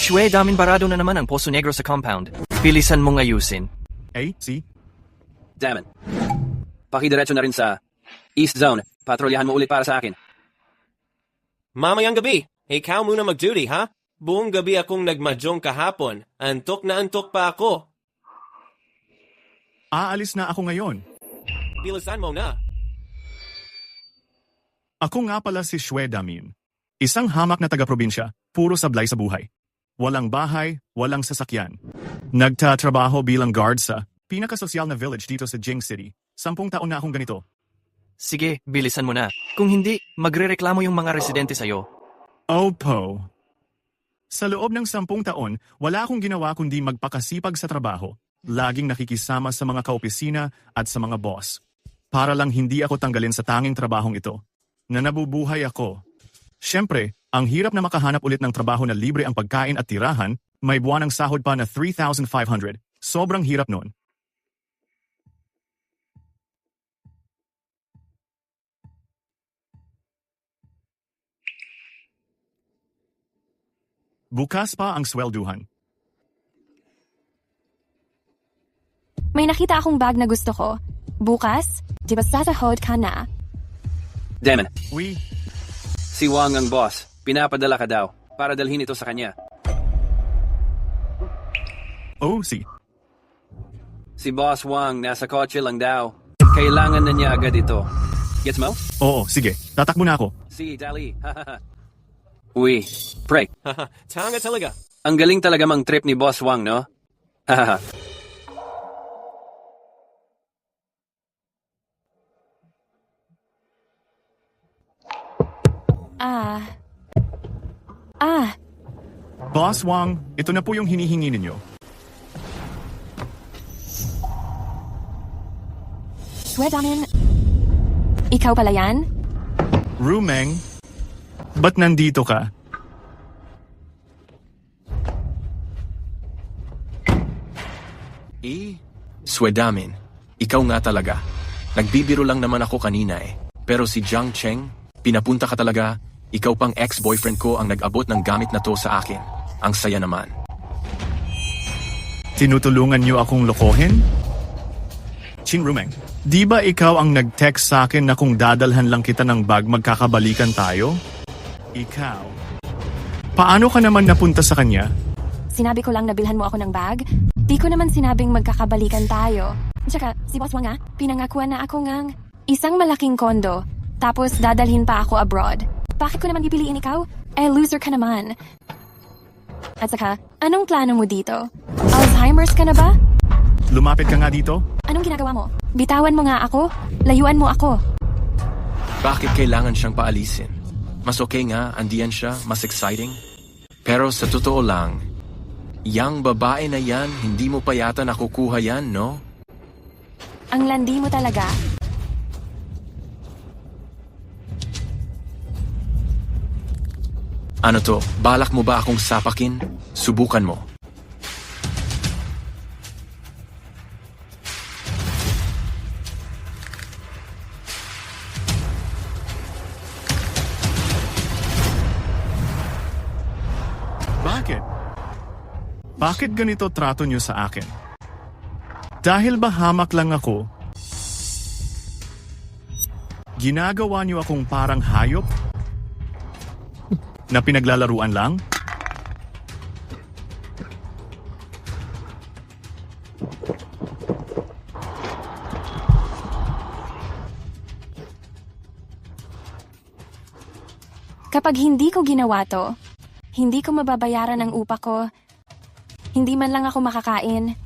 Shwe, daming barado na naman ang Poso Negro sa compound. Bilisan mong ayusin. See? Damn it. Pakidiretso na rin sa East Zone. Patrolyahan mo ulit para sa akin. Mamayang gabi, ikaw muna mag-duty, ha? Buong gabi akong nagmahjong kahapon. Antok na antok pa ako. Aalis na ako ngayon. Bilisan mo na. Ako nga pala si Shwe Damin. Isang hamak na taga-probinsya, puro sablay sa buhay. Walang bahay, walang sasakyan. Nagtatrabaho bilang guard sa pinakasosyal na village dito sa Jing City. 10 taon na akong ganito. Sige, bilisan mo na. Kung hindi, magrereklamo yung mga residente sa'yo. Opo. Sa loob ng 10 taon, wala akong ginawa kundi magpakasipag sa trabaho. Laging nakikisama sa mga kaopisina at sa mga boss. Para lang hindi ako tanggalin sa tanging trabahong ito. Na nabubuhay ako. Siyempre, ang hirap na makahanap ulit ng trabaho na libre ang pagkain at tirahan, may buwanang sahod pa na 3,500. Sobrang hirap nun. Bukas pa ang swelduhan. May nakita akong bag na gusto ko. Bukas, di ba sasahod ka na? Damn it. Si Wang ang boss. Pinapadala ka daw para dalhin ito sa kanya. Si Boss Wang nasa kotse lang daw. Kailangan na niya agad ito. Gets mo? Oo, sige. Tatakbo na ako. Si Dali. Uy, pre. Tanga talaga. Ang galing talaga mang trip ni Boss Wang, no? Hahaha. Boss Wang, ito na po yung hinihingi ninyo. Shwe Damin, ikaw pala yan? Rumeng, ba't nandito ka? Swedamin, ikaw nga talaga. Nagbibiro lang naman ako kanina eh. Pero si Jiang Cheng, pinapunta ka talaga. Ikaw pang ex-boyfriend ko ang nag-abot ng gamit na to sa akin. Ang saya naman. Tinutulungan niyo akong lokohin? Chin Rumeng, di ba ikaw ang nag-text sa akin na kung dadalhan lang kita ng bag magkakabalikan tayo? Ikaw. Paano ka naman napunta sa kanya? Sinabi ko lang na bilhan mo ako ng bag. Di ko naman sinabing magkakabalikan tayo. Tsaka, si Boss Wang pinangakuan na ako ngang isang malaking kondo. Tapos dadalhin pa ako abroad. Bakit ko naman pipiliin ikaw? Loser ka naman. At saka, anong plano mo dito? Alzheimer's ka na ba? Lumapit ka nga dito? Anong ginagawa mo? Bitawan mo nga ako? Layuan mo ako? Bakit kailangan siyang paalisin? Mas okay nga, andiyan siya, mas exciting. Pero sa totoo lang, yang babae na yan, hindi mo pa yata nakukuha yan, no? Ang landi mo talaga. Ano to, balak mo ba akong sapakin? Subukan mo. Bakit? Bakit ganito trato niyo sa akin? Dahil ba hamak lang ako? Ginagawa niyo akong parang hayop? Na pinaglalaruan lang? Kapag hindi ko ginawa to, hindi ko mababayaran ang upa ko. Hindi man lang ako makakain.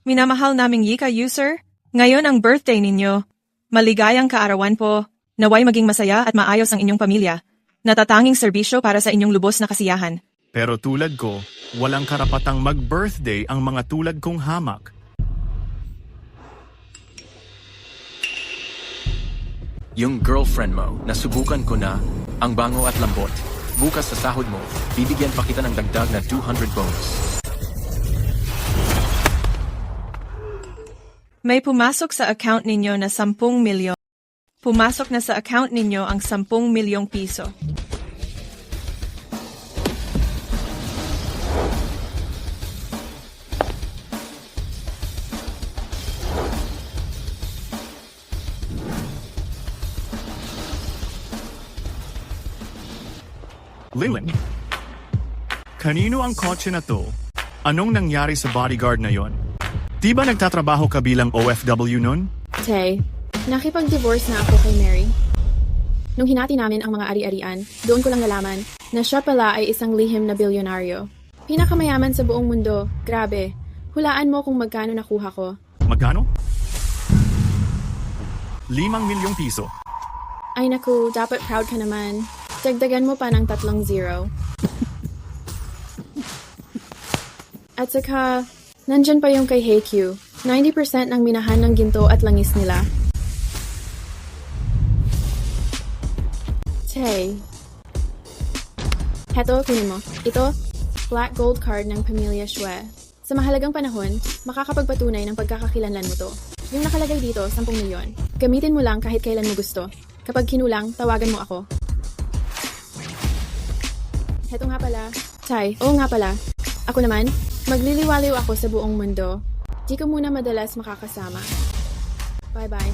Minamahal naming Yika user, ngayon ang birthday ninyo. Maligayang kaarawan po. Naway maging masaya at maayos ang inyong pamilya. Natatanging serbisyo para sa inyong lubos na kasiyahan. Pero tulad ko, walang karapatang mag-birthday ang mga tulad kong hamak. Yung girlfriend mo, nasubukan ko na, ang bango at lambot. Bukas sa sahod mo, bibigyan pa kita ng dagdag na 200 bonus. May pumasok sa account ninyo na 10 milyon. Pumasok na sa account ninyo ang 10 milyong piso. Lilin, kanino ang kotse na to? Anong nangyari sa bodyguard na yon? Di ba nagtatrabaho ka bilang OFW nun? Tay, nakipag-divorce na ako kay Mary. Nung hinati namin ang mga ari-arian, doon ko lang nalaman na siya pala ay isang lihim na bilyonaryo. Pinakamayaman sa buong mundo. Grabe. Hulaan mo kung magkano nakuha ko. Magkano? 5 milyong piso. Ay naku, dapat proud ka naman. Dagdagan mo pa ng 3 zero. At saka, nandyan pa yung kay HeyQ. 90% ng minahan ng ginto at langis nila. Tay. Heto, kunin mo. Ito, black gold card ng Pamilya Shue. Sa mahalagang panahon, makakapagpatunay ng pagkakakilanlan mo to. Yung nakalagay dito, 10 milyon. Gamitin mo lang kahit kailan mo gusto. Kapag kinulang, tawagan mo ako. Heto nga pala. Tay, oo nga pala. Ako naman, magliliwaliw ako sa buong mundo. Di ko muna madalas makakasama. Bye-bye.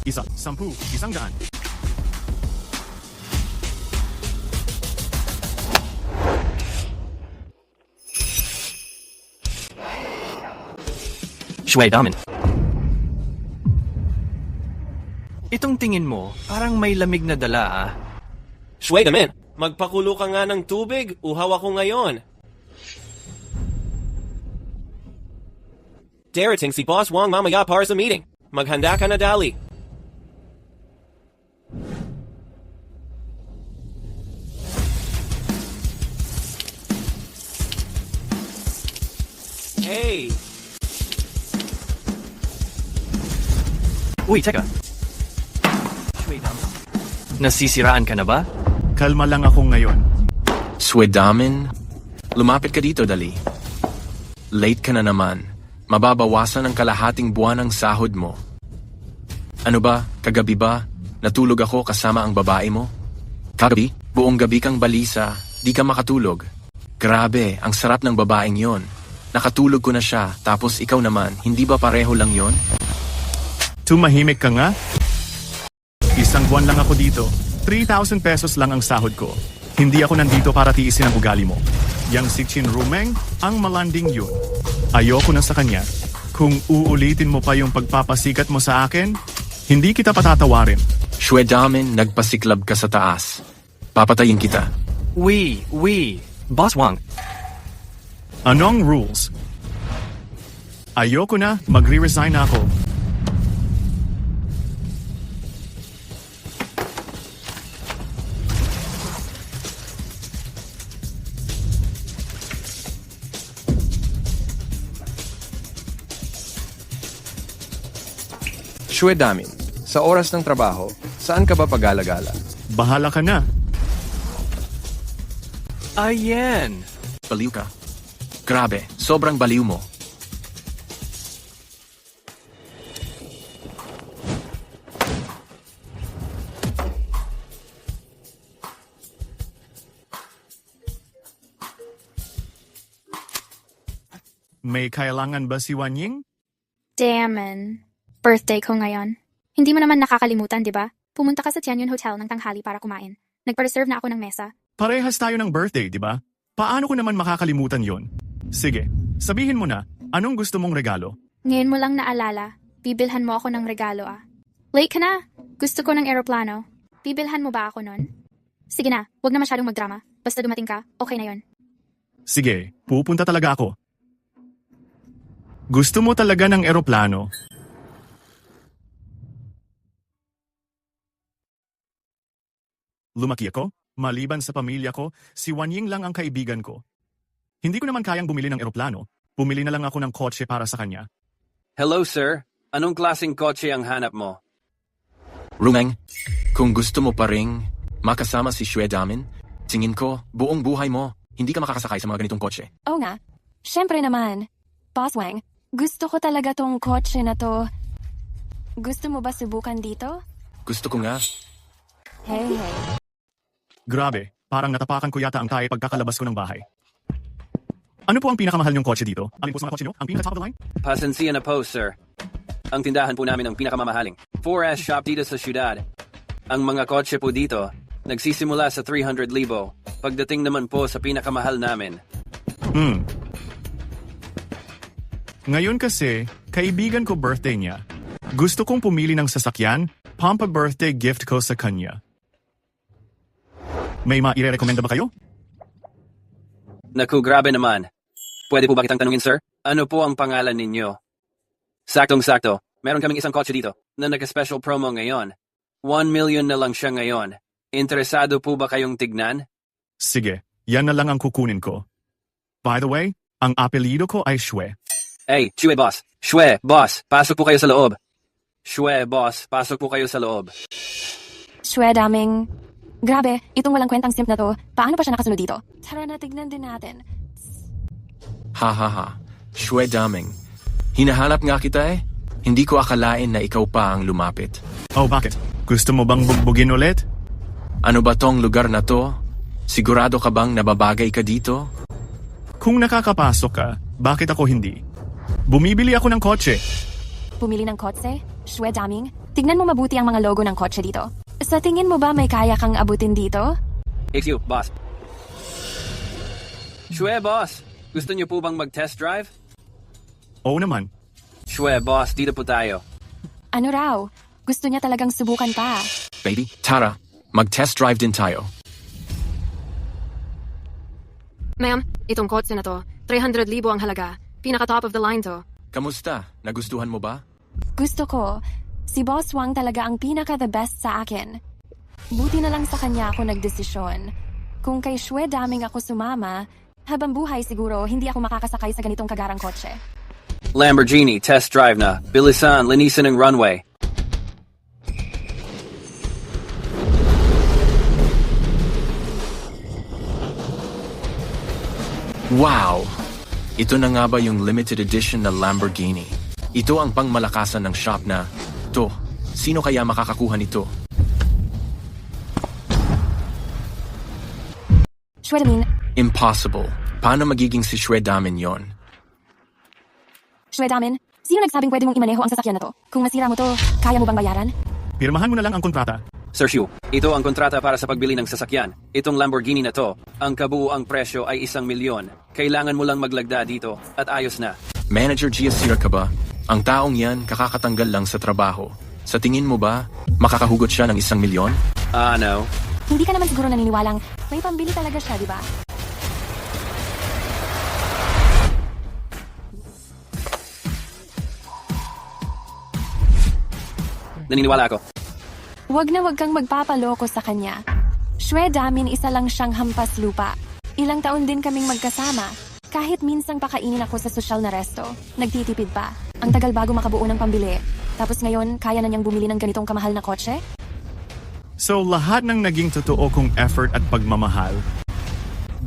Isa, 10, 100. Shui Damin. Itong tingin mo, parang may lamig na dala ah. Wait a minute. Magpakulo ka nga ng tubig. Uhaw ako ngayon. Darating si Boss Wong mamaya para sa meeting. Maghanda ka na dali. Hey! Uy, teka. Shui Damin. Nasisiraan ka na ba? Kalma lang ako ngayon. Swedamin, lumapit ka dito, dali. Late ka na naman. Mababawasan ang kalahating buwan ng sahod mo. Ano ba, kagabi ba, natulog ako kasama ang babae mo? Kagabi, buong gabi kang balisa, di ka makatulog. Grabe, ang sarap ng babaeng yon. Nakatulog ko na siya, tapos ikaw naman, hindi ba pareho lang yon? Tumahimik ka nga? 1 buwan lang ako dito. 3,000 pesos lang ang sahod ko. Hindi ako nandito para tiisin ang ugali mo. Yang si Chin Rumeng, ang malanding yun. Ayoko na sa kanya. Kung uulitin mo pa yung pagpapasikat mo sa akin, hindi kita patatawarin. Swedamin, nagpasiklab ka sa taas. Papatayin kita. Boss Wang. Anong rules? Ayoko na, magre-resign na ako. Swedamin, sa oras ng trabaho, saan ka ba pag-alagala? Bahala ka na. Ayan. Baliw ka. Grabe, sobrang baliw mo. May kailangan ba si Wanying? Damn. Birthday ko ngayon. Hindi mo naman nakakalimutan, di ba? Pumunta ka sa Tianyun Hotel ng tanghali para kumain. Nagpa-reserve na ako ng mesa. Parehas tayo ng birthday, di ba? Paano ko naman makakalimutan yon? Sige, sabihin mo na, anong gusto mong regalo? Ngayon mo lang naalala. Bibilhan mo ako ng regalo ah. Late ka na. Gusto ko ng eroplano. Bibilhan mo ba ako nun? Sige na, wag na masyadong magdrama. Basta dumating ka, okay na yon. Sige, pupunta talaga ako. Gusto mo talaga ng eroplano? Lumaki ako, maliban sa pamilya ko, si Wanying lang ang kaibigan ko. Hindi ko naman kayang bumili ng eroplano, bumili na lang ako ng kotse para sa kanya. Hello, sir. Anong klaseng kotse ang hanap mo? Rumeng, kung gusto mo pa ring makasama si Swedamin, tingin ko, buong buhay mo, hindi ka makakasakay sa mga ganitong kotse. Oo nga. Siyempre naman. Boss Wang, Gusto ko talaga tong kotse na to. Gusto mo ba subukan dito? Gusto ko nga. Hey. Grabe, parang natapakan ko yata ang tae pagkakalabas ko ng bahay. Ano po ang pinakamahal niyong kotse dito? Alin po sa mga kotse niyo? Ang pinaka-top of the line? Pasensiya na po, sir. Ang tindahan po namin ang pinakamamahaling 4S shop dito sa syudad. Ang mga kotse po dito, nagsisimula sa 300,000. Pagdating naman po sa pinakamahal namin. Ngayon kasi, kaibigan ko birthday niya. Gusto kong pumili ng sasakyan, pampa-birthday gift ko sa kanya. May maire-recommenda ba kayo? Naku, grabe naman. Pwede po ba kitang tanungin, sir? Ano po ang pangalan ninyo? Saktong-sakto, meron kaming isang kotse dito na nag-special promo ngayon. 1 million na lang siya ngayon. Interesado po ba kayong tignan? Sige, yan na lang ang kukunin ko. By the way, ang apelido ko ay Shue. Hey, Shue boss. Shue, boss. Pasok po kayo sa loob. Shue, boss. Pasok po kayo sa loob. Shwe daming. Grabe, itong walang kwentang simp na to. Paano pa siya nakasunod dito? Tara na, tignan din natin. Ha. Shue daming. Hinahanap nga kita eh. Hindi ko akalain na ikaw pa ang lumapit. Oh, bakit? Gusto mo bang bugbugin ulit? Ano ba tong lugar na to? Sigurado ka bang nababagay ka dito? Kung nakakapasok ka, bakit ako hindi? Bumibili ako ng kotse. Pumili ng kotse? Shwe daming. Tignan mo mabuti ang mga logo ng kotse dito. Sa tingin mo ba may kaya kang abutin dito? HQ, boss. Shue, boss. Gusto niyo po bang mag-test drive? Oo naman. Shue, boss. Dito po tayo. Ano raw? Gusto niya talagang subukan pa. Baby, tara. Mag-test drive din tayo. Ma'am, itong kotse na to, 300,000 ang halaga. Pinaka-top of the line to. Kamusta? Nagustuhan mo ba? Gusto ko. Si Boss Wang talaga ang pinaka-the best sa akin. Buti na lang sa kanya ako nagdesisyon. Kung kay Shwe daming ako sumama, habang buhay siguro hindi ako makakasakay sa ganitong kagarang kotse. Lamborghini, test drive na. Bilisan, linisan ng runway. Wow! Ito na nga ba yung limited edition na Lamborghini? Ito ang pangmalakasan ng shop na, to, sino kaya makakakuha nito? Shwe damin. Impossible. Paano magiging si Shwe Damin yon? Shwe damin, sino nagsabing pwede mong imaneho ang sasakyan na to? Kung masira mo to, kaya mo bang bayaran? Pirmahan mo na lang ang kontrata. Sir Shu, ito ang kontrata para sa pagbili ng sasakyan. Itong Lamborghini na to, ang kabuuang presyo ay 1 milyon. Kailangan mo lang maglagda dito at ayos na. Manager Giasira ka ba? Ang taong yan kakakatanggal lang sa trabaho. Sa tingin mo ba, makakahugot siya ng 1 milyon? No. Hindi ka naman siguro naniniwalang may pambili talaga siya, di ba? Naniniwala ako. Wag kang magpapaloko sa kanya. Shwe damin isa lang siyang hampas lupa. Ilang taon din kaming magkasama. Kahit minsang pakainin ako sa sosyal na resto, nagtitipid pa. Ang tagal bago makabuo ng pambili. Tapos ngayon, kaya na niyang bumili ng ganitong kamahal na kotse? So lahat ng naging totoo kong effort at pagmamahal,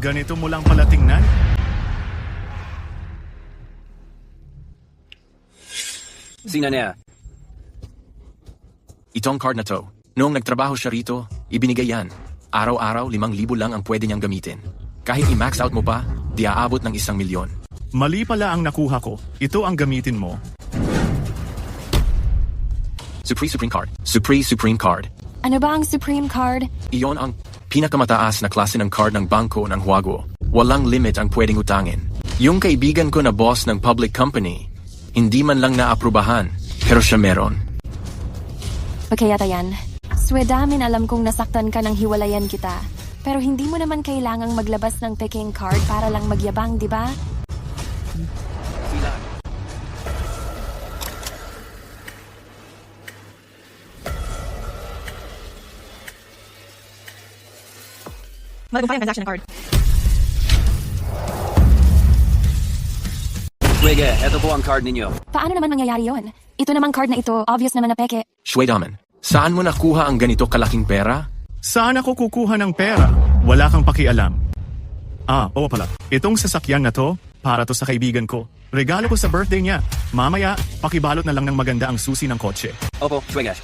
ganito mo lang pala tingnan? Sina niya? Itong card na to, noong nagtrabaho siya rito, ibinigay yan. Araw-araw 5,000 lang ang pwede niyang gamitin. Kahit i-max out mo pa, di aabot ng 1 milyon. Mali pala ang nakuha ko. Ito ang gamitin mo. Supreme Card. Supreme Card. Ano ba ang Supreme Card? Iyon ang pinakamataas na klase ng card ng bangko ng Huago. Walang limit ang pwedeng utangin. Yung kaibigan ko na boss ng public company, hindi man lang naaprubahan, pero siya meron. Okay yata yan. Swedamin alam kong nasaktan ka ng hiwalayan kita. Pero hindi mo naman kailangang maglabas ng peking card para lang magyabang, di ba? Malagumpay ang transaction ng card. Wege, eto po ang card ninyo. Paano naman mangyayari yon? Ito namang card na ito, obvious naman na peke. Shwedaman, saan mo nakuha ang ganito kalaking pera? Saan ako kukuha ng pera? Wala kang pakialam. Oo pala. Itong sasakyan na to, Para to sa kaibigan ko. Regalo ko sa birthday niya. Mamaya, pakibalot na lang ng maganda ang susi ng kotse. Opo, Swegash.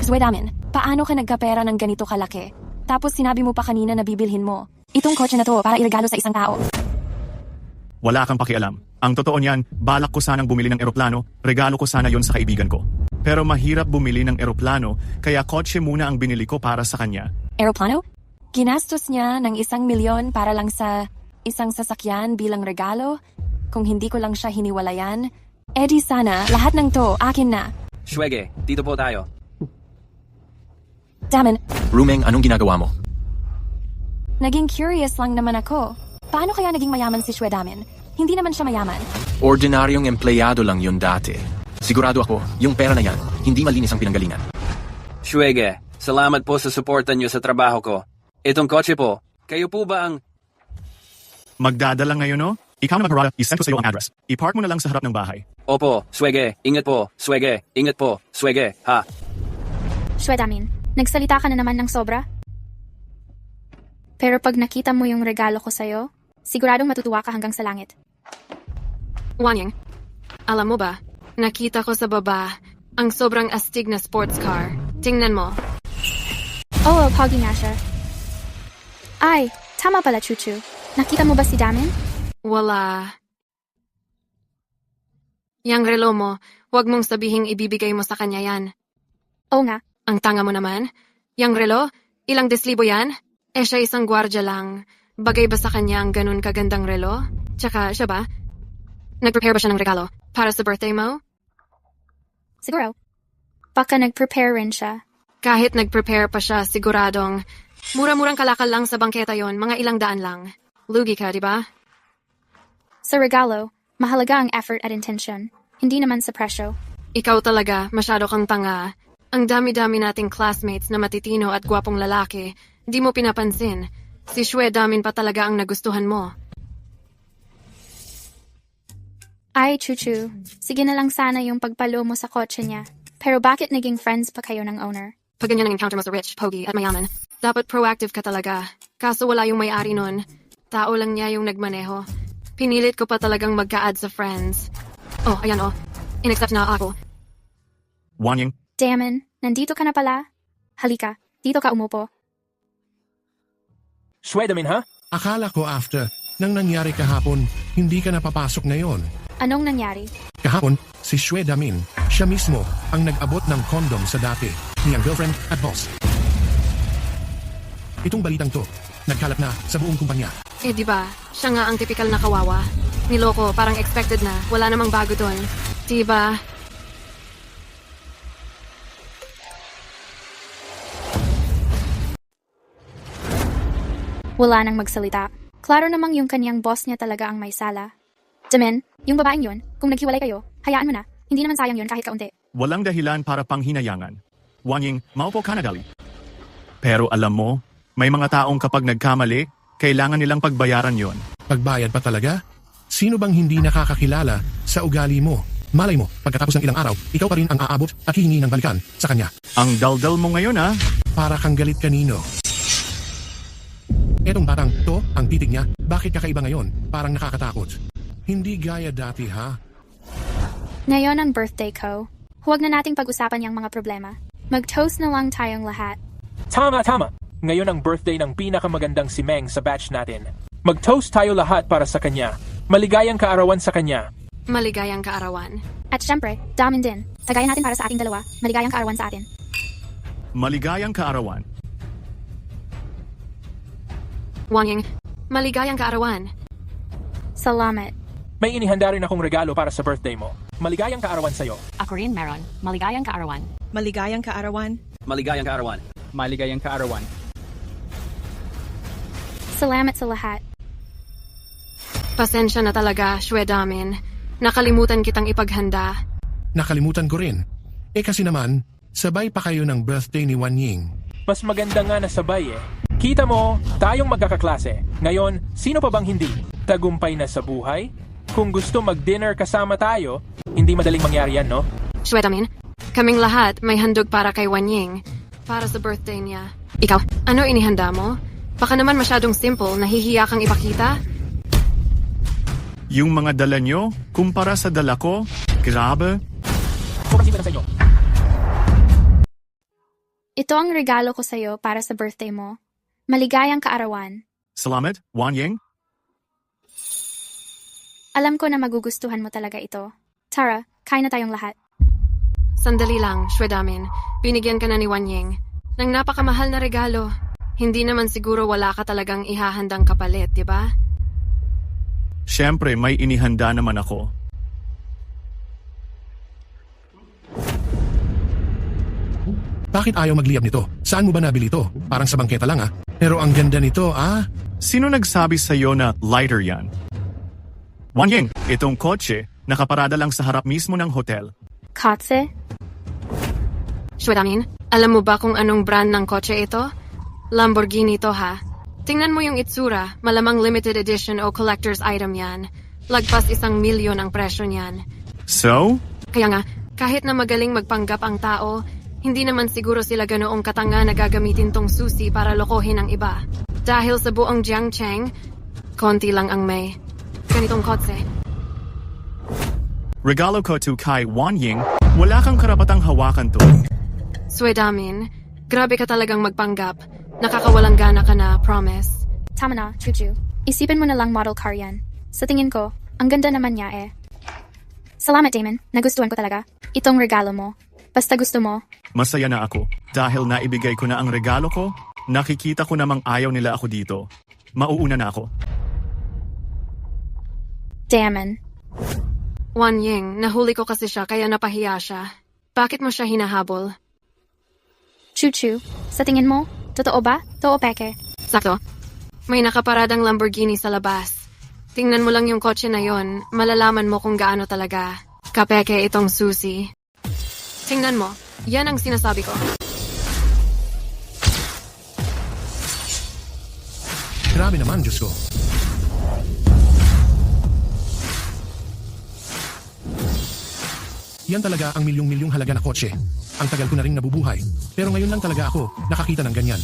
Swedamin, paano ka nagkapera ng ganito kalaki? Tapos sinabi mo pa kanina na bibilhin mo. Itong kotse na to para iregalo sa isang tao. Wala kang pakialam. Ang totoo niyan, balak ko sanang bumili ng eroplano, regalo ko sana yon sa kaibigan ko. Pero mahirap bumili ng eroplano, kaya kotse muna ang binili ko para sa kanya. Eroplano? Ginastos niya ng 1 milyon para lang sa isang sasakyan bilang regalo? Kung hindi ko lang siya hiniwalayan, edi sana lahat ng to akin na. Swege, dito po tayo. Daman, Rumeng, anong ginagawa mo? naging curious lang naman ako. Paano kaya naging mayaman si Shwedamin? Hindi naman siya mayaman. Ordinaryong empleyado lang yun dati. Sigurado ako, yung pera na yan, hindi malinis ang pinanggalingan. Swege, salamat po sa suporta niyo sa trabaho ko. Itong kotse po, kayo po ba ang... Magdadala ngayon, no? Ikaw na magharap, isend ko sa iyo ang address. I-park mo na lang sa harap ng bahay. Opo, Swege, ingat po, Swege, ingat po, Swege, ha? Shwedamin, nagsalita ka na naman ng sobra? Pero pag nakita mo yung regalo ko sa'yo, siguradong matutuwa ka hanggang sa langit. Wanyang, alam mo ba, nakita ko sa baba ang sobrang astig na sports car. Tingnan mo. Oh, pogi nga siya. Ay, tama pala, Chuchu. Nakita mo ba si Damin? Wala. Yang relo mo, huwag mong sabihing ibibigay mo sa kanya yan. Oo nga. Ang tanga mo naman. Yang relo, ilang deslibo yan? Siya isang gwardya lang. Bagay ba sa kanya ang ganun kagandang relo? Tsaka, siya ba? Nag-prepare ba siya ng regalo para sa birthday mo? Siguro. Baka nag-prepare rin siya. Kahit nag-prepare pa siya, siguradong mura-murang kalakal lang sa bangketa yon, mga ilang daan lang. Lugi ka, di ba? Sa regalo, mahalaga ang effort at intention. Hindi naman sa presyo. Ikaw talaga, masyado kang tanga. Ang dami-dami nating classmates na matitino at gwapong lalaki, di mo pinapansin. Si Shwedamin pa talaga ang nagustuhan mo. Ay, Chuchu. Sige na lang sana yung pagpalo mo sa kotse niya. Pero bakit naging friends pa kayo ng owner? Pag ganyan ang encounter mo sa rich, pogi at mayaman, dapat proactive ka talaga. Kaso wala yung may-ari nun. Tao lang niya yung nagmaneho. Pinilit ko pa talagang magka-add sa friends. Oh, ayan oh. In-accept na ako. Wanyang, Daman, nandito ka na pala? Halika, dito ka umupo. Shwedamin, ha? Akala ko after nang nangyari kahapon, hindi ka napapasok ngayon. Anong nangyari? Kahapon, si Shwedamin, siya mismo ang nag-abot ng kondom sa dati niyang girlfriend at boss. Itong balitang to, nagkalat na sa buong kumpanya. Eh di ba, siya nga ang typical na kawawa. Niloko, parang expected na, wala namang bago doon. Di ba? Wala nang magsalita. Klaro namang yung kanyang boss niya talaga ang may sala. Damen, yung babaeng yun, kung naghiwalay kayo, hayaan mo na. Hindi naman sayang yun kahit kaunti. walang dahilan para panghinayangan. Wanying, maupo ka na dali. Pero alam mo, may mga taong kapag nagkamali, kailangan nilang pagbayaran yon. Pagbayad pa talaga? Sino bang hindi nakakakilala sa ugali mo? Malay mo, pagkatapos ng ilang araw, ikaw pa rin ang aabot at hihingi ng balikan sa kanya. Ang daldal mo ngayon, ha? Para kang galit kanino. Etong batang to, ang titig niya, bakit kakaiba ngayon? Parang nakakatakot. Hindi gaya dati, ha? Ngayon ang birthday ko. Huwag na nating pag-usapan yung mga problema. Mag-toast na lang tayong lahat. Tama. Ngayon ang birthday ng pinakamagandang si Meng sa batch natin. Mag-toast tayo lahat para sa kanya. Maligayang kaarawan sa kanya. Maligayang kaarawan. At syempre, damin din. Tagayan natin para sa ating dalawa. Maligayang kaarawan sa atin. Maligayang kaarawan. Wanging, maligayang kaarawan. Salamat. May inihanda rin akong regalo para sa birthday mo. Maligayang kaarawan sa'yo. Ako rin meron. Maligayang kaarawan. Maligayang kaarawan. Maligayang kaarawan. Maligayang kaarawan. Salamat sa lahat. Pasensya na talaga, Shwedamin. Nakalimutan kitang ipaghanda. Nakalimutan ko rin. Kasi naman, sabay pa kayo ng birthday ni Wan Ying. Mas maganda nga na sabay eh. Kita mo, tayong magkakaklase. Ngayon, sino pa bang hindi? Tagumpay na sa buhay? Kung gusto mag-dinner kasama tayo, hindi madaling mangyari yan, no? Shwedamin, kaming lahat may handog para kay Wan Ying. Para sa birthday niya. Ikaw, ano inihanda mo? Baka naman masyadong simple, nahihiya kang ipakita? Yung mga dala nyo, kumpara sa dala ko, grabe. Sobrang simple lang sa inyo. Ito ang regalo ko sa'yo para sa birthday mo. Maligayang kaarawan. Salamat, Wan Ying. Alam ko na magugustuhan mo talaga ito. Tara, kain na tayong lahat. Sandali lang, Shwedamin. Binigyan ka na ni Wanying ng napakamahal na regalo. Hindi naman siguro wala ka talagang ihahandang kapalit, di ba? Siyempre, may inihanda naman ako. Bakit ayaw magliyab nito? Saan mo ba nabili ito? Parang sa bangketa lang Pero ang ganda nito Sino nagsabi sa'yo na lighter yan? Wan Ying, itong kotse, nakaparada lang sa harap mismo ng hotel. Kotse? Shwedamin, alam mo ba kung anong brand ng kotse ito? Lamborghini to ha. Tingnan mo yung itsura, malamang limited edition o collector's item yan. Lagpas 1 milyon ang presyo niyan. So? Kaya nga, kahit na magaling magpanggap ang tao, hindi naman siguro sila ganoong katanga na gagamitin tong susi para lokohin ang iba. Dahil sa buong Jiangcheng, konti lang ang may ganitong kotse. Regalo ko to kay Wan Ying, wala kang karapatang hawakan to. Shwedamin, grabe ka talagang magpanggap. Nakakawalang gana ka na, promise. Tama na, Chuchu. Isipin mo na lang model car yan. Sa tingin ko, ang ganda naman niya eh. Salamat, Damon. Nagustuhan ko talaga. Itong regalo mo. Basta gusto mo. Masaya na ako. Dahil naibigay ko na ang regalo ko, nakikita ko namang ayaw nila ako dito. Mauuna na ako. Damon. Wan Ying, nahuli ko kasi siya kaya napahiya siya. Bakit mo siya hinahabol? Chuchu, sa tingin mo, totoo ba? To o peke? Sakto. May nakaparadang Lamborghini sa labas. Tingnan mo lang yung kotse na yon, malalaman mo kung gaano talaga kapeke itong susi. Tingnan mo, yan ang sinasabi ko. Grabe naman, Diyos ko. Yan talaga ang milyong-milyong halaga na kotse. Ang tagal ko na rin nabubuhay. Pero ngayon lang talaga ako nakakita ng ganyan.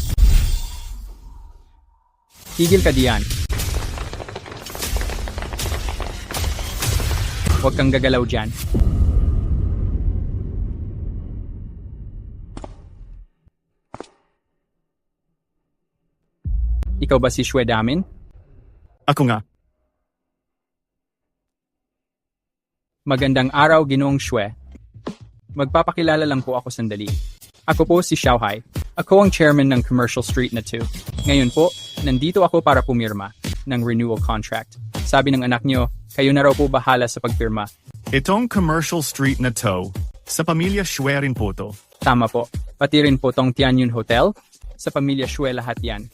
Tigil ka diyan. Huwag kang gagalaw dyan. Ikaw ba si Shwedamin? Ako nga. Magandang araw, Ginoong Shwe. Magpapakilala lang po ako sandali. Ako po si Xiaohai. Ako ang chairman ng Commercial Street na 2. Ngayon po, nandito ako para pumirma ng renewal contract. Sabi ng anak niyo, kayo na raw po bahala sa pagpirma. Itong Commercial Street na to, sa pamilya Shwe rin po to. Tama po. Pati rin po tong Tianyun Hotel. Sa pamilya Shwe lahat yan.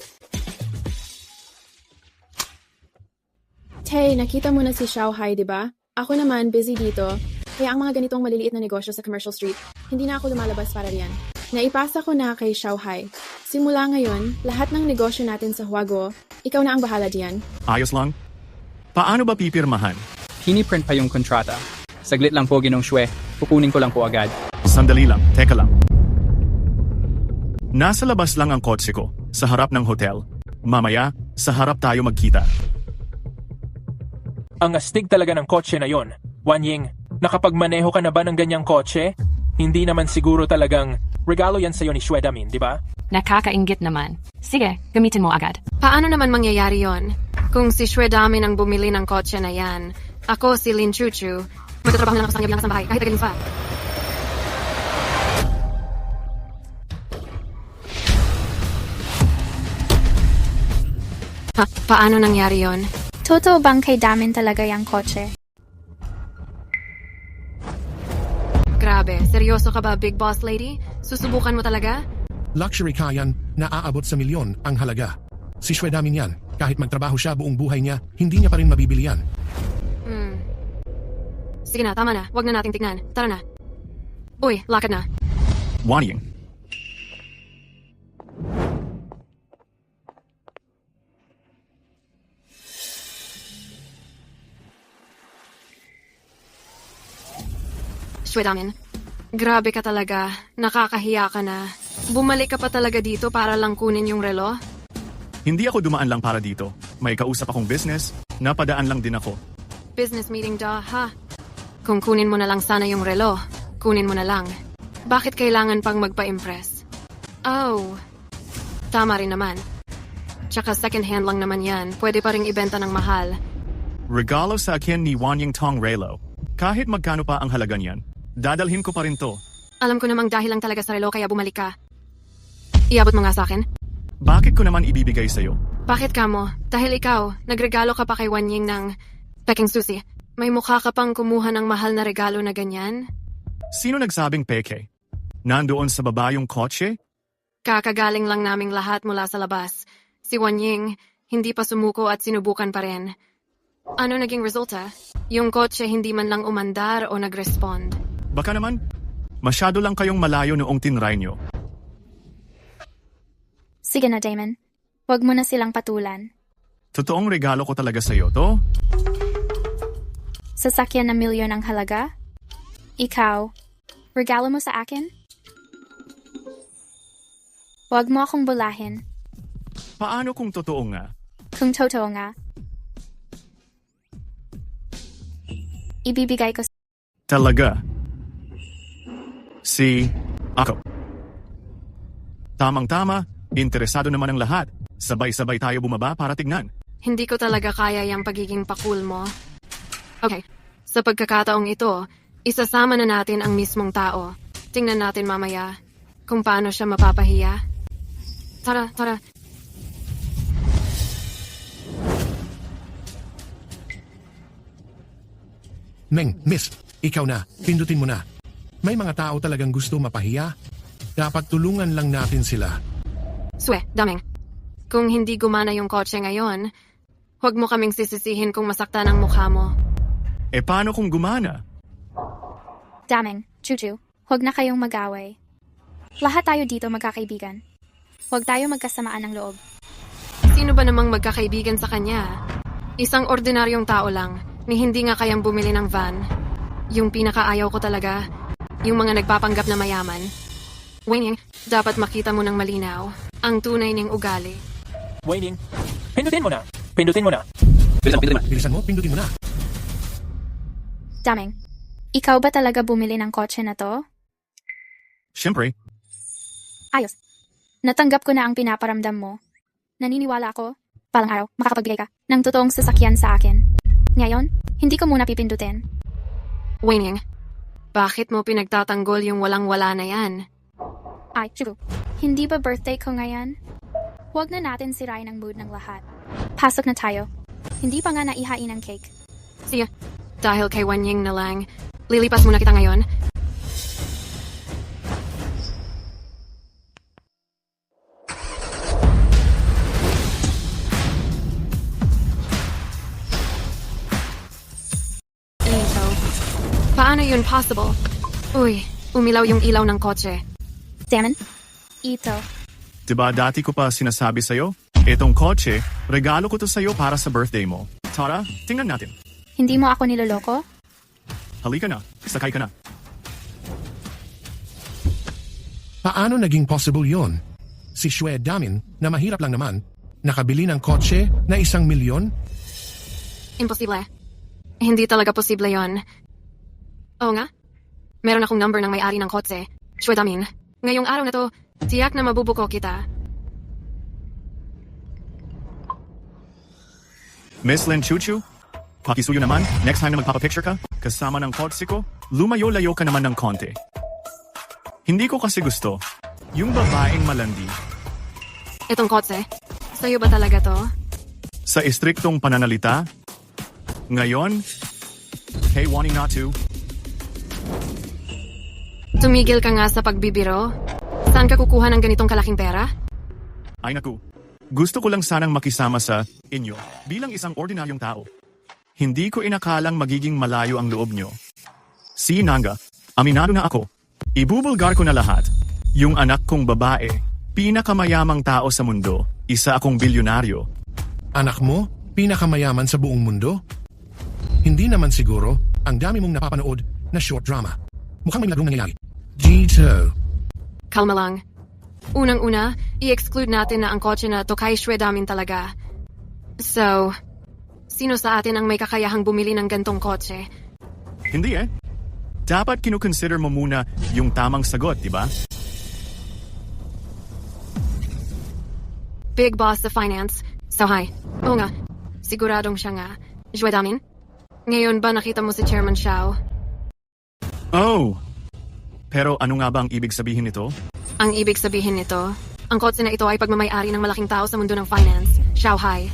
Hey, nakita mo na si Xiaohai, di ba? Ako naman, busy dito. Kaya ang mga ganitong maliliit na negosyo sa Commercial Street, hindi na ako lumalabas para riyan. Naipasa ko na kay Xiaohai. Simula ngayon, lahat ng negosyo natin sa Huago, ikaw na ang bahala diyan. Ayos lang. Paano ba pipirmahan? Hiniprint pa yung kontrata. Saglit lang po, Ginoong Shwe. Kukunin ko lang po agad. Sandali lang, teka lang. Nasa labas lang ang kotse ko, sa harap ng hotel. Mamaya, sa harap tayo magkita. Ang astig talaga ng kotse na yon. Wan Ying, nakapagmaneho ka na ba ng ganyang kotse? Hindi naman siguro talagang regalo yan sa'yo ni Shwedamin, di ba? Nakakainggit naman. Sige, gamitin mo agad. Paano naman mangyayari yon? Kung si Shwedamin ang bumili ng kotse na yan, ako si Lin Chuchu, magtatrabaho na lang ako sa kanya bilang kasambahay, kahit tagalin pa. Paano nangyari yon? Totoo bang kay Damin talaga yung kotse? Grabe, seryoso ka ba, big boss lady? Susubukan mo talaga? Luxury car yan na aabot sa milyon ang halaga. Si Shwedamin yan. Kahit magtrabaho siya buong buhay niya, hindi niya pa rin mabibili yan. Sige na, tama na. Huwag na nating tignan. Tara na. Uy, lakad na. Wan Ying. Shwedamin, grabe ka talaga. Nakakahiya ka na. Bumalik ka pa talaga dito para lang kunin yung relo? Hindi ako dumaan lang para dito. May kausap akong business, napadaan lang din ako. Business meeting ha? Kung kunin mo na lang sana yung relo, kunin mo na lang. Bakit kailangan pang magpa-impress? Oh, tama rin naman. Tsaka second hand lang naman yan, pwede pa ring ibenta ng mahal. Regalo sa akin ni Wanying Tong Relo. Kahit magkano pa ang halaga niyan, dadalhin ko pa rin to. Alam ko namang dahil lang talaga sa relo kaya bumalik ka. Iabot mo nga sa akin? Bakit ko naman ibibigay sa'yo? Bakit ka mo? Dahil ikaw, nagregalo ka pa kay Wanying ng peking susi. May mukha ka pang kumuha ng mahal na regalo na ganyan? Sino nagsabing peke? Nandoon sa baba yung kotse? Kakagaling lang naming lahat mula sa labas. Si Wanying, hindi pa sumuko at sinubukan pa rin. Ano naging resulta? Yung kotse hindi man lang umandar o nag-respond. Baka naman, masyado lang kayong malayo noong tinry nyo. Sige na, Damon. Huwag mo na silang patulan. Totoong regalo ko talaga sa'yo to? Sasakyan na milyon ang halaga? Ikaw, regalo mo sa akin? Huwag mo akong bulahin. Paano kung totoo nga? Kung totoo nga, ibibigay ko Talaga? Ako. Tamang-tama, interesado naman ang lahat. Sabay-sabay tayo bumaba para tignan. Hindi ko talaga kaya yung pagiging pakul mo. Okay, sa pagkakataong ito, isasama na natin ang mismong tao. Tingnan natin mamaya kung paano siya mapapahiya. Tara. Meng, miss, ikaw na. Pindutin mo na. May mga tao talagang gusto mapahiya. Dapat tulungan lang natin sila. Daming. Kung hindi gumana yung kotse ngayon, huwag mo kaming sisisihin kung masaktan ang mukha mo. Paano kung gumana? Daming, Chuchu, huwag na kayong mag-away. Lahat tayo dito magkakaibigan. Huwag tayo magkasamaan ng loob. Sino ba namang magkakaibigan sa kanya? Isang ordinaryong tao lang, ni hindi nga kayang bumili ng van. Yung pinakaayaw ko talaga, yung mga nagpapanggap na mayaman. Wanying, dapat makita mo ng malinaw ang tunay niyang ugali. Wanying, pindutin mo na. Bilisan mo, pindutin mo na. Daming, ikaw ba talaga bumili ng kotse na to? Siyempre. Ayos. Natanggap ko na ang pinaparamdam mo. Naniniwala ako, palang araw, makakapagbigay ka ng totoong sasakyan sa akin. Ngayon, hindi ko muna pipindutin. Wanying, bakit mo pinagtatanggol yung walang-wala na yan? Ay, Chuchu, hindi ba birthday ko ngayon? Huwag na natin sirain ang mood ng lahat. Pasok na tayo. Hindi pa nga naihain ang cake. Sige, dahil kay Wanying na lang, lilipas muna kita ngayon. Paano yun possible? Uy, umilaw yung ilaw ng kotse. Damon, ito. Diba dati ko pa sinasabi sa'yo? Etong kotse, regalo ko to sa'yo para sa birthday mo. Tara, tingnan natin. Hindi mo ako niloloko? Halika na, sakay ka na. Paano naging possible yon? Si Shue Damin, na mahirap lang naman, nakabili ng kotse na 1 milyon? Imposible. Hindi talaga posible yon. Oo nga. Meron akong number ng may-ari ng kotse. Shue Damin. Ngayong araw na to, tiyak na mabubuko kita. Miss Lin Chuchu, pakisuyo naman, next time na magpapapicture ka, kasama ng kotse ko, lumayo-layo ka naman ng konti. Hindi ko kasi gusto, yung babaeng malandi. Itong kotse, sa'yo ba talaga to? Sa istriktong pananalita, ngayon, hey, wanting not to. Tumigil ka nga sa pagbibiro. Saan ka kukuha ng ganitong kalaking pera? Ay naku, gusto ko lang sanang makisama sa inyo bilang isang ordinaryong tao. Hindi ko inakalang magiging malayo ang loob nyo. Si Nanga, aminado na ako. Ibubulgar ko na lahat. Yung anak kong babae, pinakamayamang tao sa mundo, isa akong bilyonaryo. Anak mo? Pinakamayaman sa buong mundo? Hindi naman siguro, ang dami mong napapanood na short drama. Mukhang may larong nangyayari. Gito. Kalma lang. Unang-una, i-exclude natin na ang kotse na to kay Shue Damin talaga. So, Sino sa atin ang may kakayahang bumili ng gantong kotse? Hindi eh. Dapat kinukonsider mo muna yung tamang sagot, di ba? Big boss sa finance. So hi. Oo nga. Siguradong siya nga. Juedamin? Ngayon ba nakita mo si Chairman Xiao? Oh! Pero ano nga ba ang ibig sabihin nito? Ang ibig sabihin nito, ang kotse na ito ay pagmamayari ng malaking tao sa mundo ng finance. Xiao Hai.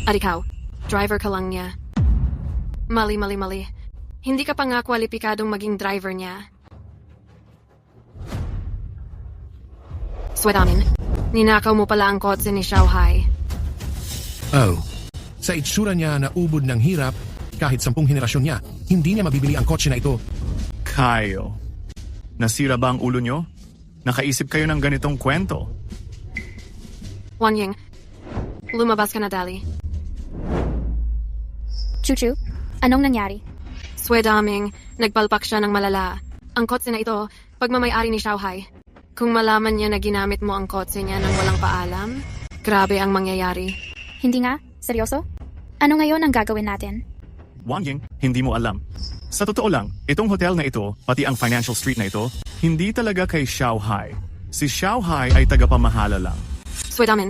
At ikaw, driver ka lang niya. Mali. Hindi ka pa nga kwalipikadong maging driver niya. Swedamin, ninakaw mo pala ang kotse ni Xiao Hai. Oh. Sa itsura niya na ubod ng hirap, kahit 10 henerasyon niya, hindi niya mabibili ang kotse na ito. Kayo. Nasira ba ang ulo nyo? Nakaisip kayo ng ganitong kwento? Wanying, lumabas ka na, Dali. Chuchu, anong nangyari? Swedaming, nagpalpak siya ng malala. Ang kotse na ito, pagmamayari ni Xiao Hai. Kung malaman niya na ginamit mo ang kotse niya nang walang paalam, grabe ang mangyayari. Hindi nga? Seryoso? Ano ngayon ang gagawin natin? Wang Ying, hindi mo alam. Sa totoo lang, itong hotel na ito, pati ang financial street na ito, hindi talaga kay Xiao Hai. Si Xiao Hai ay tagapamahala lang. Swedamin,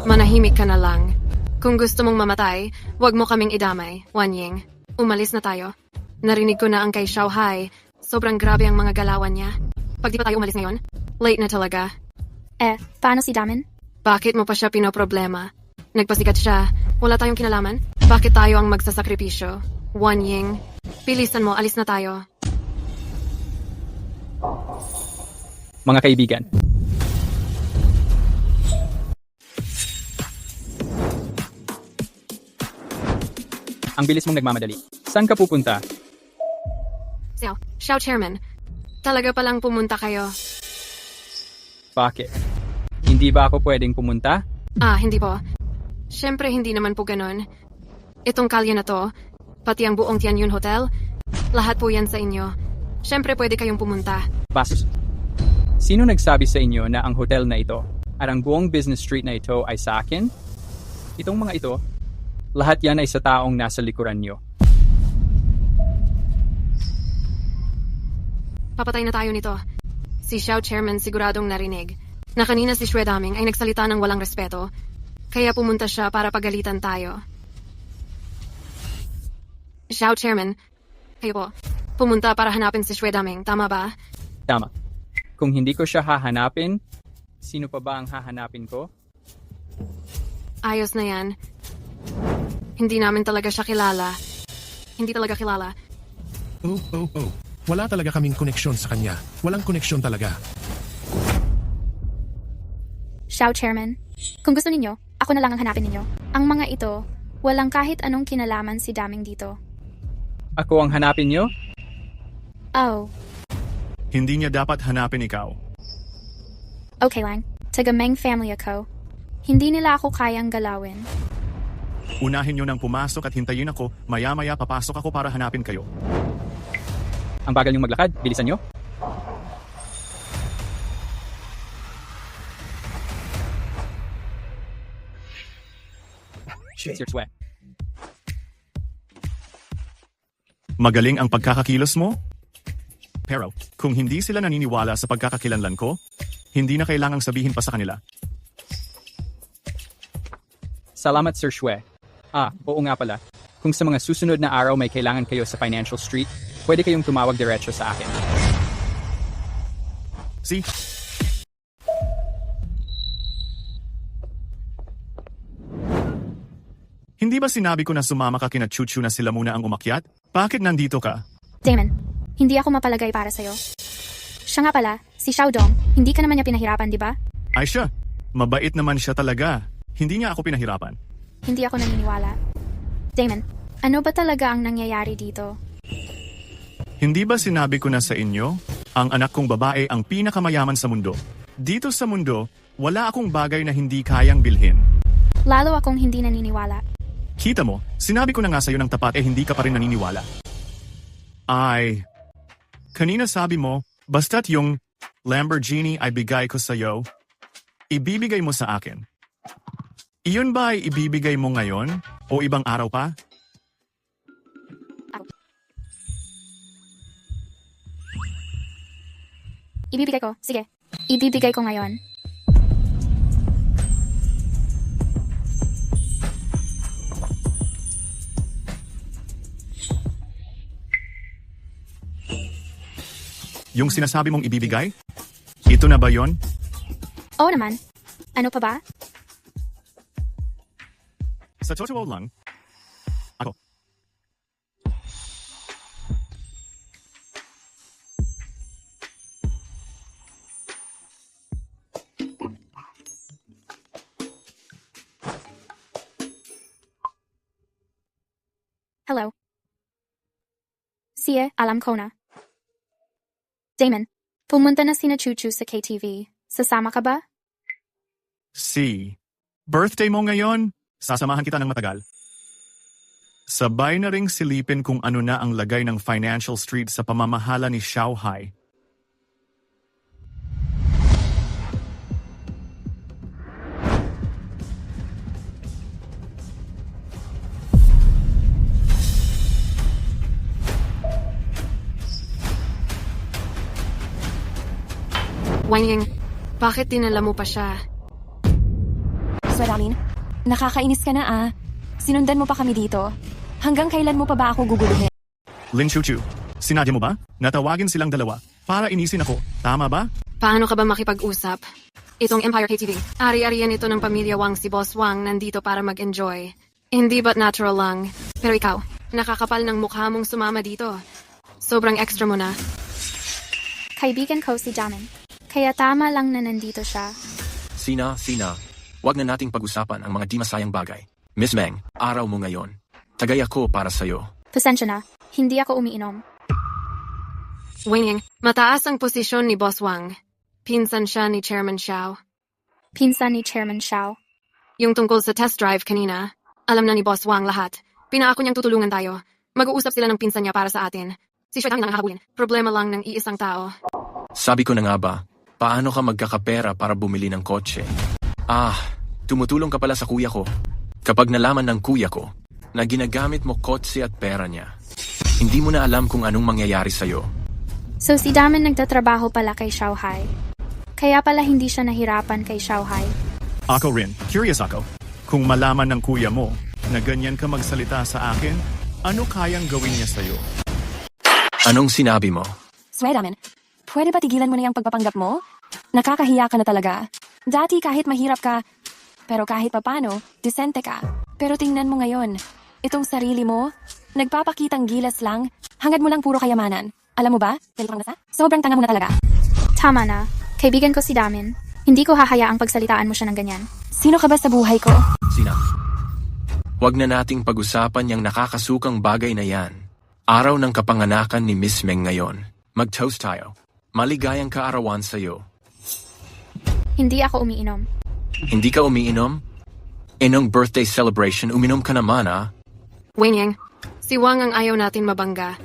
manahimik ka na lang. Kung gusto mong mamatay, wag mo kaming idamay, Wanying. Umalis na tayo. Narinig ko na ang kay Xiao Hai. Sobrang grabe ang mga galawan niya. Pag di pa tayo umalis ngayon, late na talaga. Paano si Damin? Bakit mo pa siya pinoproblema? Nagpasikat siya. Wala tayong kinalaman. Bakit tayo ang magsasakripisyo? Wanying, bilisan mo, alis na tayo. Mga kaibigan, ang bilis mong nagmamadali. Saan ka pupunta? Xiao Chairman, talaga palang pumunta kayo. Bakit? Hindi ba ako pwedeng pumunta? Hindi po. Siyempre hindi naman po ganon. Itong kalye na to, pati ang buong Tianyun Hotel, lahat po yan sa inyo. Siyempre pwede kayong pumunta. Basos. Sino nagsabi sa inyo na ang hotel na ito at ang buong business street na ito ay sa akin? Itong mga ito, lahat yan ay sa taong nasa likuran nyo. Papatay na tayo nito. Si Xiao Chairman siguradong narinig na kanina si Shwedaming ay nagsalita ng walang respeto, kaya pumunta siya para pagalitan tayo. Xiao Chairman, kayo po, pumunta para hanapin si Shwedaming, tama ba? Tama. Kung hindi ko siya hahanapin, sino pa ba ang hahanapin ko? Ayos na yan. Hindi namin talaga siya kilala. Hindi talaga kilala. Oh. Wala talaga kaming koneksyon sa kanya. Walang koneksyon talaga. Xiao Chairman, kung gusto ninyo, ako na lang ang hanapin ninyo. Ang mga ito, walang kahit anong kinalaman si Daming dito. Ako ang hanapin nyo? Oh, Hindi niya dapat hanapin ikaw. okay lang. Taga-Meng family ako. Hindi nila ako kayang galawin. Unahin niyo nang pumasok at hintayin ako, maya-maya papasok ako para hanapin kayo. Ang bagal niyong maglakad, bilisan nyo. Sir Swe. Magaling ang pagkakakilos mo? Pero, kung hindi sila naniniwala sa pagkakakilanlan ko, hindi na kailangang sabihin pa sa kanila. Salamat Sir Shue. Oo nga pala. Kung sa mga susunod na araw may kailangan kayo sa Financial Street, pwede kayong tumawag diretso sa akin. Hindi ba sinabi ko na sumama ka kina Chuchu na sila muna ang umakyat? Bakit nandito ka? Damon, hindi ako mapalagay para sa'yo. Siya nga pala, si Xiaodong, hindi ka naman niya pinahirapan, di ba? Ay siya, mabait naman siya talaga. Hindi niya ako pinahirapan. Hindi ako naniniwala. Damon, ano ba talaga ang nangyayari dito? Hindi ba sinabi ko na sa inyo, ang anak kong babae ang pinakamayaman sa mundo? Dito sa mundo, wala akong bagay na hindi kayang bilhin. Lalo akong hindi naniniwala. Kita mo, sinabi ko na nga sa'yo ng tapat hindi ka pa rin naniniwala. Ay, kanina sabi mo, basta't yung Lamborghini ay bigay ko sa'yo, ibibigay mo sa akin. Iyon ba ay ibibigay mo ngayon o ibang araw pa? Ibibigay ko. Sige. Ibibigay ko ngayon. Yung sinasabi mong ibibigay? Ito na ba yon? Oo naman. Ano pa ba? Sa totoo lang, ako. Hello. Siya, alam ko na. Damon, pumunta na sina Chuchu sa KTV. Sasama ka ba? Birthday mo ngayon? Sasamahan kita ng matagal. Sabay na ring silipin kung ano na ang lagay ng Financial Street sa pamamahala ni Xiaohai. Wang Ying, bakit dinala mo pa siya? Sweramin, nakakainis ka na ah. Sinundan mo pa kami dito. Hanggang kailan mo pa ba ako guguluhin? Lin Chuchu, sinadya mo ba? Natawagin silang dalawa para inisin ako. Tama ba? Paano ka ba makipag-usap? Itong Empire KTV, ari-arian ito ng pamilya Wang. Si Boss Wang nandito para mag-enjoy. Hindi ba't natural lang? Pero ikaw, nakakapal ng mukha mong sumama dito. Sobrang extra mo na. Kaibigan ko si Damon. Kaya tama lang na nandito siya. Sina, wag na nating pag-usapan ang mga di masayang bagay. Miss Meng, araw mo ngayon. Tagay ako para sa'yo. Pasensya na, hindi ako umiinom. Wang Ying, mataas ang posisyon ni Boss Wang. Pinsan siya ni Chairman Xiao. Pinsan ni Chairman Xiao. Yung tungkol sa test drive kanina, alam na ni Boss Wang lahat. Pinaako niyang tutulungan tayo. Mag-uusap sila ng pinsan niya para sa atin. Si Shuai namin ang hahabulin. Problema lang ng iisang tao. Sabi ko na nga ba, paano ka magkakapera para bumili ng kotse? Tumutulong ka pala sa kuya ko. Kapag nalaman ng kuya ko na ginagamit mo kotse at pera niya, hindi mo na alam kung anong mangyayari sa'yo. So si Damon nagtatrabaho pala kay Xiaohai. Kaya pala hindi siya nahirapan kay Xiaohai. Ako rin, curious ako. Kung malaman ng kuya mo na ganyan ka magsalita sa akin, ano kayang gawin niya sa'yo? Anong sinabi mo? Sweramin, pwede ba tigilan mo na yung pagpapanggap mo? Nakakahiya ka na talaga. Dati kahit mahirap ka, pero kahit papano, disente ka. Pero tingnan mo ngayon, itong sarili mo, nagpapakitang gilas lang, hangad mo lang puro kayamanan. Alam mo ba? Sobrang tanga mo na talaga. Tama na. Kaibigan ko si Damon. Hindi ko hahayaang pagsalitaan mo siya ng ganyan. Sino ka ba sa buhay ko? Sina, wag na nating pag-usapan yung nakakasukang bagay na yan. Araw ng kapanganakan ni Miss Meng ngayon. Mag-toast tayo. Maligayang kaarawan sa'yo. Hindi ako umiinom. Hindi ka umiinom? Nung birthday celebration, uminom ka naman Wang Ying, si Wang ang ayaw natin mabangga.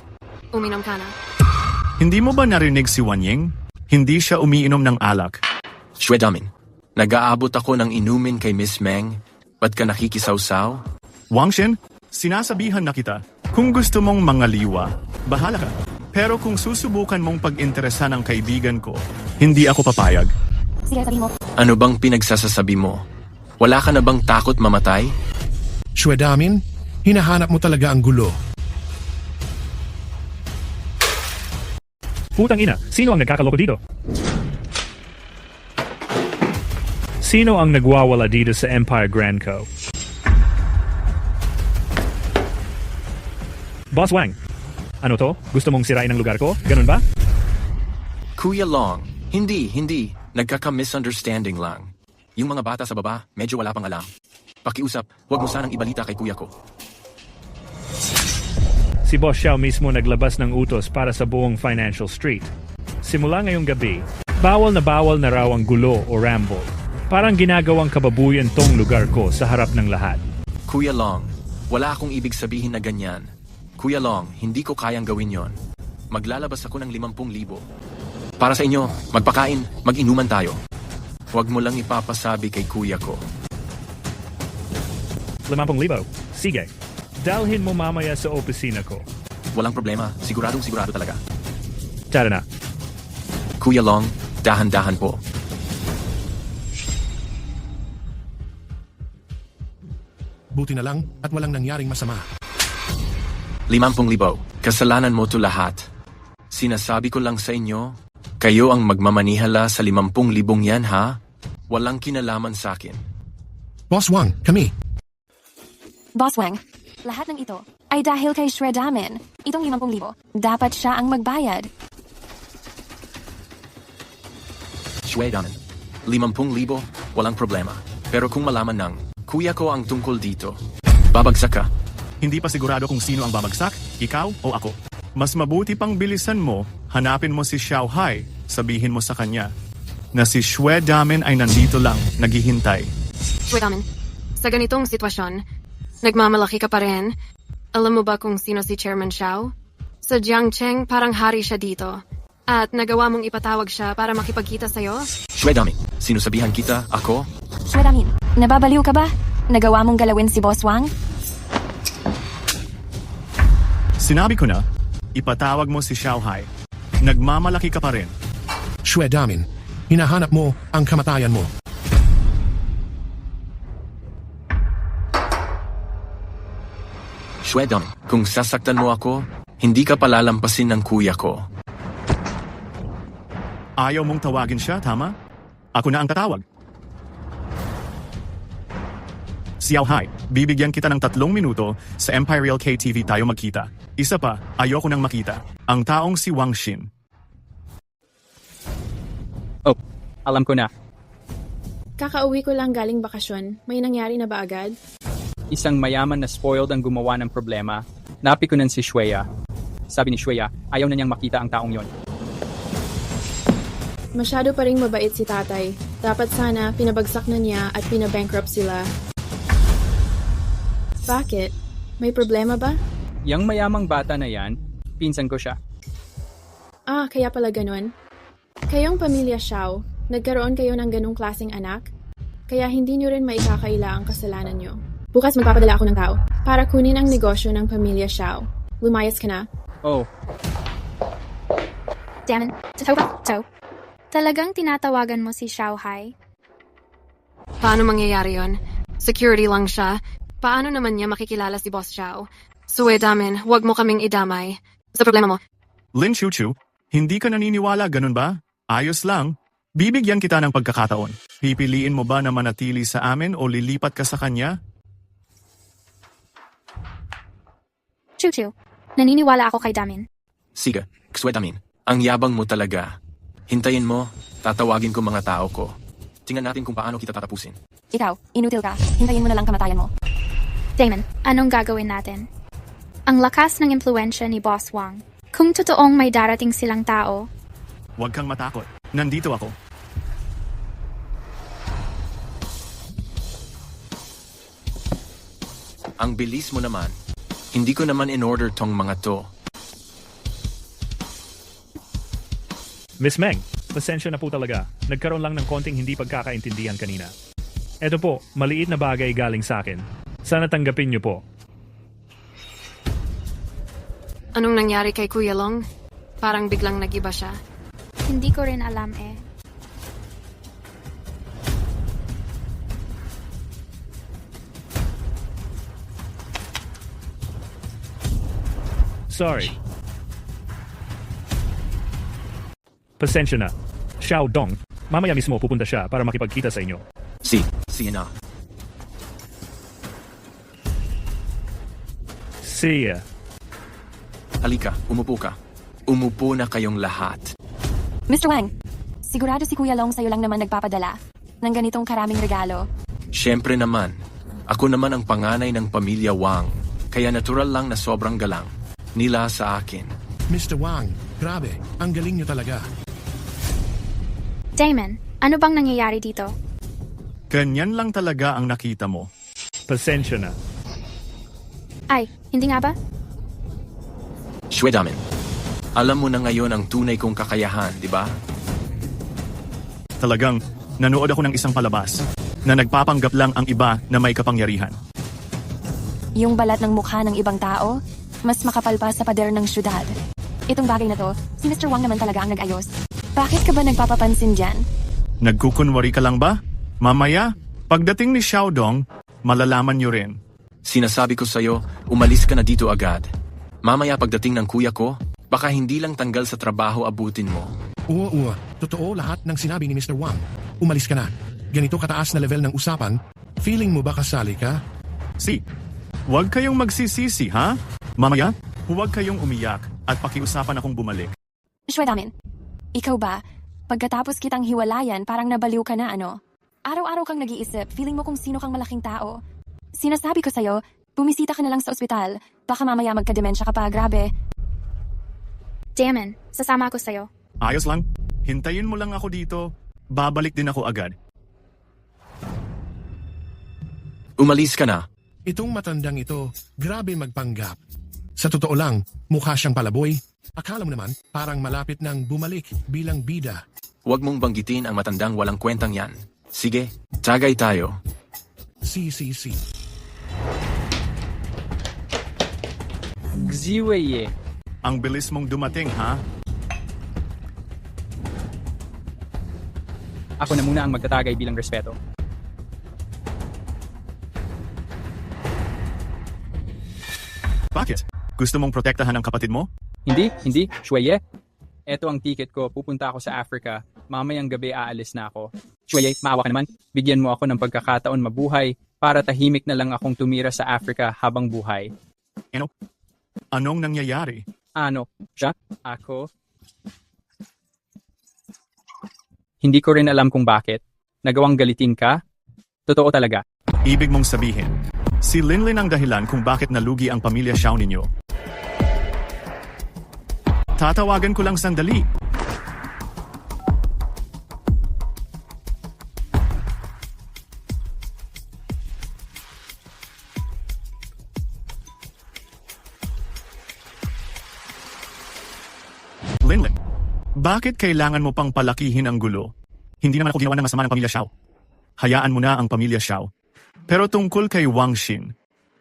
Uminom ka na. Hindi mo ba narinig si Wang Ying? Hindi siya umiinom ng alak. Shuai Damin, nag-aabot ako ng inumin kay Miss Meng. Ba't ka nakikisawsaw? Wang Shen, sinasabihan na kita. Kung gusto mong mangaliwa, bahala ka. Pero kung susubukan mong pag-interesa ng kaibigan ko, hindi ako papayag. Sige, sabi mo. Ano bang pinagsasasabi mo? Wala ka na bang takot mamatay? Shuai Damin, hinahanap mo talaga ang gulo. Putang ina, sino ang nagkakaloko dito? Sino ang nagwawala dito sa Empire Grand Co? Boss Wang, ano to? Gusto mong sirain ang lugar ko? Ganun ba? Kuya Long, hindi. Nagkaka-misunderstanding lang. Yung mga bata sa baba, medyo wala pang alam. Pakiusap, huwag mo sanang ibalita kay kuya ko. Si Boss Xiao mismo naglabas ng utos para sa buong Financial Street. Simula ngayong gabi, bawal na raw ang gulo o ramble. Parang ginagawang kababuyan tong lugar ko sa harap ng lahat. Kuya Long, wala akong ibig sabihin na ganyan. Kuya Long, hindi ko kayang gawin yon. Maglalabas ako ng 50,000. Para sa inyo, magpakain, mag-inuman tayo. Huwag mo lang ipapasabi kay kuya ko. 50,000. Sige. Dalhin mo mamaya sa opisina ko. Walang problema. Siguradong sigurado talaga. Tara na. Kuya Long, dahan-dahan po. Buti na lang at walang nangyaring masama. 50,000. Kasalanan mo to lahat. Sinasabi ko lang sa inyo, kayo ang magmamanihala sa 50,000 yan ha? Walang kinalaman sa akin. Boss Wang, kami. Boss Wang, lahat ng ito ay dahil kay Shue Damin. Itong 50,000, dapat siya ang magbayad. Shue Damin. 50,000, walang problema. Pero kung malaman ng kuya ko ang tungkol dito, babagsak ka. Hindi pa sigurado kung sino ang babagsak, ikaw o ako. Mas mabuti pang bilisan mo, hanapin mo si Xiao Hai, sabihin mo sa kanya na si Shue Damin ay nandito lang, naghihintay. Shue Damin, sa ganitong sitwasyon, nagmamalaki ka pa rin. Alam mo ba kung sino si Chairman Xiao? Sa Jiangcheng, parang hari siya dito. At nagawa mong ipatawag siya para makipagkita sa'yo? Shue Damin, sinusabihan kita, ako? Shue Damin, nababaliw ka ba? Nagawa mong galawin si Boss Wang? Sinabi ko na, ipatawag mo si Xiao Hai. Nagmamalaki ka pa rin. Shue Damin, hinahanap mo ang kamatayan mo. Shue Damin, kung sasaktan mo ako, hindi ka palalampasin ng kuya ko. Ayaw mong tawagin siya, tama? Ako na ang tatawag. Xiao Hai, bibigyan kita ng 3 minuto sa Imperial KTV tayo magkita. Isa pa, ayoko nang makita. Ang taong si Wang Xin. Oh, alam ko na. Kakauwi ko lang galing bakasyon. May nangyari na ba agad? Isang mayaman na spoiled ang gumawa ng problema. Napikunan si Shueya. Sabi ni Shueya, ayaw na niyang makita ang taong yon. Masyado pa ring mabait si tatay. Dapat sana pinabagsak na niya at pinabankrupt sila. Bakit? May problema ba? Yang mayamang bata na yan, pinsan ko siya. Ah, kaya pala ganun. Kayong pamilya Xiao, nagkaroon kayo ng ganung klaseng anak? Kaya hindi nyo rin maikakaila ang kasalanan nyo. Bukas magpapadala ako ng tao para kunin ang negosyo ng pamilya Xiao. Lumayas ka na. Oh. Damin, totoo ba? So, talagang tinatawagan mo si Xiao Hai? Paano mangyayari yon? Security lang siya. Paano naman niya makikilala si Boss Xiao? Shue Damin, huwag mo kaming idamay sa problema mo. Lin Chuchu, hindi ka naniniwala, ganun ba? Ayos lang. Bibigyan kita ng pagkakataon. Pipiliin mo ba na manatili sa amin o lilipat ka sa kanya? Chuchu, naniniwala ako kay Damin. Sige, Shue Damin, ang yabang mo talaga. Hintayin mo, tatawagin ko mga tao ko. Tingnan natin kung paano kita tatapusin. Ikaw, inutil ka. Hintayin mo na lang kamatayan mo. Damon, anong gagawin natin? Ang lakas ng impluensya ni Boss Wang. Kung totoong may darating silang tao, Huwag kang matakot. Nandito ako. Ang bilis mo naman. Hindi ko naman in-order tong mga to. Miss Meng, pasensya na po talaga. Nagkaroon lang ng konting hindi pagkakaintindihan kanina. Eto po, maliit na bagay galing sa akin. Sana tanggapin niyo po. Anong nangyari kay Kuya Long? Parang biglang nag-iba siya. hindi ko rin alam eh. Sorry. Pasensya na. Xiao Dong, mamaya mismo pupunta siya para makipagkita sa inyo. See na. See ya. Halika, umupo ka. Umupo na kayong lahat. Mr. Wang, sigurado si Kuya Long sa'yo lang naman nagpapadala ng ganitong karaming regalo. Siyempre naman. Ako naman ang panganay ng pamilya Wang. Kaya natural lang na sobrang galang nila sa akin. Mr. Wang, grabe. Ang galing niyo talaga. Damon, ano bang nangyayari dito? Ganyan lang talaga ang nakita mo. Pasensya na. Ay, hindi nga ba? Shwedamin, alam mo na ngayon ang tunay kong kakayahan, di ba? Talagang, nanood ako ng isang palabas na nagpapanggap lang ang iba na may kapangyarihan. Yung balat ng mukha ng ibang tao, mas makapal pa sa pader ng syudad. Itong bagay na to, si Mr. Wang naman talaga ang nag-ayos. Bakit ka ba nagpapapansin dyan? Nagkukunwari ka lang ba? Mamaya, pagdating ni Xiaodong, malalaman niyo rin. Sinasabi ko sa'yo, umalis ka na dito agad. Mamaya pagdating ng kuya ko, baka hindi lang tanggal sa trabaho abutin mo. Oo. Totoo lahat ng sinabi ni Mr. Wang. Umalis ka na. Ganito kataas na level ng usapan. Feeling mo ba kasali ka? Huwag kayong magsisisi, ha? Mamaya, huwag kayong umiyak at pakiusapan akong bumalik. Shwe Damin, ikaw ba? Pagkatapos kitang hiwalayan, parang nabaliw ka na, ano? Araw-araw kang nag-iisip, feeling mo kung sino kang malaking tao. Sinasabi ko sa'yo, bumisita ka na lang sa ospital. Baka mamaya magka-demensya ka pa, grabe. Damin, sasama ako sa'yo. Ayos lang. Hintayin mo lang ako dito. Babalik din ako agad. Umalis ka na. Itong matandang ito, grabe magpanggap. Sa totoo lang, mukha siyang palaboy. Akala mo naman, parang malapit nang bumalik bilang bida. Huwag mong banggitin ang matandang walang kwentang yan. Sige, tagay tayo. Si. Gziweye. Ang bilis mong dumating, ha? Ako na muna ang magtatagay bilang respeto. Bakit? Gusto mong protektahan ang kapatid mo? Hindi, Shweye. Eto ang ticket ko, pupunta ako sa Africa. Mamayang gabi aalis na ako. Shweye, maawa ka naman. Bigyan mo ako ng pagkakataon mabuhay para tahimik na lang akong tumira sa Africa habang buhay. Anong nangyayari? Siya? Ako? Hindi ko rin alam kung bakit. Nagawang galitin ka? Totoo talaga. Ibig mong sabihin, si Linlin ang dahilan kung bakit nalugi ang pamilya Xiao ninyo. Tatawagan ko lang sandali. Linlin, bakit kailangan mo pang palakihin ang gulo? Hindi naman ako ginawa ng masama ng pamilya Xiao. Hayaan mo na ang pamilya Xiao. Pero tungkol kay Wang Xin,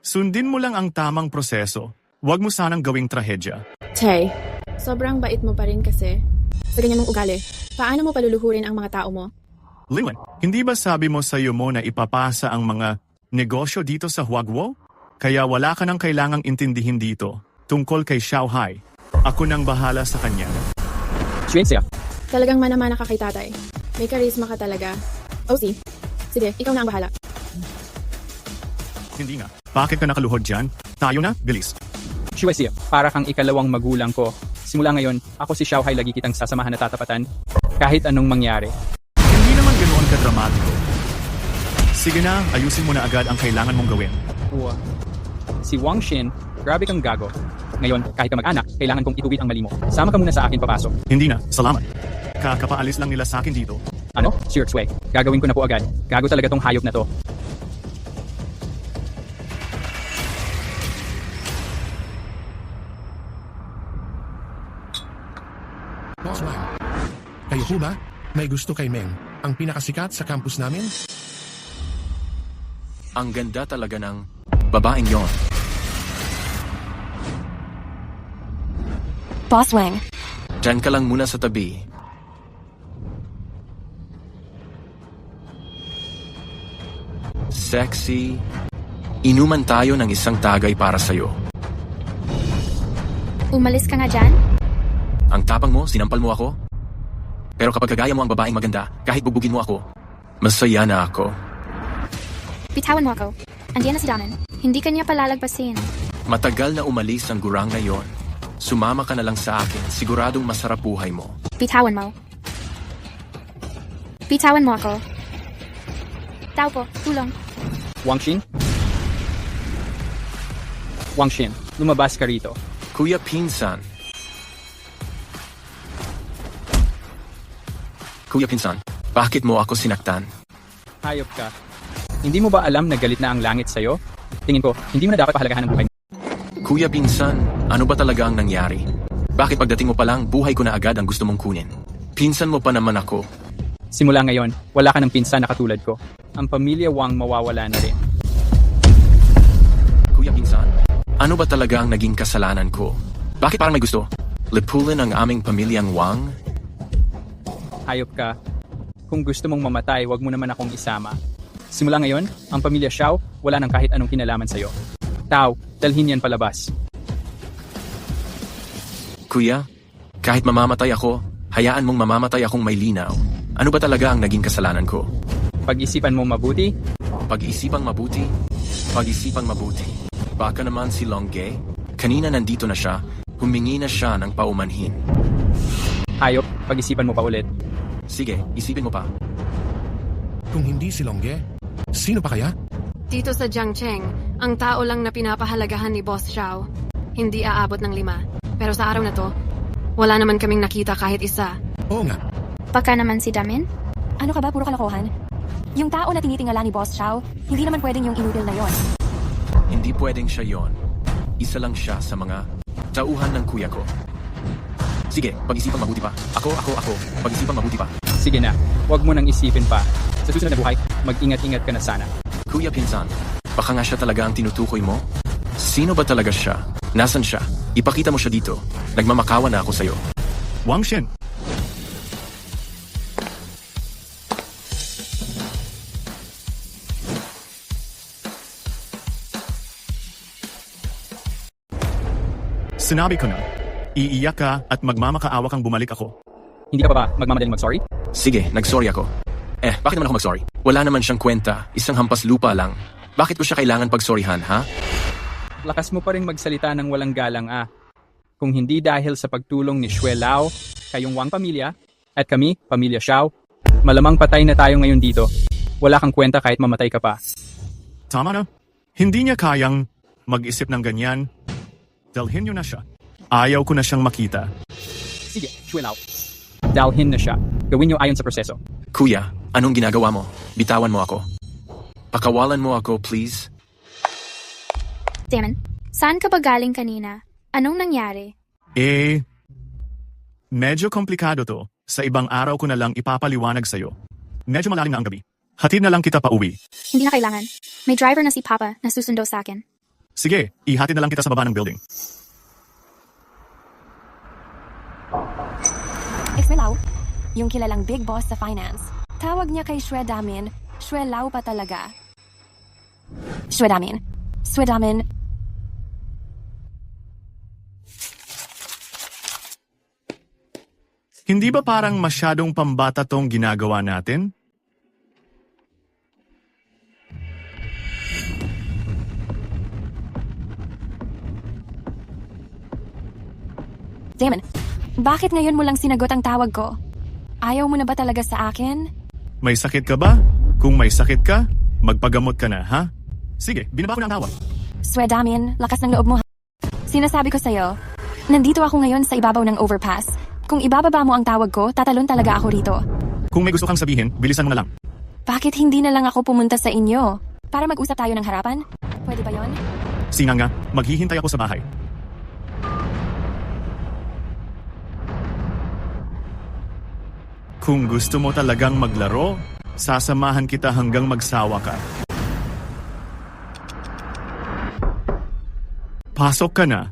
sundin mo lang ang tamang proseso. Huwag mo sanang gawing trahedya. Tay, sobrang bait mo pa rin kasi. Sa ganyan mong ugali, paano mo paluluhurin ang mga tao mo? Linlin, hindi ba sabi mo sa iyo mo na ipapasa ang mga negosyo dito sa Huagwo? Kaya wala ka nang kailangang intindihin dito. Tungkol kay Xiaohai, ako nang bahala sa kanya. Shwensya. Talagang mana-mana ka kay tatay. May karisma ka talaga. OC, sige, ikaw na ang bahala. Hindi nga. Bakit ka nakaluhod dyan? Tayo na, bilis. Shwensya, para kang ikalawang magulang ko. Simula ngayon, ako si Xiaohai lagi kitang sasamahan na tatapatan. Kahit anong mangyari. Hindi naman ganoon ka-dramatiko. Sige na, ayusin mo na agad ang kailangan mong gawin. Si Wang Xin, grabe kang gago. Ngayon, kahit ka mag-anak, kailangan kong ituwid ang mali mo. Sama ka muna sa akin papasok. Hindi na, salamat. Kakapaalis lang nila sa akin dito. Ano? Sure, Sway. Gagawin ko na po agad. Gago talaga tong hayop na to. Boss Wang, kayo po ba? May gusto kay Meng, ang pinakasikat sa campus namin? Ang ganda talaga ng babaeng yon. Boss Wang, Diyan ka lang muna sa tabi. Sexy. Inuman tayo ng isang tagay para sa'yo. Umalis ka nga dyan? Ang tapang mo, sinampal mo ako. Pero kapag kagaya mo ang babaeng maganda, kahit bubugin mo ako, masaya na ako. Bitawan mo ako. Andiyan na si Damin. Hindi kanya palalagpasin. Matagal na umalis ang gurang na yon. Sumama ka na lang sa akin. Siguradong masarap buhay mo. Bitawan mo. Bitawan mo ako. Tao po, tulong. Wang Xin? Wang Xin, lumabas ka rito. Kuya Pinsan. Kuya Pinsan, bakit mo ako sinaktan? Hayop ka. Hindi mo ba alam na galit na ang langit sa'yo? Tingin ko, hindi mo na dapat pahalagahan ang buhay mo. Kuya Pinsan, ano ba talaga ang nangyari? Bakit pagdating mo pa lang, buhay ko na agad ang gusto mong kunin? Pinsan mo pa naman ako. Simula ngayon, wala ka ng pinsan na katulad ko. Ang pamilya Wang mawawala na rin. Kuya Pinsan, ano ba talaga ang naging kasalanan ko? Bakit parang may gusto? Lipulin ang aming pamilyang Wang? Hayop ka. Kung gusto mong mamatay, wag mo naman akong isama. Simula ngayon, ang pamilya Xiao, wala nang kahit anong kinalaman sa'yo. Tao, dalhin yan palabas. Kuya, kahit mamamatay ako, hayaan mong mamamatay akong may linaw. Ano ba talaga ang naging kasalanan ko? Pag-isipan mo mabuti. Pag-isipang mabuti? Pag-isipang mabuti. Baka naman si Longge? Kanina nandito na siya, humingi na siya ng paumanhin. Hayop, pag-isipan mo pa ulit. Sige, isipin mo pa. Kung hindi si Longge, sino pa kaya? Dito sa Jiangcheng, ang tao lang na pinapahalagahan ni Boss Xiao. Hindi aabot ng 5. Pero sa araw na to, wala naman kaming nakita kahit isa. Oo nga. Baka naman si Damin? Ano ka ba? Puro kalokohan? Yung tao na tinitingala ni Boss Xiao, hindi naman pwedeng yung inutil na yon. Hindi pwedeng siya yon. Isa lang siya sa mga tauhan ng kuya ko. Sige, pag-isipang mabuti pa. Ako. Pag-isipang mabuti pa. Sige na, wag mo nang isipin pa. Sa susunod na buhay, mag-ingat-ingat ka na sana. Kuya Pinsan, baka nga siya talaga ang tinutukoy mo? Sino ba talaga siya? Nasaan siya? Ipakita mo siya dito. Nagmamakawa na ako sa'yo. Wang Shen. Sinabi ko na, iiyak ka at magmamakaawa kang bumalik ako. Hindi ka pa ba magmamadaling mag-sorry? Sige, nag-sorry ako. Bakit naman ako mag-sorry? Wala naman siyang kwenta. Isang hampas lupa lang. Bakit ko siya kailangan pag-sorryhan, ha? Lakas mo pa rin magsalita ng walang galang Kung hindi dahil sa pagtulong ni Xue Lao, kayong Wang pamilya, at kami, pamilya Xiao, malamang patay na tayo ngayon dito. Wala kang kwenta kahit mamatay ka pa. Tama na. Hindi niya kayang mag-isip ng ganyan. Dalhin niyo na siya. Ayaw ko na siyang makita. Sige, Xue Lao. Dalhin na siya. Gawin niyo ayon sa proseso. Kuya, anong ginagawa mo? Bitawan mo ako. Pakawalan mo ako, please. Damon, saan ka ba galing kanina? Anong nangyari? Medyo komplikado to. Sa ibang araw ko na lang ipapaliwanag sa'yo. Medyo malalim na ang gabi. Hatid na lang kita pa uwi. Hindi na kailangan. May driver na si Papa na susundo sa akin. Sige, ihatid na lang kita sa baba ng building. Xue Lao, yung kilalang big boss sa finance. Tawag niya kay Xue Damin, Xue Lao pa talaga. Xue Damin. Hindi ba parang masyadong pambata tong ginagawa natin? Damon, bakit ngayon mo lang sinagot ang tawag ko? Ayaw mo na ba talaga sa akin? May sakit ka ba? Kung may sakit ka, magpagamot ka na, ha? Sige, binaba ko na ang tawag. Xue Damin, lakas ng loob mo. Sinasabi ko sa'yo, nandito ako ngayon sa ibabaw ng overpass. Kung ibababa mo ang tawag ko, tatalon talaga ako rito. Kung may gusto kang sabihin, bilisan mo na lang. Bakit hindi na lang ako pumunta sa inyo? Para mag-usap tayo ng harapan? Pwede ba yon? Singa nga, maghihintay ako sa bahay. Kung gusto mo talagang maglaro, sasamahan kita hanggang magsawa ka. Pasok ka na.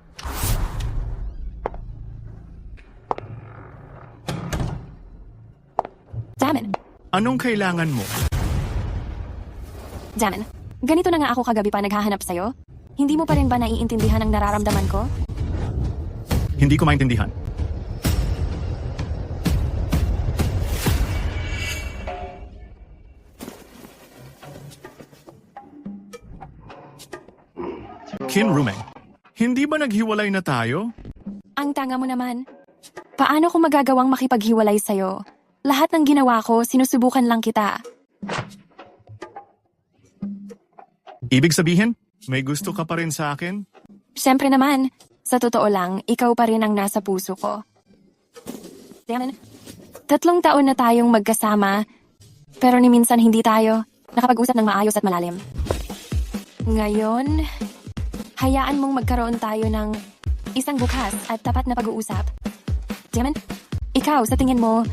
Damin. Anong kailangan mo? Damin, ganito na nga ako kagabi pa naghahanap sa'yo. Hindi mo pa rin ba naiintindihan ang nararamdaman ko? Hindi ko maintindihan. Qin Rumeng, hindi ba naghiwalay na tayo? Ang tanga mo naman. Paano ko magagawang makipaghiwalay sa'yo? Lahat ng ginawa ko, sinusubukan lang kita. Ibig sabihin, may gusto ka pa rin sa akin? Siyempre naman, sa totoo lang, ikaw pa rin ang nasa puso ko. Damn, 3 taon na tayong magkasama, pero ni minsan hindi tayo nakapag-usap ng maayos at malalim. Ngayon, hayaan mong magkaroon tayo ng isang bukas at tapat na pag-uusap. Damn, ikaw sa tingin mo,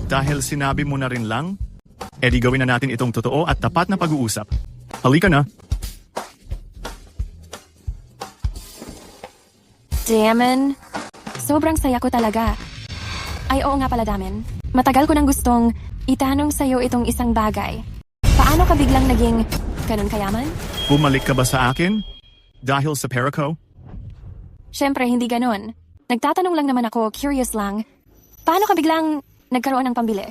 dahil sinabi mo na rin lang, edi gawin na natin itong totoo at tapat na pag-uusap. Halika na. Damon, sobrang saya ko talaga. Ay oo nga pala, Damin. Matagal ko nang gustong itanong sa'yo itong isang bagay. Paano ka biglang naging ganun kayaman? Bumalik ka ba sa akin? Dahil sa pera ko? Siyempre, hindi ganun. Nagtatanong lang naman ako, curious lang. Paano ka biglang nagkaroon ng pambili?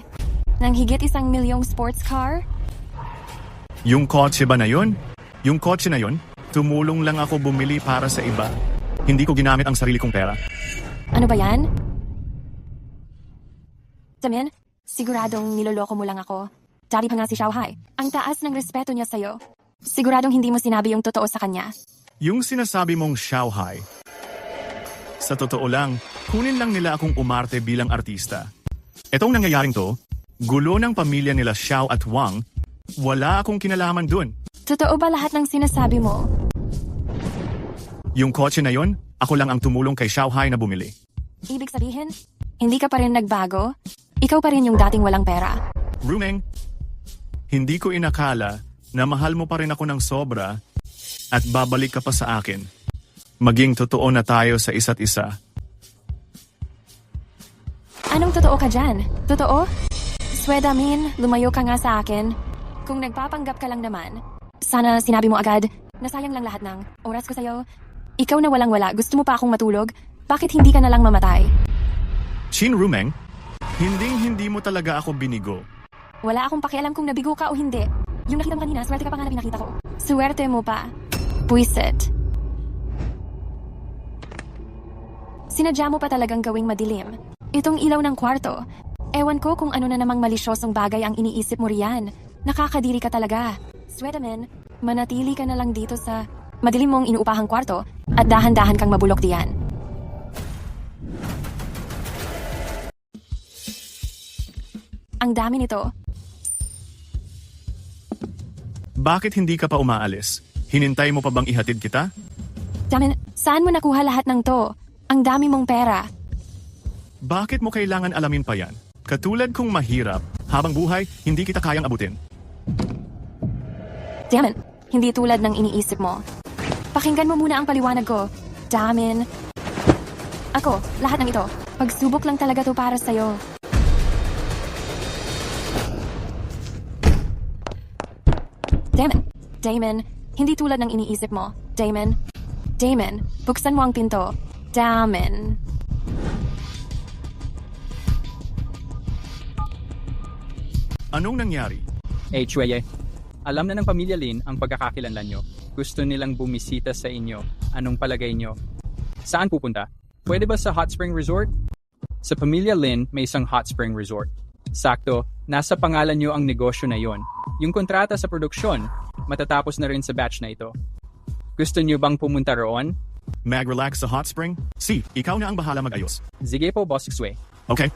Nang higit 1 milyong sports car? Yung kotse ba na yun? Yung kotse na yun, tumulong lang ako bumili para sa iba. Hindi ko ginamit ang sarili kong pera. Ano ba yan? Damin, siguradong niloloko mo lang ako. Daddy pa nga si Xiaohai. Ang taas ng respeto niya sa'yo. Siguradong hindi mo sinabi yung totoo sa kanya. Yung sinasabi mong Xiaohai, sa totoo lang, kunin lang nila akong umarte bilang artista. Etong nangyayaring to, gulo ng pamilya nila Xiao at Wang, wala akong kinalaman dun. Totoo ba lahat ng sinasabi mo? Yung kotse na yon, ako lang ang tumulong kay Xiaohai na bumili. Ibig sabihin, hindi ka pa rin nagbago? Ikaw pa rin yung dating walang pera. Rumeng, hindi ko inakala na mahal mo pa rin ako ng sobra at babalik ka pa sa akin. Maging totoo na tayo sa isa't isa. Anong totoo ka dyan? Totoo? Damin, lumayo ka nga sa akin. Kung nagpapanggap ka lang naman, sana sinabi mo agad, nasayang lang lahat ng oras ko sa'yo. Ikaw na walang-wala, gusto mo pa akong matulog? Bakit hindi ka na lang mamatay? Chin Rumeng, hindi mo talaga ako binigo. Wala akong pakialam kung nabigo ka o hindi. Yung nakita mo kanina, swerte ka pa nga na pinakita ko. Swerte mo pa. Buisit. Sinadya mo pa talagang gawing madilim. Itong ilaw ng kwarto. Ewan ko kung ano na namang malisyosong bagay ang iniisip mo riyan. Nakakadiri ka talaga. Damin, manatili ka na lang dito sa madilim mong inuupahang kwarto at dahan-dahan kang mabulok diyan. Ang dami nito. Bakit hindi ka pa umaalis? Hinintay mo pa bang ihatid kita? Damin, saan mo nakuha lahat ng to? Ang dami mong pera. Bakit mo kailangan alamin pa yan? Katulad kong mahirap, habang buhay, hindi kita kayang abutin. Damin, hindi tulad ng iniisip mo. Pakinggan mo muna ang paliwanag ko. Damin. Ako, lahat ng ito. Pagsubok lang talaga to para sa'yo. Damon, hindi tulad ng iniisip mo. Damon, buksan mo ang pinto. Damon. Anong nangyari? Chweye, alam na ng pamilya Lin ang pagkakakilanlan nyo. Gusto nilang bumisita sa inyo. Anong palagay nyo? Saan pupunta? Pwede ba sa Hot Spring Resort? Sa pamilya Lin, may isang Hot Spring Resort. Sakto, nasa pangalan nyo ang negosyo na yon. Yung kontrata sa produksyon, matatapos na rin sa batch na ito. Gusto nyo bang pumunta roon? Mag-relax sa hot spring? Si, ikaw na ang bahala mag-ayos. Sige po, Boss Xue. Okay.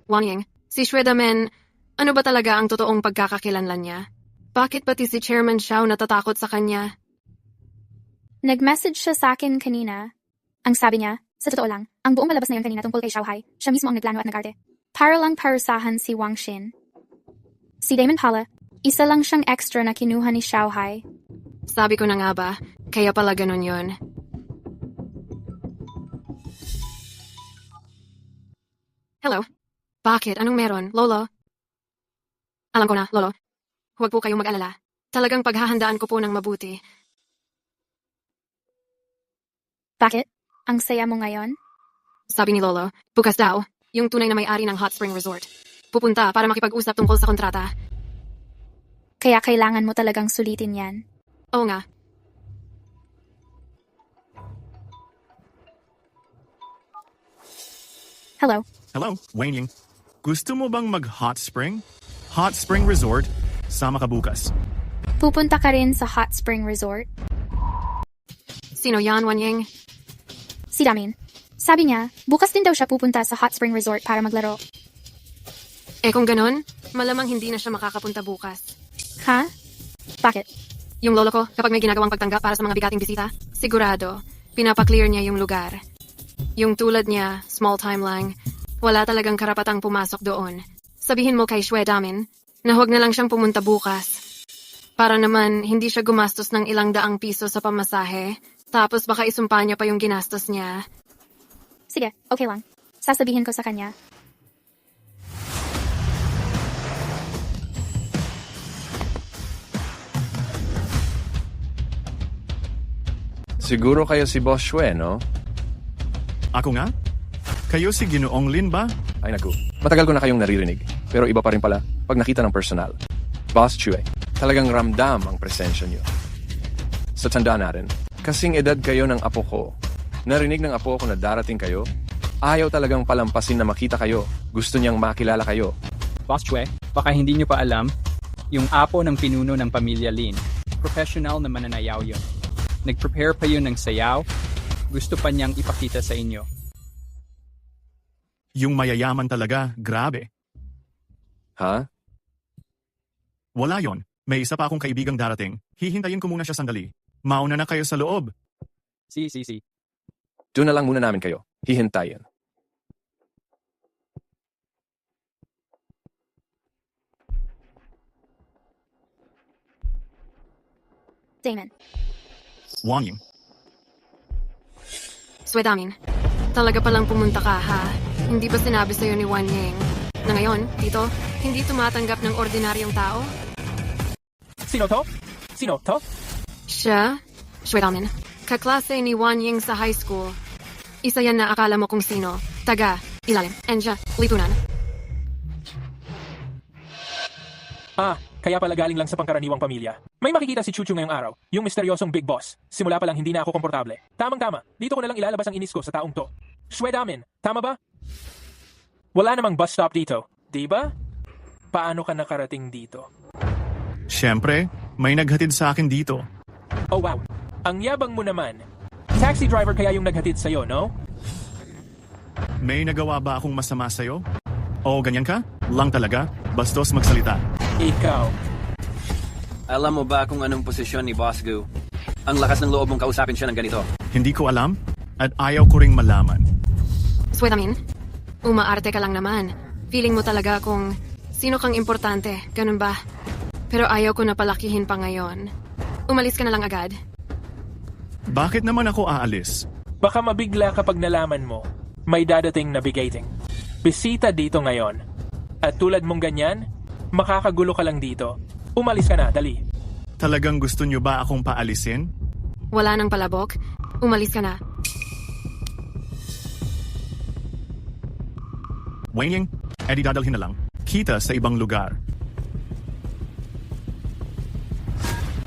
Wang Ying, si Damin, ano ba talaga ang totoong pagkakakilanlan niya? Bakit pati si Chairman Xiao natatakot sa kanya? Nag-message siya sa akin kanina. Ang sabi niya, sa totoo lang, ang buong malabas na yun kanina tungkol kay Xiaohai, siya mismo ang nagplano at nagarte. Para lang parusahan si Wang Xin. Si Damon pala, isa lang siyang extra na kinuha ni Xiaohai. Sabi ko na nga ba, kaya pala ganun yun. Hello? Bakit? Anong meron, Lolo? Alam ko na, Lolo. Huwag po kayong mag-alala. Talagang paghahandaan ko po ng mabuti. Bakit? Ang saya mo ngayon? Sabi ni Lolo, bukas daw, yung tunay na may-ari ng Hot Spring Resort. Pupunta para makipag-usap tungkol sa kontrata. Kaya kailangan mo talagang sulitin yan. Oo nga. Hello. Hello, Wang Ying. Gusto mo bang mag-hot spring? Hot Spring Resort, sama ka bukas. Pupunta ka rin sa Hot Spring Resort? Sino yan, Wang Ying? Si Damin. Sabi niya, bukas din daw siya pupunta sa Hot Spring Resort para maglaro. Eh kung ganun, malamang hindi na siya makakapunta bukas. Ha? Bakit? Yung lolo ko, kapag may ginagawang pagtanggap para sa mga bigating bisita, sigurado, pinapaklear niya yung lugar. Yung tulad niya, small time lang, wala talagang karapatang pumasok doon. Sabihin mo kay Damin na huwag na lang siyang pumunta bukas. Para naman, hindi siya gumastos ng ilang daang piso sa pamasahe, tapos baka isumpa niya pa yung ginastos niya. Sige, okay lang. Sasabihin ko sa kanya. Siguro kayo si Boss Shue, no? Ako nga? Kayo si Ginoong Lin ba? Ay naku, matagal ko na kayong naririnig. Pero iba pa rin pala pag nakita ng personal. Boss Shue, talagang ramdam ang presensya niyo. Sa tanda natin, kasing edad kayo ng apo ko. Narinig ng apo ko na darating kayo. Ayaw talagang palampasin na makita kayo. Gusto niyang makilala kayo. Boss Chue, baka hindi nyo pa alam, yung apo ng pinuno ng pamilya Lin, professional na mananayaw yun. Nag-prepare pa yun ng sayaw, gusto pa niyang ipakita sa inyo. Yung mayayaman talaga, grabe. Ha? Wala yon. May isa pa akong kaibigang darating. Hihintayin ko muna siya sandali. Mauna na kayo sa loob. Si. Doon na lang muna namin kayo. Hihintayin. Damon. Wang Ying. Swedaming, talaga palang pumunta ka, ha? Hindi ba sinabi sa'yo ni Wan Ying na ngayon, dito, hindi tumatanggap ng ordinaryong tao? Sino to? Siya? Swedaming, kaklase ni Wan Ying sa high school. Isa yan na akala mo kung sino. Taga, ilalim, and siya, lipunan. Kaya pala galing lang sa pangkaraniwang pamilya. May makikita si Chuchu ngayong araw, yung misteryosong big boss. Simula pa lang hindi na ako komportable. Tamang-tama, dito ko na lang ilalabas ang inis ko sa taong to. Shue Damin, tama ba? Wala namang bus stop dito, di ba? Paano ka nakarating dito? Siyempre, may naghatid sa akin dito. Oh wow, ang yabang mo naman. Taxi driver kaya yung naghatid sa'yo, no? May nagawa ba akong masama sa'yo? O ganyan ka? Lang talaga? Bastos magsalita. Ikaw. Alam mo ba kung anong posisyon ni Boss Gu? Ang lakas ng loob mong kausapin siya ng ganito. Hindi ko alam at ayaw ko ring malaman. Swedaming, umaarte ka lang naman. Feeling mo talaga kung sino kang importante, ganun ba? Pero ayaw ko na palakihin pa ngayon. Umalis ka na lang agad. Bakit naman ako aalis? Baka mabigla kapag nalaman mo, may dadating na bigating. Bisita dito ngayon. At tulad mong ganyan, makakagulo ka lang dito. Umalis ka na, dali. Talagang gusto niyo ba akong paalisin? Wala nang palabok. Umalis ka na. Wang Ying, edi dadalhin na lang. Kita sa ibang lugar.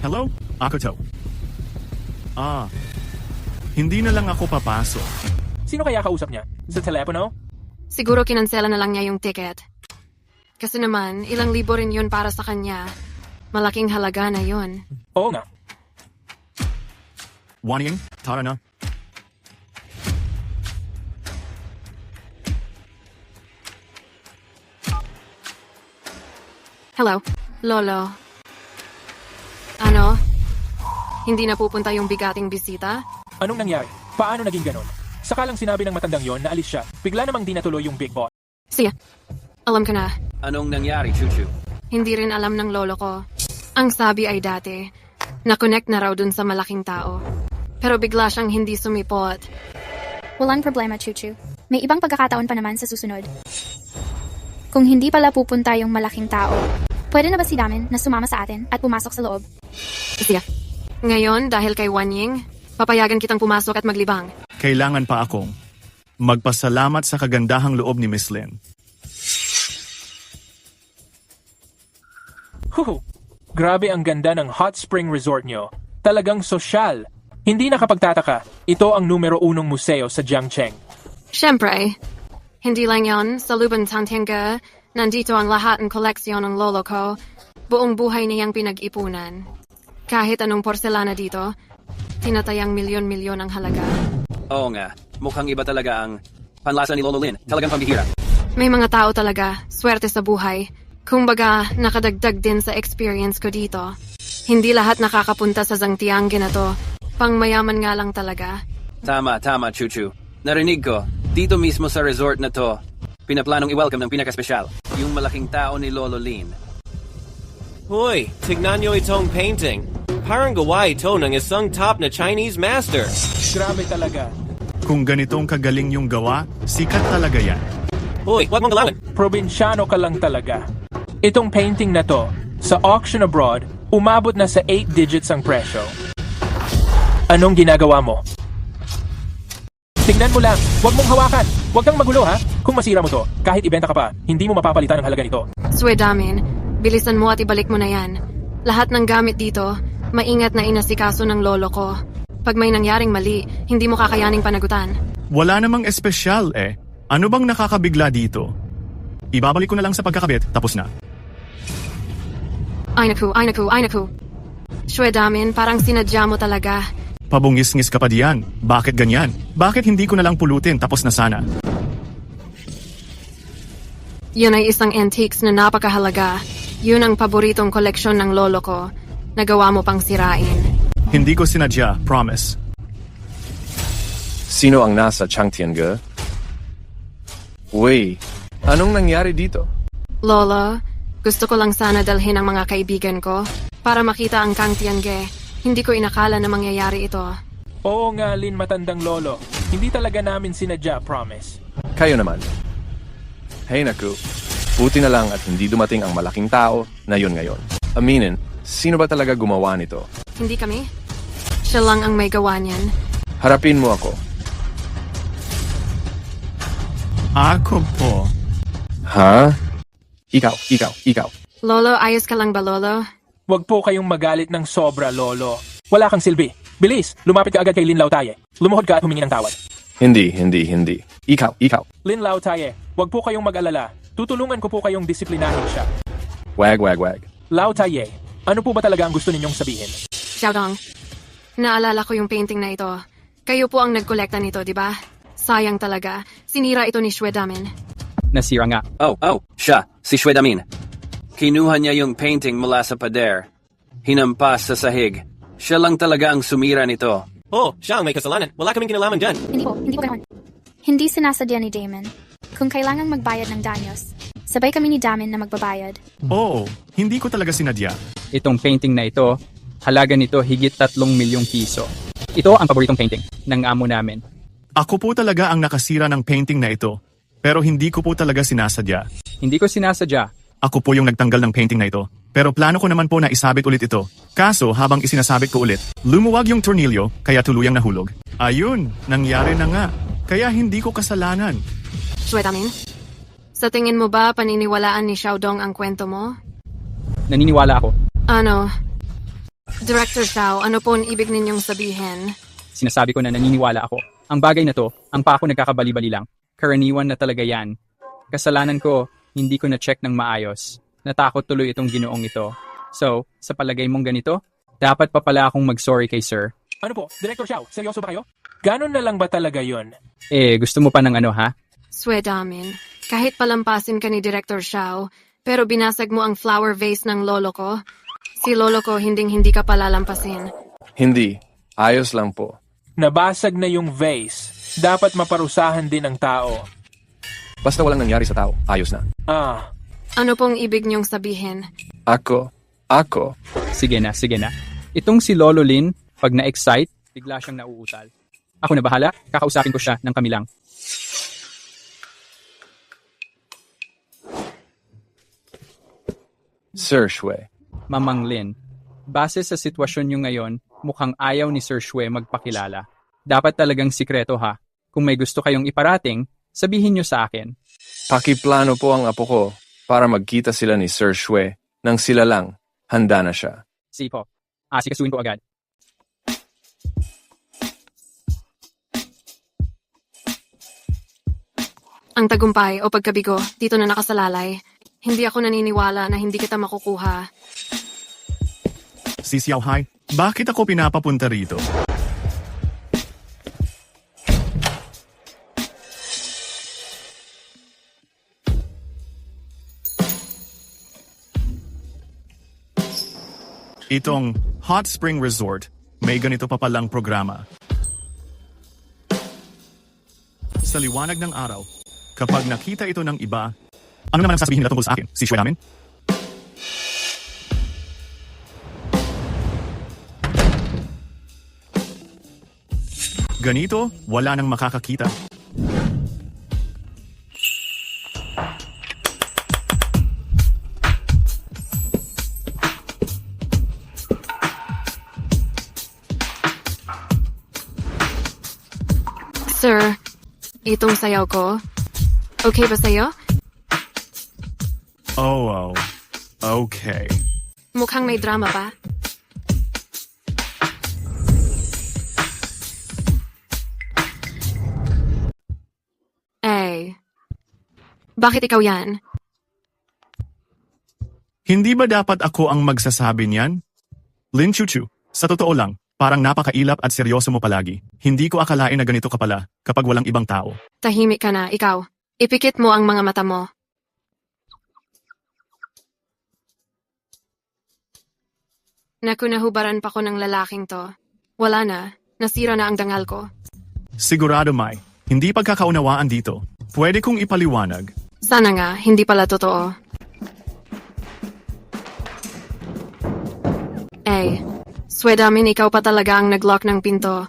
Hello? Ako to. Hindi na lang ako papasok. Sino kaya kausap niya? Sa telepono? Siguro kinansela na lang niya yung ticket. Kasi naman, ilang libo rin yun para sa kanya. Malaking halaga na yun. Oo nga. Wan Ying, tara na. Hello, Lolo. Ano? Hindi na pupunta yung bigating bisita? Anong nangyari? Paano naging ganon? Sakalang sinabi ng matandang yon na alis siya, bigla namang di natuloy yung big boss. Siya, alam ka na. Anong nangyari, Chuchu? Hindi rin alam ng lolo ko. Ang sabi ay dati, na-connect na raw dun sa malaking tao. Pero bigla siyang hindi sumipot. Walang problema, Chuchu. May ibang pagkakataon pa naman sa susunod. Kung hindi pala pupunta yung malaking tao, pwede na ba si Damin na sumama sa atin at pumasok sa loob? Siya, ngayon dahil kay Wan Ying, papayagan kitang pumasok at maglibang. Kailangan pa akong magpasalamat sa kagandahang loob ni Miss Lin. Grabe ang ganda ng hot spring resort nyo. Talagang sosyal. Hindi nakapagtataka, ito ang numero 1 museo sa Jiangcheng. Siyempre, hindi lang yon sa Luban Tantinga, nandito ang lahat ng koleksyon ng lolo ko, buong buhay niyang pinag-ipunan. Kahit anong porselana dito, tinatayang milyon-milyon ang halaga. Oo nga, mukhang iba talaga ang panlasa ni Lolo Lin. Talagang pambihira. May mga tao talaga, swerte sa buhay. Kumbaga, nakadagdag din sa experience ko dito. Hindi lahat nakakapunta sa Zhangtiangge na to. Pangmayaman nga lang talaga. Tama, Chuchu. Narinig ko, dito mismo sa resort na to, pinaplanong i-welcome ng pinaka-special, yung malaking tao ni Lolo Lin. Hoy, tignan nyo itong painting. Parang gawa ito ng isang top na Chinese master. Grabe talaga. Kung ganitong kagaling yung gawa, sikat talaga yan. Uy, wag mong galawan. Probinsyano ka lang talaga. Itong painting na to, sa auction abroad, umabot na sa 8 digits ang presyo. Anong ginagawa mo? Tingnan mo lang, wag mong hawakan. Wag kang magulo ha. Kung masira mo to, kahit ibenta ka pa, hindi mo mapapalitan ang halaga nito. Swedamin, bilisan mo at ibalik mo na yan. Lahat ng gamit dito, maingat na inasikaso ng lolo ko. Pag may nangyaring mali, hindi mo kakayaning panagutan. Wala namang espesyal eh. Ano bang nakakabigla dito? Ibabalik ko na lang sa pagkakabit, tapos na. Ay naku. Swedamin, parang sinadya mo talaga. Pabungis-ngis ka pa diyan. Bakit ganyan? Bakit hindi ko na lang pulutin tapos na sana? Yun ay isang antiques na napakahalaga. Yun ang paboritong koleksyon ng lolo ko. Nagawa mo pang sirain. Hindi ko sinadya, promise. Sino ang nasa Changtianga? Uy, anong nangyari dito? Lolo, gusto ko lang sana dalhin ang mga kaibigan ko para makita ang Kang Tiangge. Hindi ko inakala na mangyayari ito. Oo nga, Lin, matandang lolo. Hindi talaga namin sinadya, promise. Kayo naman. Hey naku, buti na lang at hindi dumating ang malaking tao na yun ngayon. Aminin, sino ba talaga gumawa nito? Hindi kami. Siya lang ang may gawa niyan. Harapin mo ako. Ako po. Ha? Ikaw. Lolo, ayos ka lang ba, Lolo? Huwag po kayong magalit ng sobra, lolo. Wala kang silbi. Bilis, lumapit ka agad kay Lin Lautaye. Lumuhod ka at humingi ng tawad. Hindi. Ikaw. Lin Lautaye, huwag po kayong mag-alala. Tutulungan ko po kayong disiplinahin siya. Wag. Lautaye, ano po ba talaga ang gusto ninyong sabihin? Xiaodong, naalala ko yung painting na ito. Kayo po ang nagkolekta nito, di ba? Sayang talaga. Sinira ito ni Swedamin. Nasira nga. Oh, siya, si Swedamin. Kinuha niya yung painting mula sa pader. Hinampas sa sahig. Siya lang talaga ang sumira nito. Oh, siya ang may kasalanan. Wala kaming kinalaman dyan. Hindi po ganoon. Hindi sinasadya ni Damon. Kung kailangang magbayad ng danyos, sabay kami ni Damon na magbabayad. Oo, hindi ko talaga sinadya. Itong painting na ito, halaga nito higit 3 milyong piso. Ito ang paboritong painting ng amo namin. Ako po talaga ang nakasira ng painting na ito. Pero hindi ko po talaga sinasadya. Hindi ko sinasadya. Ako po yung nagtanggal ng painting na ito. Pero plano ko naman po na isabit ulit ito. Kaso habang isinasabit ko ulit, lumuwag yung tornilyo kaya tuluyang nahulog. Ayun, nangyari na nga. Kaya hindi ko kasalanan. Swedamin, sa tingin mo ba paniniwalaan ni Xiaodong ang kwento mo? Naniniwala ako. Ano? Director Xiao, ano po ang ibig ninyong sabihin? Sinasabi ko na naniniwala ako. Ang bagay na to, ang pa ako nagkakabali-bali lang. Karaniwan na talaga yan. Kasalanan ko, hindi ko na-check ng maayos. Natakot tuloy itong ginoong ito. So, sa palagay mong ganito, dapat pa pala akong mag-sorry kay sir. Ano po, Director Xiao, seryoso ba kayo? Ganon na lang ba talaga yon? Gusto mo pa ng ano ha? Swedamin, kahit palampasin ka ni Director Xiao, pero binasag mo ang flower vase ng lolo ko, si lolo ko hindi ka palalampasin. Hindi. Ayos lang po. Nabasag na yung vase. Dapat maparusahan din ang tao. Basta walang nangyari sa tao, ayos na. Ano pong ibig niyong sabihin? Ako. Sige na. Itong si Lolo Lin, pag na-excite, bigla siyang nauutal. Ako na bahala, kakausapin ko siya ng kamilang. Sir Shui. Mamang Lin, base sa sitwasyon niyo ngayon, mukhang ayaw ni Sir Shui magpakilala. Dapat talagang sikreto ha. Kung may gusto kayong iparating, sabihin niyo sa akin. Pakiplano po ang apo ko para magkita sila ni Sir Shui. Nang sila lang, handa na siya. Sipo, asikasuin ko agad. Ang tagumpay o pagkabigo, dito na nakasalalay. Hindi ako naniniwala na hindi kita makukuha. Si Xiaohai, bakit ako pinapapunta rito? Itong Hot Spring Resort, may ganito pa palang programa. Sa liwanag ng araw, kapag nakita ito ng iba, ano naman ang sasabihin nila tungkol sa akin? Si Shui namin? Ganito, wala nang makakakita. Sir, itong sayaw ko, okay ba sa'yo? Oh, okay. Mukhang may drama pa. Bakit ikaw yan? Hindi ba dapat ako ang magsasabi niyan? Lin Chuchu, sa totoo lang, parang napakailap at seryoso mo palagi. Hindi ko akalain na ganito ka pala kapag walang ibang tao. Tahimik ka na, ikaw. Ipikit mo ang mga mata mo. Nakunahubaran pa ko ng lalaking to. Wala na, nasira na ang dangal ko. Sigurado, Mai. Hindi pagkakaunawaan dito. Pwede kong ipaliwanag. Sana nga, hindi pala totoo. Swedamin, ikaw pa talaga ang nag-lock ng pinto.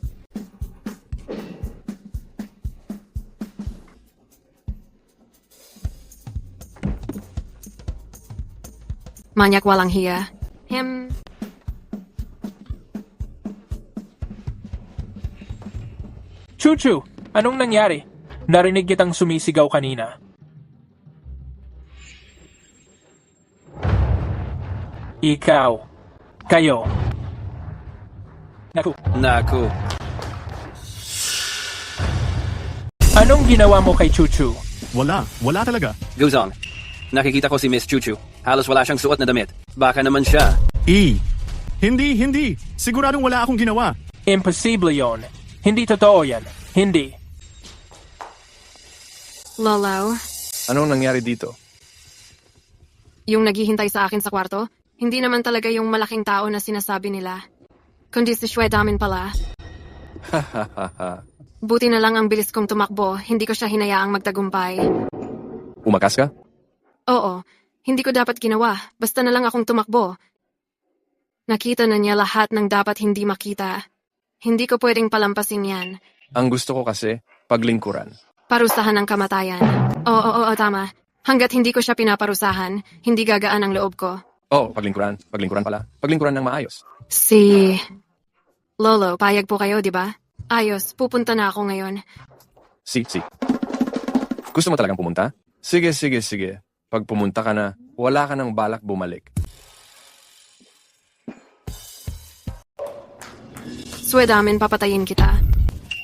Manyak walang hiya. Chuchu, anong nangyari? Narinig kitang sumisigaw kanina. Ikaw. Kayo. Naku. Anong ginawa mo kay Chuchu? Wala talaga. Guzong, nakikita ko si Miss Chuchu. Halos wala siyang suot na damit. Baka naman siya. Hindi. Siguradong wala akong ginawa. Imposible yon. Hindi totoo yan. Hindi. Lolo, Anong nangyari dito? yung naghihintay sa akin sa kwarto, hindi naman talaga yung malaking tao na sinasabi nila. Kundi si Shwedamin pala. Buti na lang ang bilis kong tumakbo, hindi ko siya hinayaang magtagumpay. Umakas ka? Oo, hindi ko dapat ginawa, basta na lang akong tumakbo. Nakita na niya lahat ng dapat hindi makita. Hindi ko pwedeng palampasin yan. Ang gusto ko kasi, paglingkuran. Parusahan ng kamatayan. Oo, tama. Hanggat hindi ko siya pinaparusahan, hindi gagaan ang loob ko. Paglingkuran. Paglingkuran pala. Paglingkuran ng maayos. Si Lolo, payag po kayo, di ba? Ayos, pupunta na ako ngayon. Si. Gusto mo talagang pumunta? Sige. Pag pumunta ka na, wala ka ng balak bumalik. Shwedamin, papatayin kita.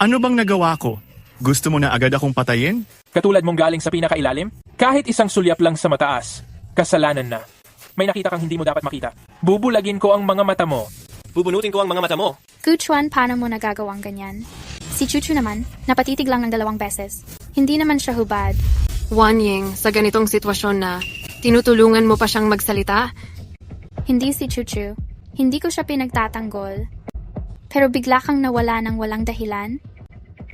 Ano bang nagawa ko? Gusto mo na agad akong patayin? Katulad mong galing sa pinakailalim? Kahit isang sulyap lang sa mataas, kasalanan na. May nakita kang hindi mo dapat makita. Bubulagin ko ang mga mata mo. Bubunutin ko ang mga mata mo. Guchuan, paano mo nagagawang ganyan? Si Chuchu naman, napatitig lang ng 2 beses. Hindi naman siya hubad. Wanying, sa ganitong sitwasyon na, tinutulungan mo pa siyang magsalita? Hindi si Chuchu. Hindi ko siya pinagtatanggol. Pero bigla kang nawala ng walang dahilan?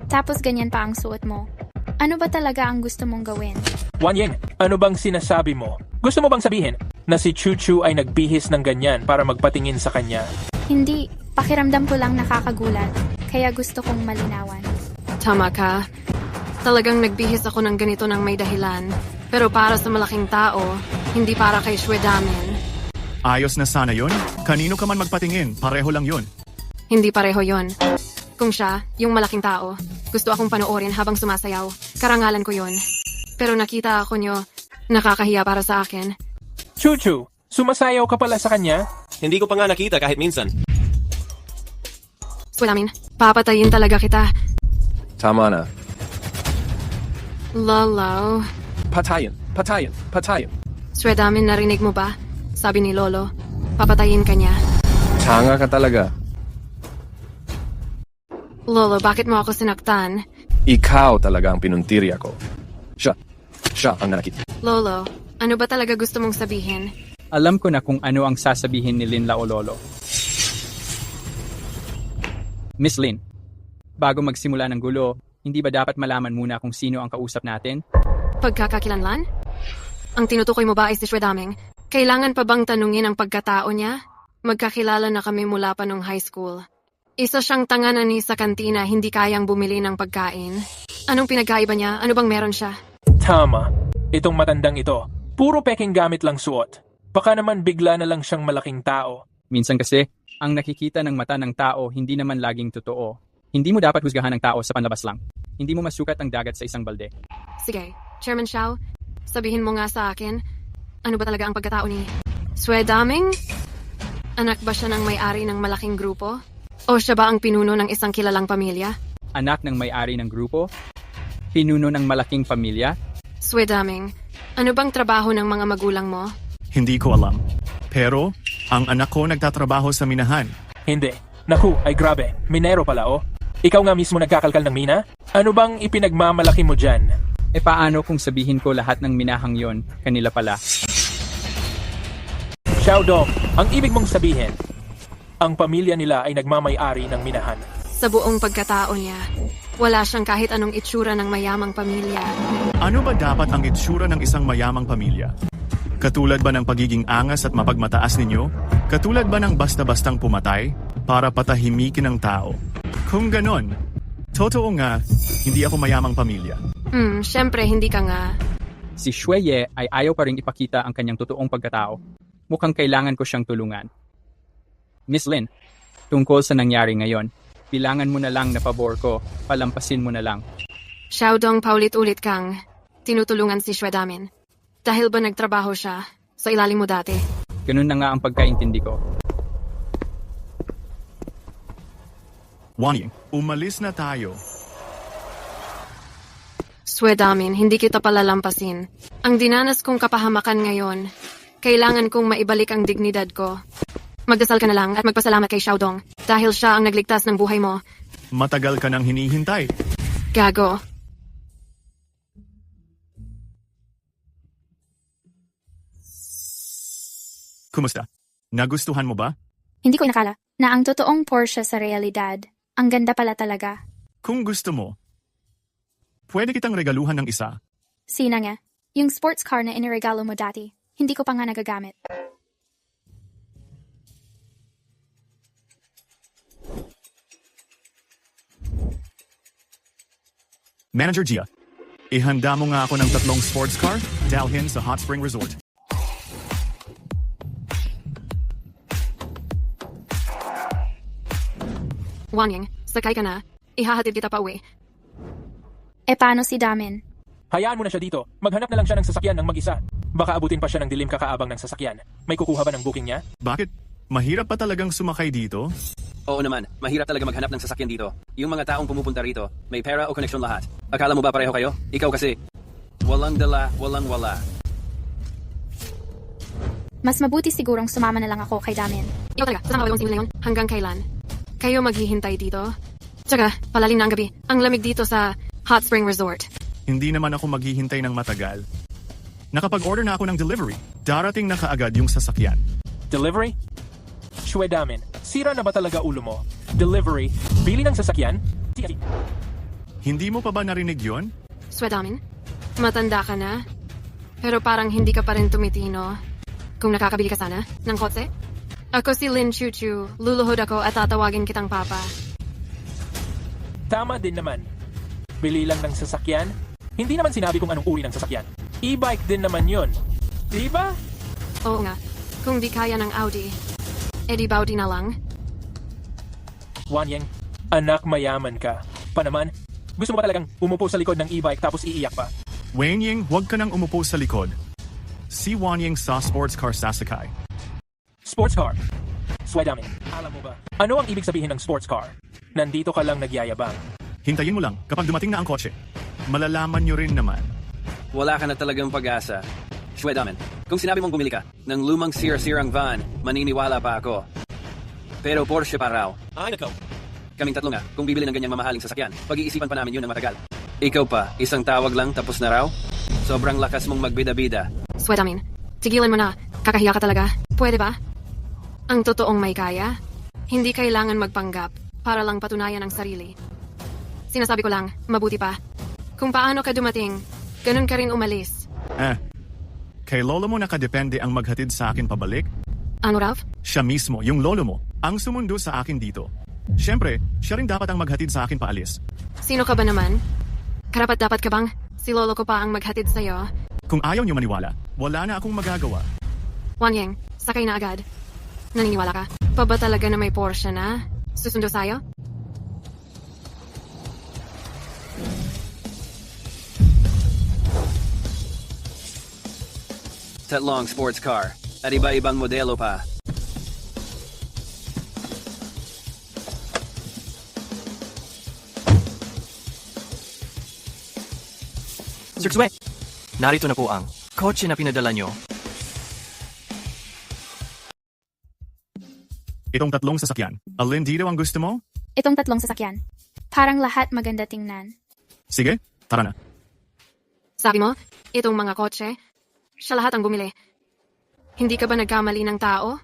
Tapos ganyan pa ang suot mo. Ano ba talaga ang gusto mong gawin? Wanying, ano bang sinasabi mo? Gusto mo bang sabihin na si Chuchu ay nagbihis ng ganyan para magpatingin sa kanya? Hindi, pakiramdam ko lang nakakagulat. Kaya gusto kong malinawan. Tama ka. Talagang nagbihis ako ng ganito ng may dahilan. Pero para sa malaking tao, hindi para kay Shwedamin. Ayos na sana yon. Kanino ka man magpatingin, pareho lang yon. Hindi pareho yon. Kung siya, yung malaking tao, gusto akong panoorin habang sumasayaw. Karangalan ko yon. Pero nakita ako nyo, nakakahiya para sa akin. Chuchu, sumasayaw ka pala sa kanya? Hindi ko pa nga nakita kahit minsan. Shwedamin, papatayin talaga kita. Tama na. Lolo. Patayin. Shwedamin, narinig mo ba? Sabi ni Lolo, papatayin ka niya. Tanga ka talaga. Lolo, bakit mo ako sinaktan? Ikaw talaga ang pinuntirya ko. Siya ang nanakit. Lolo, ano ba talaga gusto mong sabihin? Alam ko na kung ano ang sasabihin ni Lin Laololo. Miss Lin, bago magsimula ng gulo, hindi ba dapat malaman muna kung sino ang kausap natin? Pagkakakilanlan? Ang tinutukoy mo ba ay si Shwedaming? Kailangan pa bang tanungin ang pagkatao niya? Magkakilala na kami mula pa nung high school. Isa siyang tanganani sa kantina, hindi kayang bumili ng pagkain. Anong pinagkaiba niya? Ano bang meron siya? Tama. Itong matandang ito, puro peking gamit lang suot. Baka naman bigla na lang siyang malaking tao. Minsan kasi, ang nakikita ng mata ng tao hindi naman laging totoo. Hindi mo dapat husgahan ng tao sa panlabas lang. Hindi mo masukat ang dagat sa isang balde. Sige, Chairman Xiao, sabihin mo nga sa akin, ano ba talaga ang pagkatao ni Sue Daming? Anak ba siya ng may-ari ng malaking grupo? O siya ba ang pinuno ng isang kilalang pamilya? Anak ng may-ari ng grupo? Pinuno ng malaking pamilya? Sue Daming, ano bang trabaho ng mga magulang mo? Hindi ko alam. Pero, ang anak ko nagtatrabaho sa minahan. Hindi. Naku, ay grabe. Minero pala, oh. Ikaw nga mismo nagkakalkal ng mina? Ano bang ipinagmamalaki mo dyan? E paano kung sabihin ko lahat ng minahang yon kanila pala? Xiaodong, ang ibig mong sabihin, ang pamilya nila ay nagmamay-ari ng minahan. Sa buong pagkatao niya, wala siyang kahit anong itsura ng mayamang pamilya. Ano ba dapat ang itsura ng isang mayamang pamilya? Katulad ba ng pagiging angas at mapagmataas ninyo? Katulad ba ng basta-bastang pumatay para patahimikin ang tao? Kung ganon, totoo nga, hindi ako mayamang pamilya. Syempre hindi ka nga. Si Shueye ay ayaw pa rin ipakita ang kanyang totoong pagkatao. Mukhang kailangan ko siyang tulungan. Miss Lin, tungkol sa nangyari ngayon, bilangan mo na lang na pabor ko, palampasin mo na lang. Xiaodong, paulit-ulit kang tinutulungan si Sue Damin. Dahil ba nagtrabaho siya sa ilalim mo dati? Ganun na nga ang pagkaintindi ko. Wanying, umalis na tayo. Sue Damin, hindi kita palalampasin. Ang dinanas kong kapahamakan ngayon, kailangan kong maibalik ang dignidad ko. Magdasal ka na lang at magpasalamat kay Xiaodong dahil siya ang nagligtas ng buhay mo. Matagal ka nang hinihintay. Gago. Kumusta? Nagustuhan mo ba? Hindi ko inakala na ang totoong Porsche sa realidad. Ang ganda pala talaga. Kung gusto mo, pwede kitang regaluhan ng isa. Sina nga, yung sports car na iniregalo mo dati, hindi ko pa nga nagagamit. Manager Gia, ihanda mo nga ako ng 3 sports car, dalhin sa Hot Spring Resort. Wanying, sakay ka na. Ihahatid kita pa uwi. E paano si Damin? Hayaan mo na siya dito. Maghanap na lang siya ng sasakyan ng mag-isa. Baka abutin pa siya ng dilim kakaabang ng sasakyan. May kukuha ba ng booking niya? Bakit? Mahirap pa talagang sumakay dito? Oo naman, mahirap talaga maghanap ng sasakyan dito. Yung mga taong pumupunta rito, may pera o koneksyon lahat. Akala mo ba pareho kayo? Ikaw kasi, walang dala, walang wala. Mas mabuti sigurong sumama na lang ako kay Damin. Ikaw talaga, sasama ko yung ngayon? Hanggang kailan? Kayo maghihintay dito? Tsaka, palalim na ang gabi. Ang lamig dito sa Hot Spring Resort. Hindi naman ako maghihintay ng matagal. Nakapag-order na ako ng delivery. Darating na kaagad yung sasakyan. Delivery? Sue Damin, sira na ba talaga ulo mo? Delivery? Bili ng sasakyan? Hindi mo pa ba narinig yon? Sue Damin, matanda ka na. Pero parang hindi ka pa rin tumitino. Kung nakakabili ka sana ng kotse? Ako si Lin Chuchu. Luluhod ako at tatawagin kitang papa. Tama din naman. Bili lang ng sasakyan? Hindi naman sinabi kung anong uri ng sasakyan. E-bike din naman yun. Diba? Oo nga. Kung di kaya ng Audi, edi Baudi na lang. Wanying, anak mayaman ka. Pa naman, gusto mo ba talagang umupo sa likod ng e-bike tapos iiyak pa? Wanying, huwag ka nang umupo sa likod. Si Wanying sa sports car sasakay. Sports car? Sue Damin, alam mo ba? Ano ang ibig sabihin ng sports car? Nandito ka lang nagyayabang. Hintayin mo lang kapag dumating na ang kotse. Malalaman nyo rin naman. Wala ka na talagang pag-asa. Sue Damin, kung sinabi mong bumili ka ng lumang sira-sirang van, maniniwala pa ako. Pero Porsche pa raw. Ay, nako. Kaming tatlo nga, kung bibili ng ganyang mamahaling sasakyan, pag-iisipan pa namin yun ng matagal. Ikaw pa, isang tawag lang tapos na raw? Sobrang lakas mong magbida-bida. Sue Damin, tigilan mo na. Kakahiya ka talaga. Pwede ba? Ang totoong may kaya, hindi kailangan magpanggap para lang patunayan ang sarili. Sinasabi ko lang, mabuti pa. Kung paano ka dumating, ganun ka rin umalis. Kay lolo mo nakadepende ang maghatid sa akin pabalik? Ano, Ralph? Siya mismo, yung lolo mo, ang sumundo sa akin dito. Siyempre, siya rin dapat ang maghatid sa akin paalis. Sino ka ba naman? Karapat-dapat ka bang? Si lolo ko pa ang maghatid sa'yo. Kung ayaw niyo maniwala, wala na akong magagawa. Wanyang, sakay na agad. Naniniwala ka? Pa ba talaga na may Porsche na? Susundo sa'yo? Tatlong sports car at iba-ibang modelo pa. Sir Xue, narito na po ang kotse na pinadala nyo. Itong tatlong sasakyan, alin dito ang gusto mo? Itong tatlong sasakyan. Parang lahat maganda tingnan. Sige, tara na. Sabi mo, itong mga kotse, siya lahat ang bumili. Hindi ka ba nagkamali ng tao?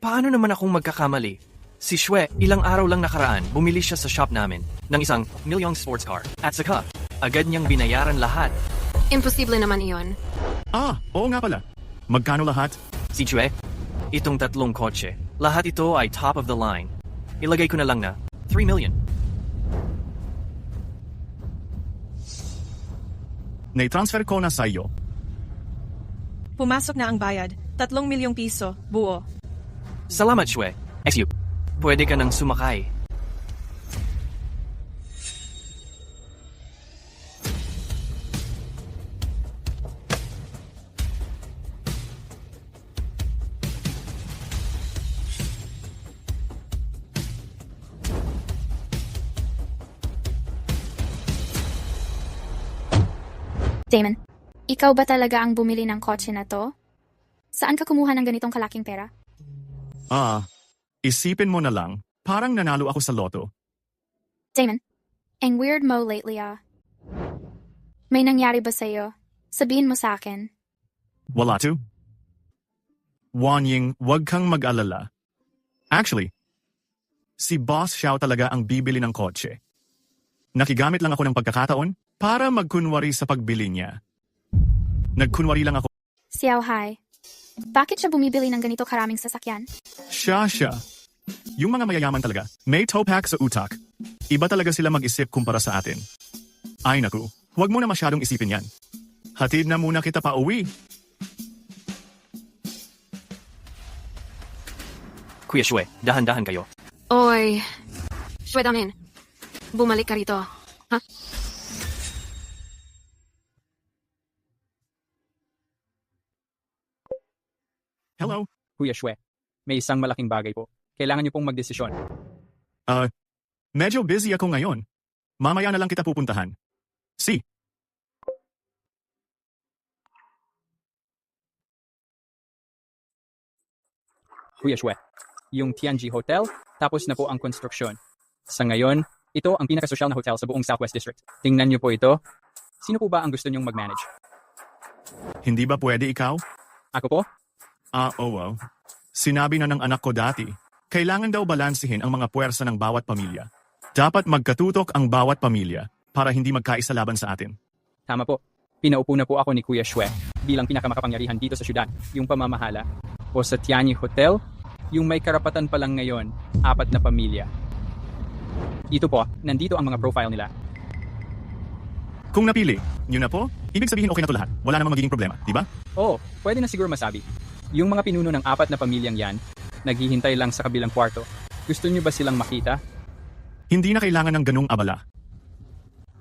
Paano naman akong magkakamali? Si Xue, ilang araw lang nakaraan, bumili siya sa shop namin ng isang milyong sports car. At saka, agad niyang binayaran lahat. Imposible naman iyon. Oo nga pala. Magkano lahat? Si Xue, itong tatlong kotse, lahat ito ay top of the line. Ilagay ko na lang na 3 million. Nai-transfer ko na sa iyo. Pumasok na ang bayad. 3 milyong piso, buo. Salamat, Xue. XU, pwede ka nang sumakay. Damon, ikaw ba talaga ang bumili ng kotse na to? Saan ka kumuha ng ganitong kalaking pera? Isipin mo na lang, parang nanalo ako sa loto. Damon, ang weird mo lately May nangyari ba sa'yo? Sabihin mo sa akin. Wala to. Wanying, wag kang mag-alala. Actually, si Boss Xiao talaga ang bibili ng kotse. Nakigamit lang ako ng pagkakataon para magkunwari sa pagbili niya. Nagkunwari lang ako. Xiao Hai, bakit siya bumibili ng ganito karaming sasakyan? Siya. Yung mga mayayaman talaga, may topak sa utak. Iba talaga sila mag-isip kumpara sa atin. Ay naku, huwag mo na masyadong isipin yan. Hatid na muna kita pa uwi. Kuya Xue, dahan-dahan kayo. Oy, Xue Damin, bumalik ka rito. Ha? Hello? Kuya Xue, may isang malaking bagay po. Kailangan niyo pong magdesisyon. Medyo busy ako ngayon. Mamaya na lang kita pupuntahan. Si. Kuya Xue, yung Tianji Hotel, tapos na po ang konstruksyon. Sa ngayon, ito ang pinakasosyal na hotel sa buong Southwest District. Tingnan niyo po ito. Sino po ba ang gusto niyong mag-manage? Hindi ba pwede ikaw? Ako po? Oo. Sinabi na ng anak ko dati, kailangan daw balansihin ang mga puwersa ng bawat pamilya. Dapat magkatutok ang bawat pamilya para hindi magkaisa laban sa atin. Tama po. Pinaupo na po ako ni Kuya Xue bilang pinakamakapangyarihan dito sa syudad, yung pamamahala. O sa Tianyi Hotel, yung may karapatan pa lang ngayon, 4 na pamilya. Ito po, nandito ang mga profile nila. Kung napili, nyo na po, ibig sabihin okay na to lahat. Wala namang magiging problema, di ba? Oo, pwede na siguro masabi. Yung mga pinuno ng 4 na pamilyang yan, naghihintay lang sa kabilang kwarto. Gusto niyo ba silang makita? Hindi na kailangan ng ganung abala.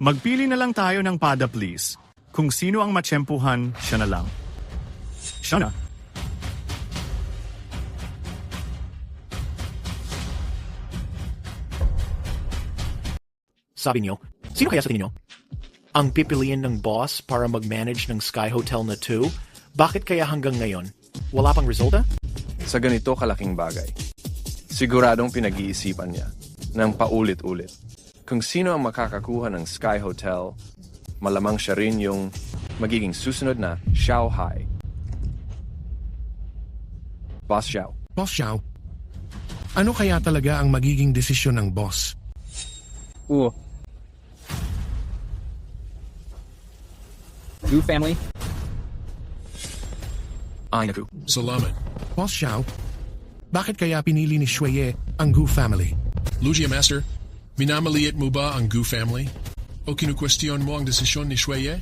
Magpili na lang tayo ng pada please. Kung sino ang matsyempuhan, siya na lang. Siya na. Sabi niyo, sino kaya sa tingin niyo? Ang pipiliin ng boss para mag-manage ng Sky Hotel na 2? Bakit kaya hanggang ngayon? Wala pang resulta? Sa ganito kalaking bagay, siguradong pinag-iisipan niya ng paulit-ulit. Kung sino ang makakakuha ng Sky Hotel, malamang siya rin yung magiging susunod na Xiao Hai. Boss Xiao. Boss Xiao, ano kaya talaga ang magiging desisyon ng boss? Gu family? Ay naku. Salamat. Boss Xiao, Bakit kaya pinili ni Shueye ang Gu family? Lugia Master, minamaliit mo ba ang Gu family? O kinukwestiyon mo ang desisyon ni Shueye?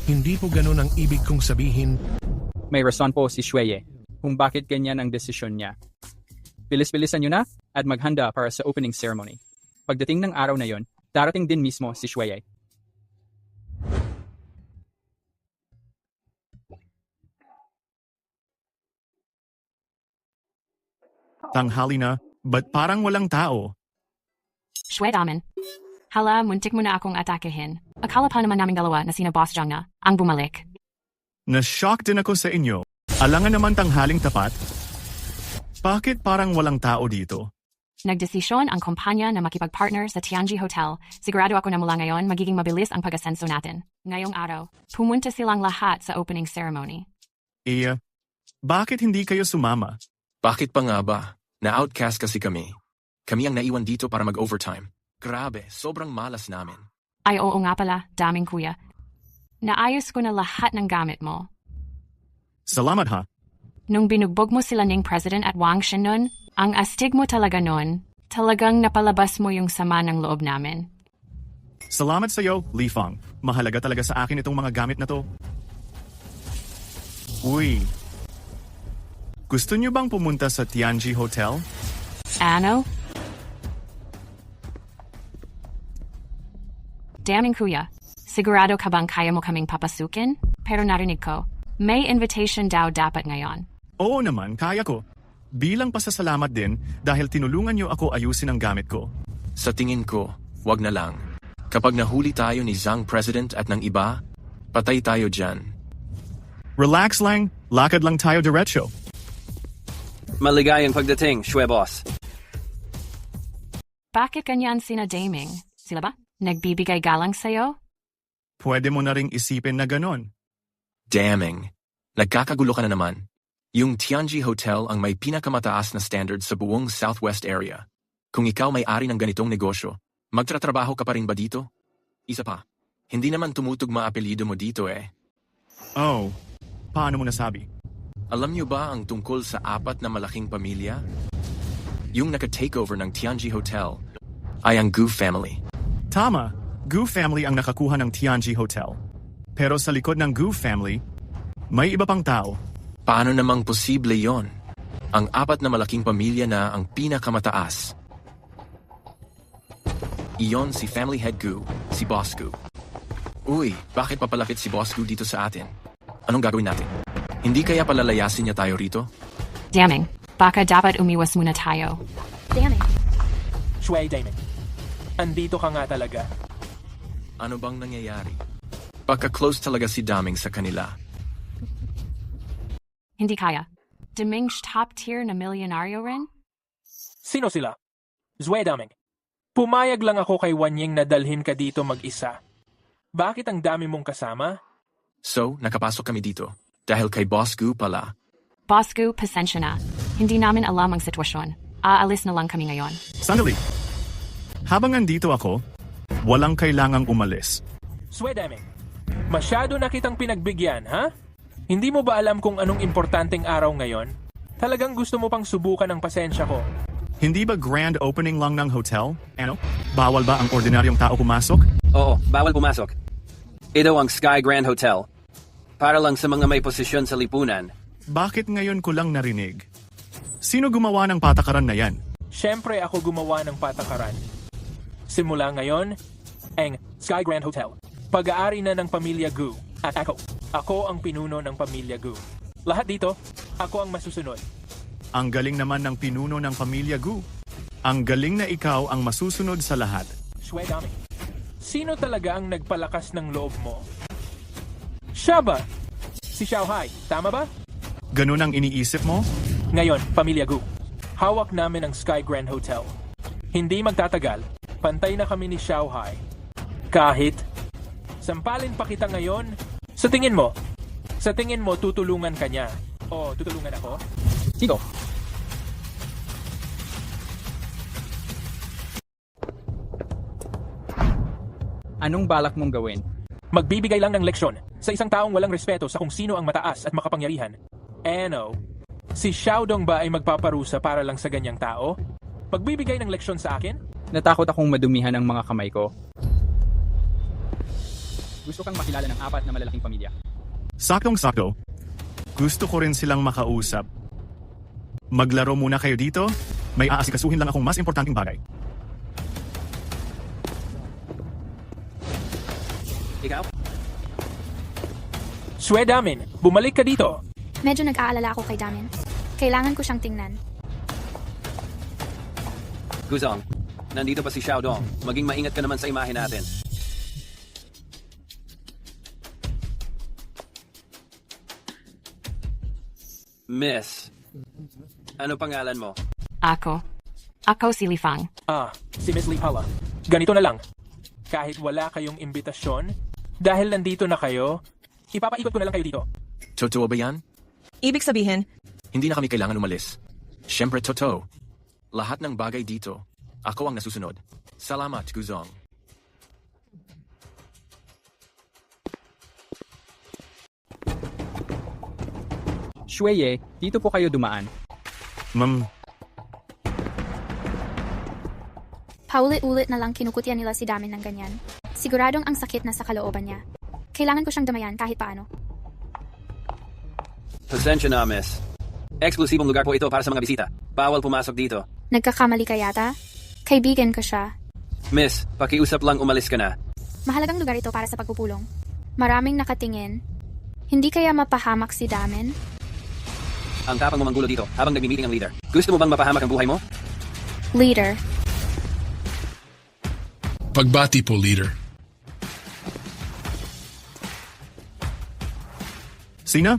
Hindi po ganun ang ibig kong sabihin. May rason po si Shueye kung bakit ganyan ang desisyon niya. Bilis-bilisan nyo na at maghanda para sa opening ceremony. Pagdating ng araw na yon, darating din mismo si Shueye. Tanghali na, ba't parang walang tao? Shwe Damin. Hala, muntik mo na akong atakehin. Akala pa naman naming dalawa na sina Boss Jang na ang bumalik. Na-shock din ako sa inyo. Alangan naman tanghaling tapat. Bakit parang walang tao dito? Nagdesisyon ang kumpanya na makipag-partner sa Tianji Hotel. Sigurado ako na mula ngayon magiging mabilis ang pag-asenso natin. Ngayong araw, pumunta silang lahat sa opening ceremony. Bakit hindi kayo sumama? Bakit pa nga ba? Na-outcast kasi kami. Kami ang naiwan dito para mag-overtime. Grabe, sobrang malas namin. Ay oo nga pala, daming kuya. Naayos ko na lahat ng gamit mo. Salamat ha. Nung binugbog mo sila ning President at Wang Shin nun, ang astig mo talaga nun, talagang napalabas mo yung sama ng loob namin. Salamat sa iyo, Li Fang. Mahalaga talaga sa akin itong mga gamit na to. Uy. Gusto niyo bang pumunta sa Tianji Hotel? Ano? Daming kuya, sigurado ka bang kaya mo kaming papasukin? Pero narinig ko, may invitation daw dapat ngayon. Oo naman, kaya ko. Bilang pasasalamat din dahil tinulungan niyo ako ayusin ang gamit ko. Sa tingin ko, wag na lang. Kapag nahuli tayo ni Zhang President at ng iba, patay tayo dyan. Relax lang, lakad lang tayo diretso. Maligayang pagdating, Shwe Boss. Bakit ganyan sina Daming? Sila ba? Nagbibigay galang sa'yo? Pwede mo na ring isipin na ganon. Damning. Nagkakagulo ka na naman. Yung Tianji Hotel ang may pinakamataas na standard sa buong Southwest area. Kung ikaw may-ari ng ganitong negosyo, magtratrabaho ka pa rin ba dito? Isa pa, hindi naman tumutugma apelyido mo dito eh. Oh, paano mo nasabi? Alam niyo ba ang tungkol sa 4 na malaking pamilya? Yung naka-takeover ng Tianji Hotel ay ang Gu family. Tama, Gu family ang nakakuha ng Tianji Hotel. Pero sa likod ng Gu family, may iba pang tao. Paano namang posible yon? Ang 4 na malaking pamilya na ang pinakamataas. Iyon si Family Head Gu, si Boss Gu. Uy, bakit papalapit si Boss Gu dito sa atin? Anong gagawin natin? Hindi kaya palalayasin niya tayo rito? Daming, baka dapat umiwas muna tayo. Daming. Shuey Daming. Andito ka nga talaga. Ano bang nangyayari? Baka close talaga si Daming sa kanila. Hindi kaya. Daming's top tier na milyonaryo rin? Sino sila? Shwe Daming. Pumayag lang ako kay Wanying na dalhin ka dito mag-isa. Bakit ang dami mong kasama? So, nakapasok kami dito. Dahil kay Boss Gu pala. Boss Gu, pasensya na. Hindi namin alam ang sitwasyon. Aalis na lang kami ngayon. Sandali. Habang andito ako, walang kailangang umalis. Shwe Daming, masyado na kitang pinagbigyan, ha? Hindi mo ba alam kung anong importanteng araw ngayon? Talagang gusto mo pang subukan ang pasensya ko. Hindi ba grand opening lang ng hotel? Ano? Bawal ba ang ordinaryong tao pumasok? Oo, bawal pumasok. Ito ang Sky Grand Hotel. Para lang sa mga may posisyon sa lipunan. Bakit ngayon ko lang narinig? Sino gumawa ng patakaran na yan? Siyempre ako gumawa ng patakaran. Simula ngayon, ang Sky Grand Hotel. Pag-aari na ng pamilya Gu. At ako ang pinuno ng pamilya Gu. Lahat dito, ako ang masusunod. Ang galing naman ng pinuno ng pamilya Gu. Ang galing na ikaw ang masusunod sa lahat. Shwe Daming, sino talaga ang nagpalakas ng loob mo? Siya ba? Si Xiaohai, tama ba? Ganun ang iniisip mo? Ngayon, pamilya Gu, hawak namin ang Sky Grand Hotel. Hindi magtatagal, pantay na kami ni Xiaohai. Kahit, sampalin pa kita ngayon, sa tingin mo tutulungan ka niya. O tutulungan ako? Sigo. Anong balak mong gawin? Magbibigay lang ng leksyon sa isang taong walang respeto sa kung sino ang mataas at makapangyarihan. Ano? Si Xiaodong ba ay magpaparusa para lang sa ganyang tao? Magbibigay ng leksyon sa akin? Natakot akong madumihan ang mga kamay ko. Gusto kang makilala ng 4 na malalaking pamilya. Saktong-sakto. Gusto ko rin silang makausap. Maglaro muna kayo dito. May aasikasuhin lang akong mas importanteng bagay. Ikaw? Shue Damin, bumalik ka dito. Medyo nag-aalala ako kay Damin. Kailangan ko siyang tingnan. Guzong, nandito pa si Xiaodong. Maging maingat ka naman sa imahe natin. Miss, ano pangalan mo? Ako si Lifang. Si Miss Lee pala. Ganito na lang. Kahit wala kayong imbitasyon, dahil nandito na kayo, ipapaikot ko na lang kayo dito. Totoo ba yan? Ibig sabihin, Hindi na kami kailangan umalis. Siyempre, totoo. Lahat ng bagay dito, ako ang nasusunod. Salamat, Guzong. Shueye, dito po kayo dumaan. Ma'am, Paulit-ulit na lang kinukutya nila si Damin ng ganyan. Siguradong ang sakit na sa kalooban niya. Kailangan ko siyang damayan kahit paano. Pasensya na, miss. Eksklusibong lugar po ito para sa mga bisita. Bawal pumasok dito. Nagkakamali ka yata? Kaibigan ko siya. Miss, pakiusap lang umalis ka na. Mahalagang lugar ito para sa pagpupulong. Maraming nakatingin. Hindi kaya mapahamak si Damin? Ang tapang mo manggulo dito habang nagmi-meeting ang leader. Gusto mo bang mapahamak ang buhay mo? Leader. Pagbati po, leader. Sina?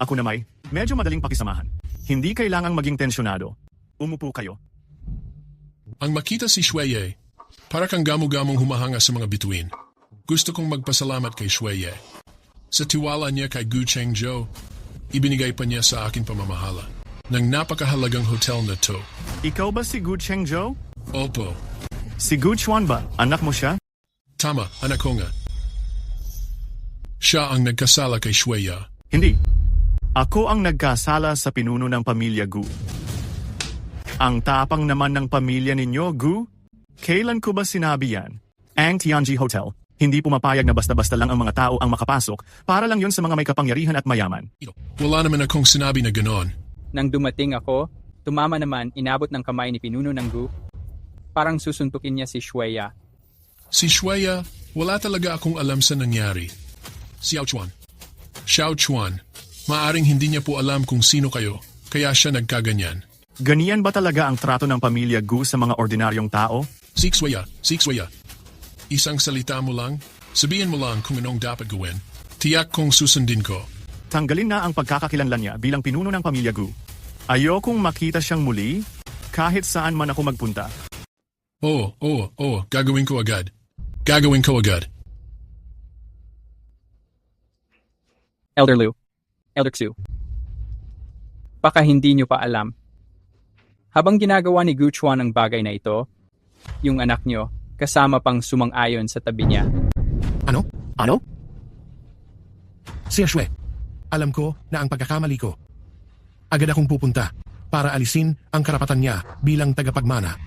Ako na May. Medyo madaling pakisamahan. Hindi kailangang maging tensyonado. Umupo kayo. Ang makita si Shueye, para kang gamu-gamong humahanga sa mga bituin. Gusto kong magpasalamat kay Shueye. Sa tiwala niya kay Gu Chengzhou, ibinigay pa niya sa akin pamamahala ng napakahalagang hotel na to. Ikaw ba si Gu Chengzhou? Opo. Si Gu Chuan ba? Anak mo siya? Tama, anak ko nga. Siya ang nagkasala kay Shueye. Hindi. Ako ang nagkasala sa pinuno ng pamilya Gu. Ang tapang naman ng pamilya ninyo, Gu? Kailan ko ba sinabi yan? Ang Tianji Hotel, hindi pumapayag na basta-basta lang ang mga tao ang makapasok para lang yon sa mga may kapangyarihan at mayaman. Wala naman akong sinabi na ganon. Nang dumating ako, tumama naman inabot ng kamay ni pinuno ng Gu. Parang susuntukin niya si Shueya. Si Shueye, wala talaga akong alam sa nangyari. Xiao Chuan, maaring hindi niya po alam kung sino kayo, kaya siya nagkaganyan. Ganiyan ba talaga ang trato ng pamilya Gu sa mga ordinaryong tao? Si Shueye. Isang salita mo lang, sabihin mo lang kung anong dapat gawin. Tiyak kong susundin ko. Tanggalin na ang pagkakakilanlan niya bilang pinuno ng pamilya Gu. Ayokong makita siyang muli, kahit saan man ako magpunta. Gagawin ko agad. Elder Lu. Elder Xu. Baka hindi niyo pa alam. Habang ginagawa ni Gu Chuan ang bagay na ito, yung anak niyo, kasama pang sumang-ayon sa tabi niya. Ano? Ano? Sir Shue, alam ko na ang pagkakamali ko. Agad akong pupunta para alisin ang karapatan niya bilang tagapagmana.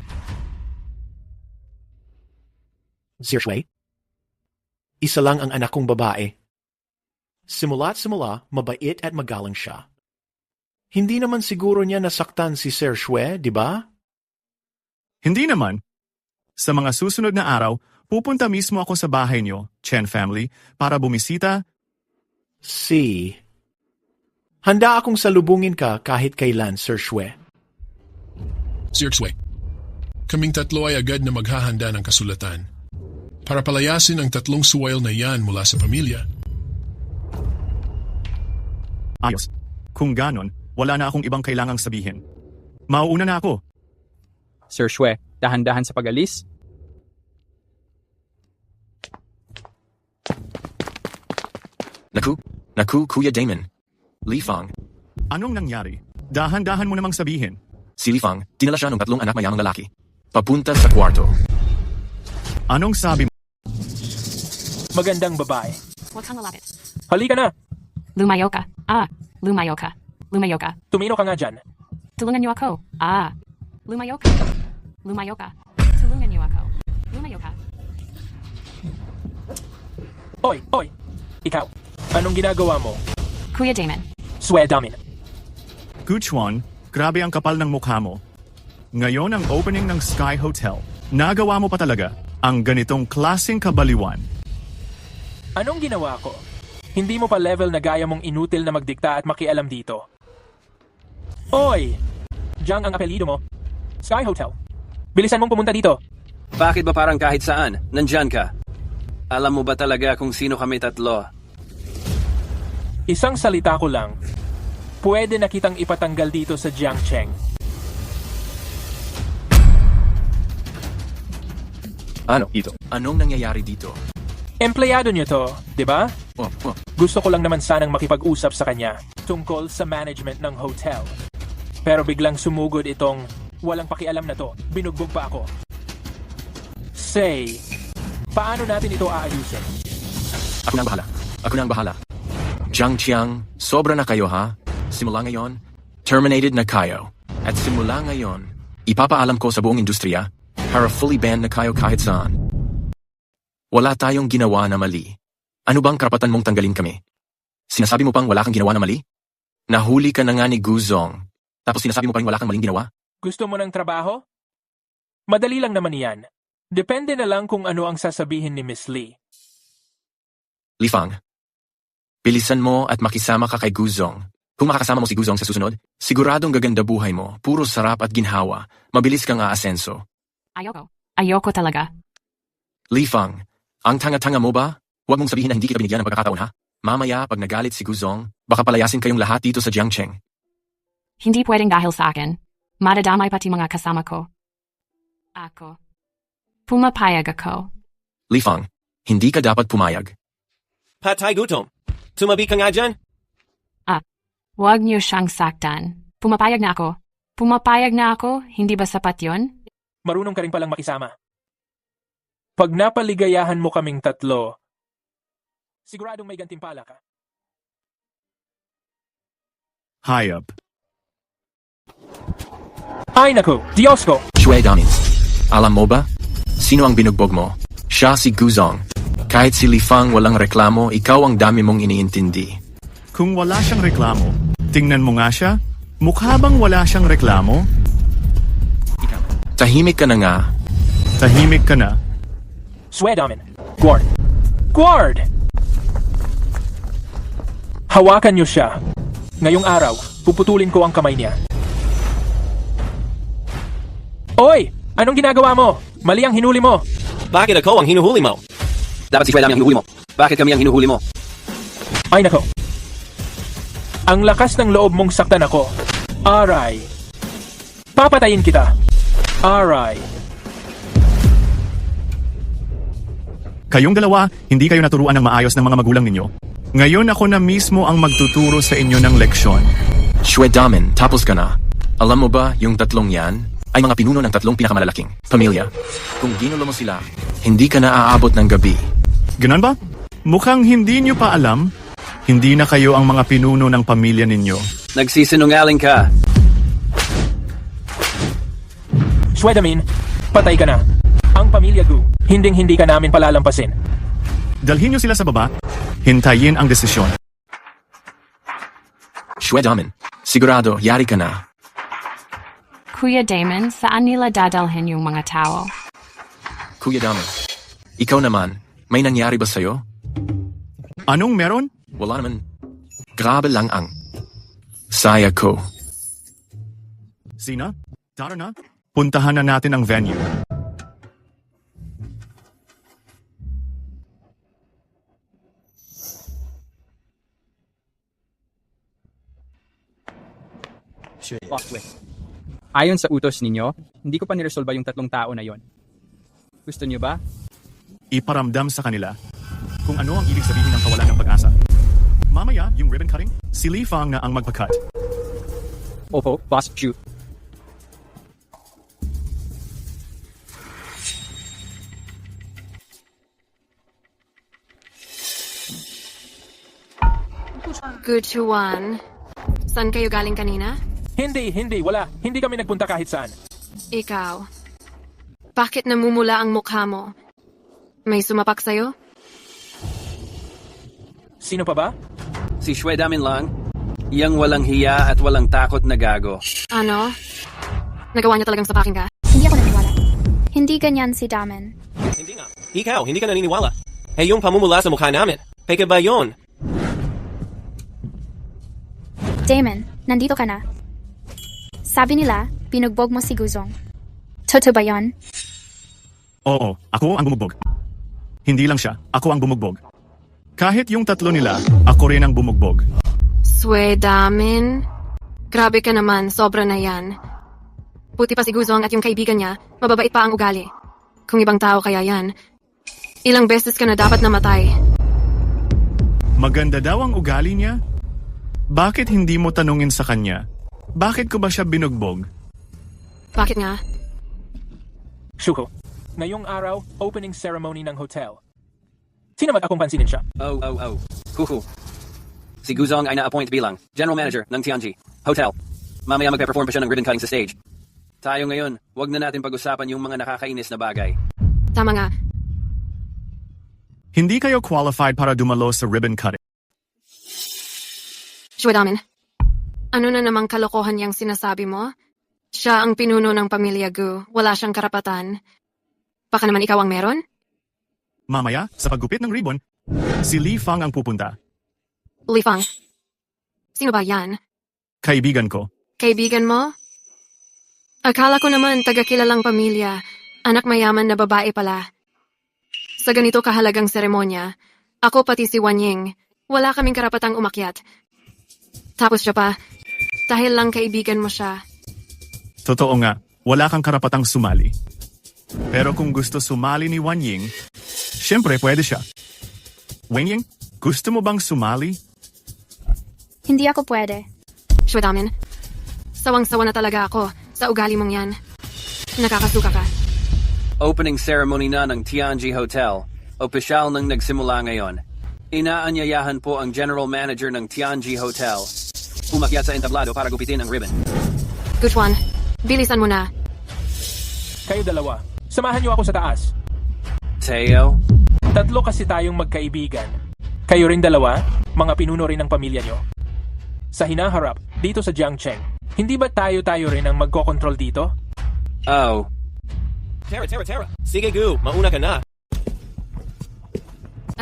Sir Shui? Isa lang ang anak kong babae. Simula't simula, mabait at magalang siya. Hindi naman siguro niya nasaktan si Sir Shui, di ba? Hindi naman. Sa mga susunod na araw, pupunta mismo ako sa bahay niyo, Chen family, para bumisita. Handa akong salubungin ka kahit kailan, Sir Shui. Sir Shui, kaming tatlo ay agad na maghahanda ng kasulatan para palayasin ang 3 suwail na yan mula sa pamilya. Ayos. Kung ganon, wala na akong ibang kailangang sabihin. Mauuna na ako. Sir Shue, dahan-dahan sa pag-alis. Naku, Kuya Damon. Lifang. Anong nangyari? Dahan-dahan mo namang sabihin. Si Lifang, dinala siya ng 3 anak mayamang lalaki. Papunta sa kwarto. Anong sabi mo? Magandang babae. Huwag kang lalapit. Halika na! Lumayo ka. Lumayo ka. Lumayo ka. Tumino ka nga dyan. Tulungan niyo ako. Lumayo ka. Lumayo ka. Tulungan niyo ako. Lumayo ka. Oy! Ikaw, anong ginagawa mo? Kuya Damon. Sweldamin. Guchuan, grabe ang kapal ng mukha mo. Ngayon ang opening ng Sky Hotel. Nagawa mo pa talaga ang ganitong klaseng kabaliwan. Anong ginawa ko? Hindi mo pa level na gaya mong inutil na magdikta at makialam dito. Oy! Diyan ang apelido mo. Sky Hotel. Bilisan mong pumunta dito. Bakit ba parang kahit saan? Nandyan ka. Alam mo ba talaga kung sino kami tatlo? Isang salita ko lang. Pwede na kitang ipatanggal dito sa Jiangcheng. Ano ito? Anong nangyayari dito? Empleyado niyo to, di ba? Oh. Gusto ko lang naman sanang makipag-usap sa kanya tungkol sa management ng hotel. Pero biglang sumugod itong walang pakialam na to. Binugbog pa ako. Say, paano natin ito aayusin? Ako na ang bahala. Jiang Qiang, sobra na kayo ha? Simula ngayon, terminated na kayo. At simula ngayon, ipapaalam ko sa buong industriya para fully banned na kayo kahit saan. Wala tayong ginawa na mali. Ano bang karapatan mong tanggalin kami? Sinasabi mo pang wala kang ginawa na mali? Nahuli ka na nga ni Guzong. Tapos sinasabi mo pa rin wala kang maling ginawa? Gusto mo ng trabaho? Madali lang naman yan. Depende na lang kung ano ang sasabihin ni Miss Lee. Li Fang, bilisan mo at makisama ka kay Guzong. Kung makakasama mo si Guzong sa susunod, siguradong gaganda buhay mo, puro sarap at ginhawa, mabilis kang aasenso. Ayoko talaga. Li Fang, ang tanga-tanga mo ba? Huwag mong sabihin na hindi kita binigyan ng pagkakataon ha? Mamaya pag nagalit si Guzong, baka palayasin kayong lahat dito sa Jiangcheng. Hindi pwedeng dahil sa akin. Madadamay pati mga kasama ko. Ako. Pumapayag ako. Li Fang, hindi ka dapat pumayag. Patay gutom. Tumabi ka nga dyan? Huwag niyo siyang saktan. Pumapayag na ako. Hindi ba sapat yon? Marunong ka rin palang makisama. Pag napaligayahan mo kaming tatlo, siguradong may gantimpala ka. Hayop. Ay naku, Diyos ko! Shui Damin, alam mo ba? Sino ang binugbog mo? Siya si Guzong. Kahit si Li Fang walang reklamo, ikaw ang dami mong iniintindi. Kung wala siyang reklamo, tingnan mo nga siya. Mukha bang wala siyang reklamo? Tahimik ka na nga. Tahimik ka na. Sweldamin. Guard! Hawakan niyo siya. Ngayong araw, puputulin ko ang kamay niya. Oy! Anong ginagawa mo? Mali ang hinuli mo. Bakit ako ang hinuhuli mo? Dapat si Sweldamin ang hinuhuli mo. Bakit kami ang hinuhuli mo? Ay nako. Ang lakas ng loob mong saktan ako. Aray. Papatayin kita. Aray. Kayong dalawa, hindi kayo naturuan ng maayos ng mga magulang ninyo. Ngayon ako na mismo ang magtuturo sa inyo ng leksyon. Sweldamin, tapos ka na. Alam mo ba, yung tatlong yan ay mga pinuno ng tatlong pinakamalalaking pamilya. Kung ginulo mo sila, hindi ka na aabot ng gabi. Ganon ba? Mukhang hindi nyo pa alam. Hindi na kayo ang mga pinuno ng pamilya ninyo. Nagsisinungaling ka. Sweldamin, patay ka na. Ang pamilya Gu, hinding-hindi ka namin palalampasin. Dalhin nyo sila sa baba. Hintayin ang desisyon. Sweldamin, sigurado, yari ka na. Kuya Damon, saan nila dadalhin yung mga tao? Kuya Damin, ikaw naman, may nangyari ba sa'yo? Anong meron? Wala naman. Grabe lang ang saya ko. Sina, tara na. Puntahan na natin ang venue. Ayon sa utos ninyo, hindi ko pa niresolba yung tatlong tao na yon. Gusto niyo ba? Iparamdam sa kanila kung ano ang ibig sabihin ng kawalan ng pag-asa. Mamaya, yung ribbon cutting, si Li Fang na ang magpa-cut. Opo, Boss Chu. Guchuan. Saan kayo galing kanina? Hindi, wala. Hindi kami nagpunta kahit saan. Ikaw. Bakit namumula ang mukha mo? May sumapak sa'yo? Sino pa ba? Si Shue Damin lang. Yang walang hiya at walang takot na gago. Ano? Nagawa niya talagang sapakin ka? Hindi ako naniniwala. Hindi ganyan si Damen. Hindi nga. Ikaw, hindi ka naniniwala. Eh yung pamumula sa mukha namin. Peke ba yun? Damon, nandito ka na. Sabi nila, binugbog mo si Guzong. Totoo ba yon? Oo, ako ang bumugbog. Hindi lang siya, ako ang bumugbog. Kahit yung tatlo nila, ako rin ang bumugbog. Shue Damin. Grabe ka naman, sobra na yan. Buti pa si Guzong at yung kaibigan niya, mababait pa ang ugali. Kung ibang tao kaya yan, ilang beses ka na dapat namatay. Maganda daw ang ugali niya? Bakit hindi mo tanungin sa kanya? Bakit ko ba siya binugbog? Bakit nga? Shuko, ngayong araw, opening ceremony ng hotel. Sino man akong pansinin siya? Oh. Huhu. Si Guzong ay na-appoint bilang General Manager ng Tianji Hotel. Mamaya magpe-perform pa siya ng ribbon cutting sa stage. Tayo ngayon, wag na natin pag-usapan yung mga nakakainis na bagay. Tama nga. Hindi kayo qualified para dumalo sa ribbon cutting. Shue Damin. Ano na namang kalokohan yang sinasabi mo? Siya ang pinuno ng pamilya Gu. Wala siyang karapatan. Baka naman ikaw ang meron? Mamaya, sa paggupit ng ribbon, si Li Fang ang pupunta. Li Fang. Sino ba yan? Kaibigan ko. Kaibigan mo? Akala ko naman taga-kilalang pamilya. Anak mayaman na babae pala. Sa ganito kahalagang seremonya, ako pati si Wan Ying, wala kaming karapatang umakyat. Tapos siya pa, dahil lang kaibigan mo siya. Totoo nga, wala kang karapatang sumali. Pero kung gusto sumali ni Wan Ying, syempre pwede siya. Wan Ying, gusto mo bang sumali? Hindi ako pwede. Shue Damin, sawang-sawa na talaga ako sa ugali mong yan. Nakakasuka ka. Opening ceremony na ng Tianji Hotel. Opisyal nang nagsimula ngayon. Inaanyayahan po ang General Manager ng Tianji Hotel. Umakyat sa entablado para gupitin ang ribbon. Guchuan, bilisan mo na. Kayo dalawa, samahan niyo ako sa taas. Teo? Tatlo kasi tayong magkaibigan. Kayo rin dalawa, mga pinuno rin ng pamilya niyo. Sa hinaharap, dito sa Jiangcheng, hindi ba tayo rin ang magkokontrol dito? Oh. Tara. Sige Gu, mauna ka na.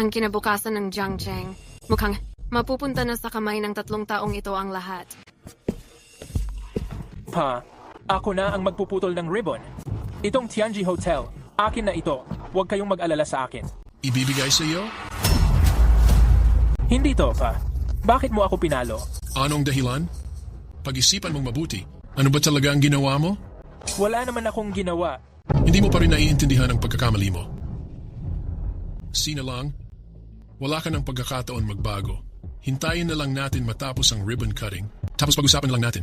Ang kinabukasan ng Jiangcheng, mukhang mapupunta na sa kamay ng 3 taong ito ang lahat. Pa, ako na ang magpuputol ng ribbon. Itong Tianji Hotel, akin na ito. Huwag kayong mag-alala sa akin. Ibibigay sa iyo? Hindi to, pa. Bakit mo ako pinalo? Anong dahilan? Pag-isipan mong mabuti. Ano ba talaga ang ginawa mo? Wala naman akong ginawa. Hindi mo pa rin naiintindihan ang pagkakamali mo. Sina lang, wala ka ng pagkakataon magbago. Hintayin na lang natin matapos ang ribbon cutting. Tapos pag-usapan na lang natin.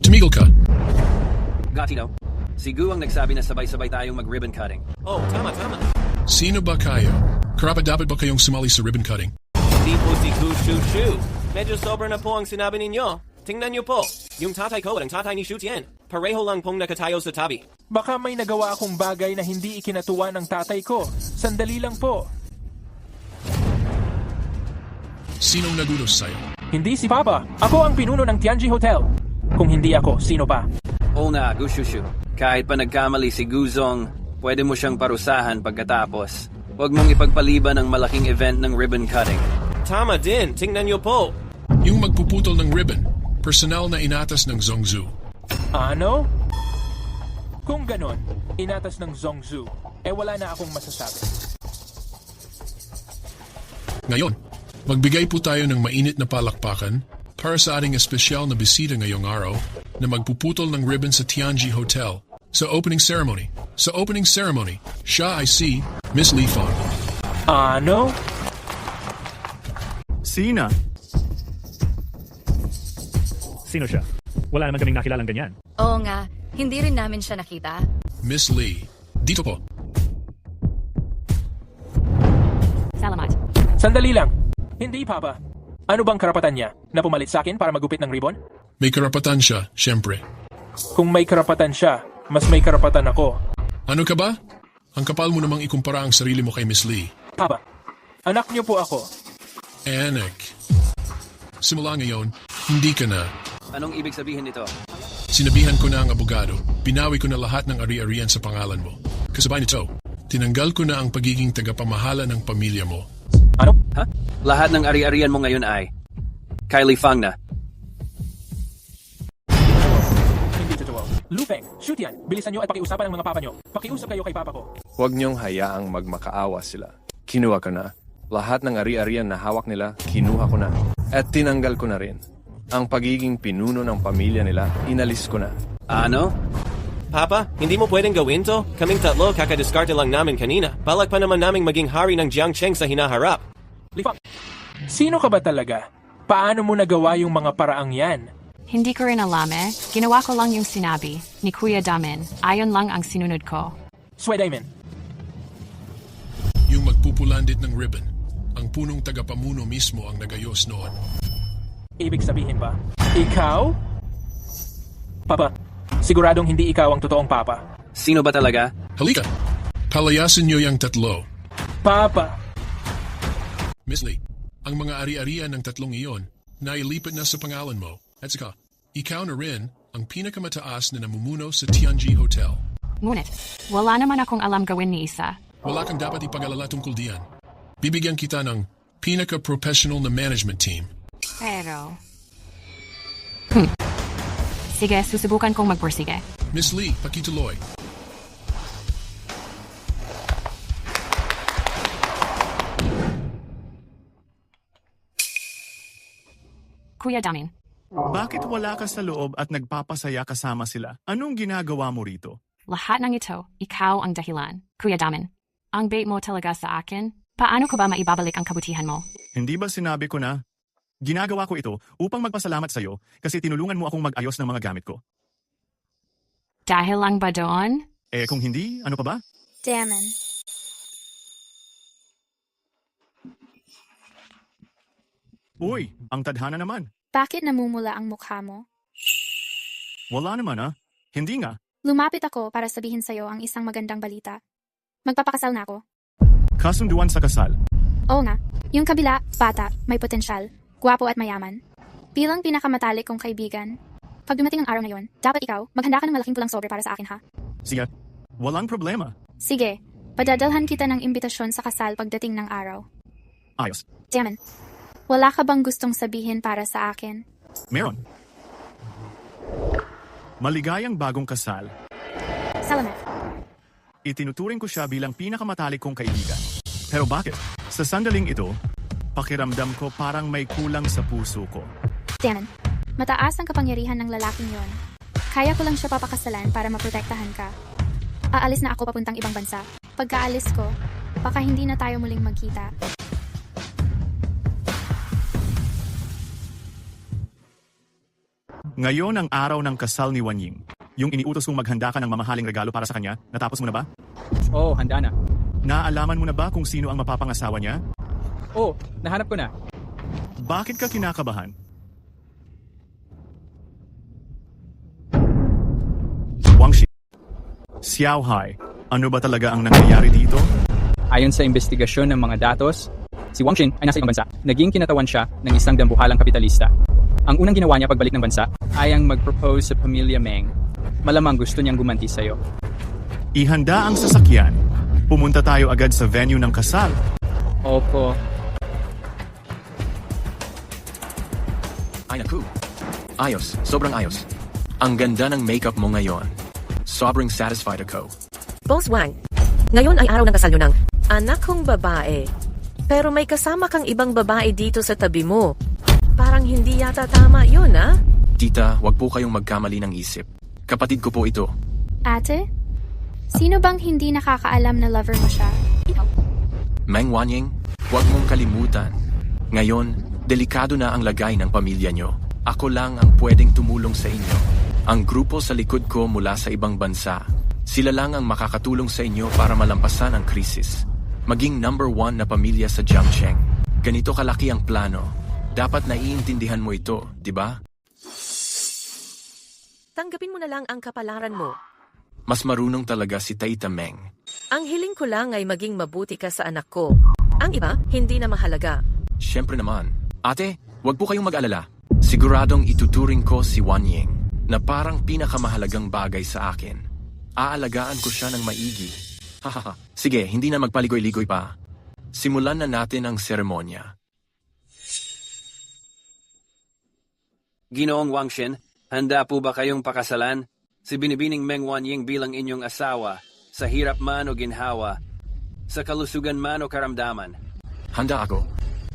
Tumigil ka. Gatino. Si Gu ang nagsabi na sabay-sabay tayong mag-ribbon cutting. Oh, tama. Sino ba kayo? Karapat-dapat ba kayong sumali sa ribbon cutting? Hindi po si Gu Shu. Medyo sobra na po ang sinabi ninyo. Tingnan niyo po, yung tatay ko at ang tatay ni Shu Tian, pareho lang pong nakatayo sa tabi. Baka may nagawa akong bagay na hindi ikinatuwa ng tatay ko. Sandali lang po. Sinong nagutos sa'yo? Hindi si Papa. Ako ang pinuno ng Tianji Hotel. Kung hindi ako, sino pa? Oo na, Gu Shushu. Kahit pa nagkamali si Guzong, pwede mo siyang parusahan pagkatapos. Huwag mong ipagpaliban ang malaking event ng ribbon cutting. Tama din, tingnan niyo po. Yung magpuputol ng ribbon, personal na inatas ng Zhongzhu. Ano? Kung ganon, inatas ng Zhongzhu, wala na akong masasabi. Ngayon, magbigay po tayo ng mainit na palakpakan para sa ating espesyal na bisita ngayong araw na magpuputol ng ribbon sa Tianji Hotel sa opening ceremony. Sa opening ceremony, siya ay si Miss Li Fang. Ano? Sina? Sino siya? Wala naman kaming nakilalang ganyan. Oo nga, hindi rin namin siya nakita. Miss Li, dito po. Salamat. Sandali lang. Hindi, Papa. Ano bang karapatan niya? Na pumalit sa akin para magupit ng ribbon? May karapatan siya, siyempre. Kung may karapatan siya, mas may karapatan ako. Ano ka ba? Ang kapal mo namang ikumpara ang sarili mo kay Miss Lee. Papa, anak niyo po ako. Anak. Simula ngayon, hindi ka na. Anong ibig sabihin nito? Sinabihan ko na ang abogado. Binawi ko na lahat ng ari-arian sa pangalan mo. Kasabay nito, tinanggal ko na ang pagiging tagapamahala ng pamilya mo. Ano? Ha? Lahat ng ari-arian mo ngayon ay Kylie Fang na. Hindi totoo. Lupeng, shoot yan. Bilisan niyo at pakiusapan ang mga papa niyo. Pakiusap kayo kay papa ko. Huwag niyong hayaang magmakaawa sila. Kinuha ko na. Lahat ng ari-arian na hawak nila, kinuha ko na. At tinanggal ko na rin. Ang pagiging pinuno ng pamilya nila, inalis ko na. Ano? Papa, hindi mo pwedeng gawin to? Kaming tatlo kakadiskarte lang namin kanina. Balak pa naman naming maging hari ng Jiangcheng sa hinaharap. Lifang, sino ka ba talaga? Paano mo nagawa yung mga paraang yan? Hindi ko rin alam eh. Ginawa ko lang yung sinabi ni Kuya Damin. Ayon lang ang sinunod ko. Swedimen. Yung magpupulandit ng ribbon. Ang punong tagapamuno mismo ang nagayos noon. Ibig sabihin ba? Ikaw? Papa, siguradong hindi ikaw ang totoong papa. Sino ba talaga? Halika! Palayasin niyo yung tatlo. Papa! Miss Lee, ang mga ari-arian ng tatlong iyon, nailipat na sa pangalan mo. At saka, ikaw na rin ang pinakamataas na namumuno sa Tianji Hotel. Ngunit, wala naman akong alam gawin ni isa. Wala kang dapat ipag-alala tungkol diyan. Bibigyan kita ng pinaka-professional na management team. Pero... Sige, susubukan kong magpursige. Miss Lee, pakituloy. Kuya Damin. Bakit wala ka sa loob at nagpapasaya kasama sila? Anong ginagawa mo rito? Lahat ng ito, ikaw ang dahilan. Kuya Damin, ang bait mo talaga sa akin? Paano ko ba maibabalik ang kabutihan mo? Hindi ba sinabi ko na? Ginagawa ko ito upang magpasalamat sa'yo kasi tinulungan mo akong mag-ayos ng mga gamit ko. Dahil lang ba doon? Eh kung hindi, ano pa ba? Damin. Uy, ang tadhana naman. Bakit namumula ang mukha mo? Wala naman ah. Hindi nga. Lumapit ako para sabihin sa'yo ang isang magandang balita. Magpapakasal na ako. Kasunduan sa kasal. Oo nga. Yung kabila, bata, may potensyal, gwapo at mayaman. Bilang pinakamatalik kong kaibigan, pag dumating ang araw na yon, dapat ikaw, maghanda ka ng malaking pulang sobre para sa akin ha? Sige, walang problema. Sige, padadalhan kita ng imbitasyon sa kasal pagdating ng araw. Ayos. Damin, wala ka bang gustong sabihin para sa akin? Meron. Maligayang bagong kasal. Salamat. Itinuturing ko siya bilang pinakamatalik kong kaibigan. Pero bakit? Sa sandaling ito, pakiramdam ko parang may kulang sa puso ko. Damin, mataas ang kapangyarihan ng lalaking yon. Kaya ko lang siya papakasalan para maprotektahan ka. Aalis na ako papuntang ibang bansa. Pagkaalis ko, baka hindi na tayo muling magkita. Ngayon ang araw ng kasal ni Wanying. Yung iniutos kong maghanda ka ng mamahaling regalo para sa kanya, natapos mo na ba? Oo, handa na. Naalaman mo na ba kung sino ang mapapangasawa niya? Oo, nahanap ko na. Bakit ka kinakabahan? Wangxi. Xiaohai, ano ba talaga ang nangyayari dito? Ayon sa investigasyon ng mga datos, si Wang Xin ay nasa ibang bansa. Naging kinatawan siya ng isang dambuhalang kapitalista. Ang unang ginawa niya pagbalik ng bansa ay ang mag-propose sa pamilya Meng. Malamang gusto niyang gumanti sa'yo. Ihanda ang sasakyan. Pumunta tayo agad sa venue ng kasal. Opo. Ay naku. Ayos, sobrang ayos. Ang ganda ng makeup mo ngayon. Sobrang satisfied ako. Boss Wang, ngayon ay araw ng kasal ng anak kong babae. Pero may kasama kang ibang babae dito sa tabi mo. Parang hindi yata tama yun, ah? Tita, wag po kayong magkamali ng isip. Kapatid ko po ito. Ate? Sino bang hindi nakakaalam na lover mo siya? Meng Wanying, wag mong kalimutan. Ngayon, delikado na ang lagay ng pamilya nyo. Ako lang ang pwedeng tumulong sa inyo. Ang grupo sa likod ko mula sa ibang bansa. Sila lang ang makakatulong sa inyo para malampasan ang krisis. Maging #1 na pamilya sa Jiangcheng. Ganito kalaki ang plano. Dapat naiintindihan mo ito, di ba? Tanggapin mo na lang ang kapalaran mo. Mas marunong talaga si Tita Meng. Ang hiling ko lang ay maging mabuti ka sa anak ko. Ang iba, hindi na mahalaga. Siyempre naman. Ate, wag po kayong mag-alala. Siguradong ituturing ko si Wan Ying na parang pinakamahalagang bagay sa akin. Aalagaan ko siya ng maigi. Hahaha. Sige, hindi na magpaligoy-ligoy pa. Simulan na natin ang seremonya. Ginoong Wangshin, handa po ba kayong pakasalan? Si Binibining Meng Wanying bilang inyong asawa, sa hirap man o ginhawa, sa kalusugan man o karamdaman. Handa ako.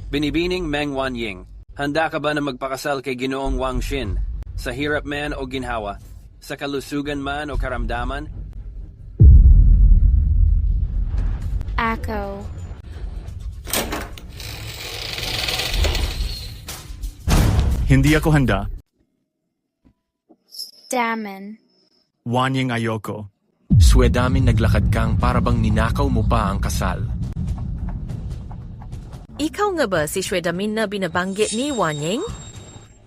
Binibining Meng Wanying, handa ka ba na magpakasal kay Ginoong Wangshin, sa hirap man o ginhawa, sa kalusugan man o karamdaman? Ako. Hindi ako handa. Daman. Wan Ying ayoko. Swedamin naglakad kang para bang ninakaw mo pa ang kasal. Ikaw nga ba si Shwedamin na binabanggit ni Wan Ying?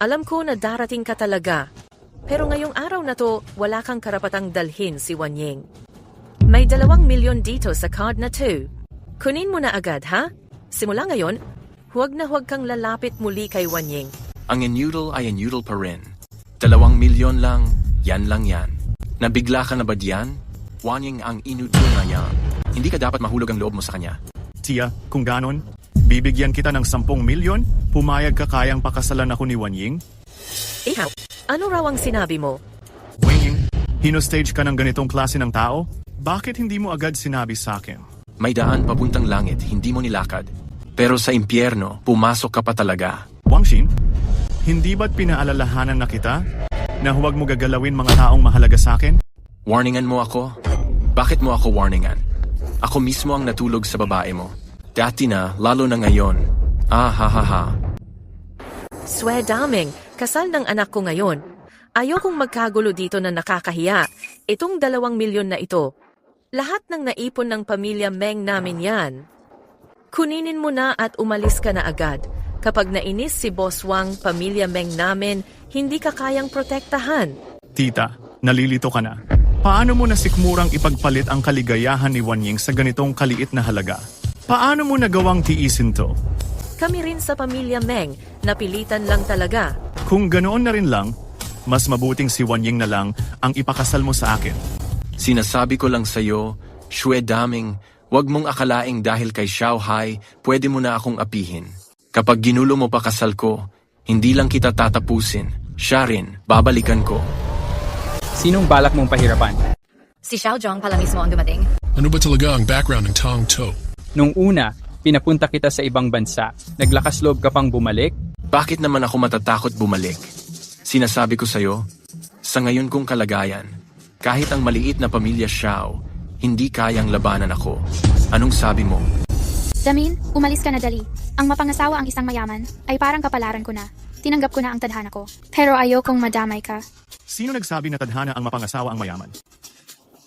Alam ko na darating ka talaga. Pero ngayong araw na to, wala kang karapatang dalhin si Wan Ying. May 2 milyon dito sa card na 2. Kunin mo na agad, ha? Simula ngayon, huwag na huwag kang lalapit muli kay Wan Ying. Ang enudel ay enudel pa rin. 2 milyon lang, yan lang yan. Nabigla ka na ba diyan? Wan Ying ang inudel na yan. Hindi ka dapat mahulog ang loob mo sa kanya. Tia, kung ganon, bibigyan kita ng 10 milyon, pumayag ka kayang pakasalan ako ni Wan Ying? Ihaw, ano raw ang sinabi mo? Wan Ying, hinostage ka ng ganitong klase ng tao? Bakit hindi mo agad sinabi sa akin? May daan papuntang langit, hindi mo nilakad. Pero sa impyerno, pumasok ka pa talaga. Wangshin, hindi ba't pinaalalahanan na kita na huwag mo gagalawin mga taong mahalaga sa akin? Warningan mo ako? Bakit mo ako warningan? Ako mismo ang natulog sa babae mo. Dati na, lalo na ngayon. Ah, ha ha ha. Swedaming, kasal ng anak ko ngayon. Ayokong magkagulo dito na nakakahiya. Itong 2 milyon na ito. Lahat ng naipon ng pamilya Meng namin yan. Kuninin mo na at umalis ka na agad. Kapag nainis si Boss Wang, pamilya Meng namin, hindi ka kayang protektahan. Tita, nalilito ka na. Paano mo nasikmurang ipagpalit ang kaligayahan ni Wan Ying sa ganitong kaliit na halaga? Paano mo nagawang tiisin to? Kami rin sa pamilya Meng, napilitan lang talaga. Kung ganoon na rin lang, mas mabuting si Wan Ying na lang ang ipakasal mo sa akin. Sinasabi ko lang sa'yo, Shwedaming, wag mong akalaing dahil kay Xiaohai, pwede mo na akong apihin. Kapag ginulo mo pa kasal ko, hindi lang kita tatapusin, siya rin, babalikan ko. Sinong balak mong pahirapan? Si Xiao Zhong pala mismo ang dumating. Ano ba talaga ang background ng Tong To? Nung una, pinapunta kita sa ibang bansa. Naglakas loob ka pang bumalik? Bakit naman ako matatakot bumalik? Sinasabi ko sa'yo, sa ngayon kong kalagayan, kahit ang maliit na pamilya Xiao, hindi kayang labanan ako. Anong sabi mo? Damin, umalis ka na dali. Ang mapangasawa ang isang mayaman ay parang kapalaran ko na. Tinanggap ko na ang tadhana ko. Pero ayokong madamay ka. Sino nagsabi na tadhana ang mapangasawa ang mayaman?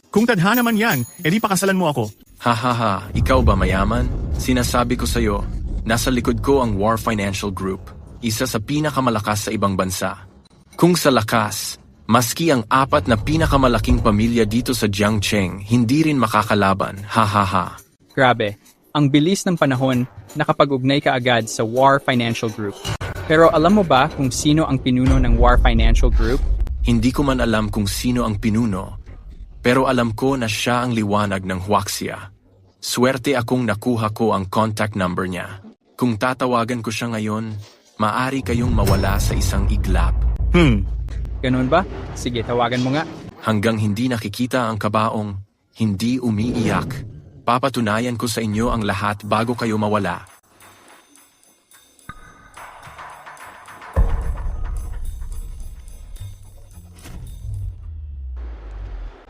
Kung tadhana man yan, edi pakasalan mo ako. Hahaha, ikaw ba mayaman? Sinasabi ko sa'yo, nasa likod ko ang War Financial Group, isa sa pinakamalakas sa ibang bansa. Kung sa lakas, maski ang 4 na pinakamalaking pamilya dito sa Jiangcheng, hindi rin makakalaban, hahaha. Grabe, ang bilis ng panahon, nakapag-ugnay ka agad sa War Financial Group. Pero alam mo ba kung sino ang pinuno ng War Financial Group? Hindi ko man alam kung sino ang pinuno, pero alam ko na siya ang liwanag ng Huaxia. Swerte akong nakuha ko ang contact number niya. Kung tatawagan ko siya ngayon, maari kayong mawala sa isang iglap. Ganun ba? Sige, tawagan mo nga. Hanggang hindi nakikita ang kabaong, hindi umiiyak. Papatunayan ko sa inyo ang lahat bago kayo mawala.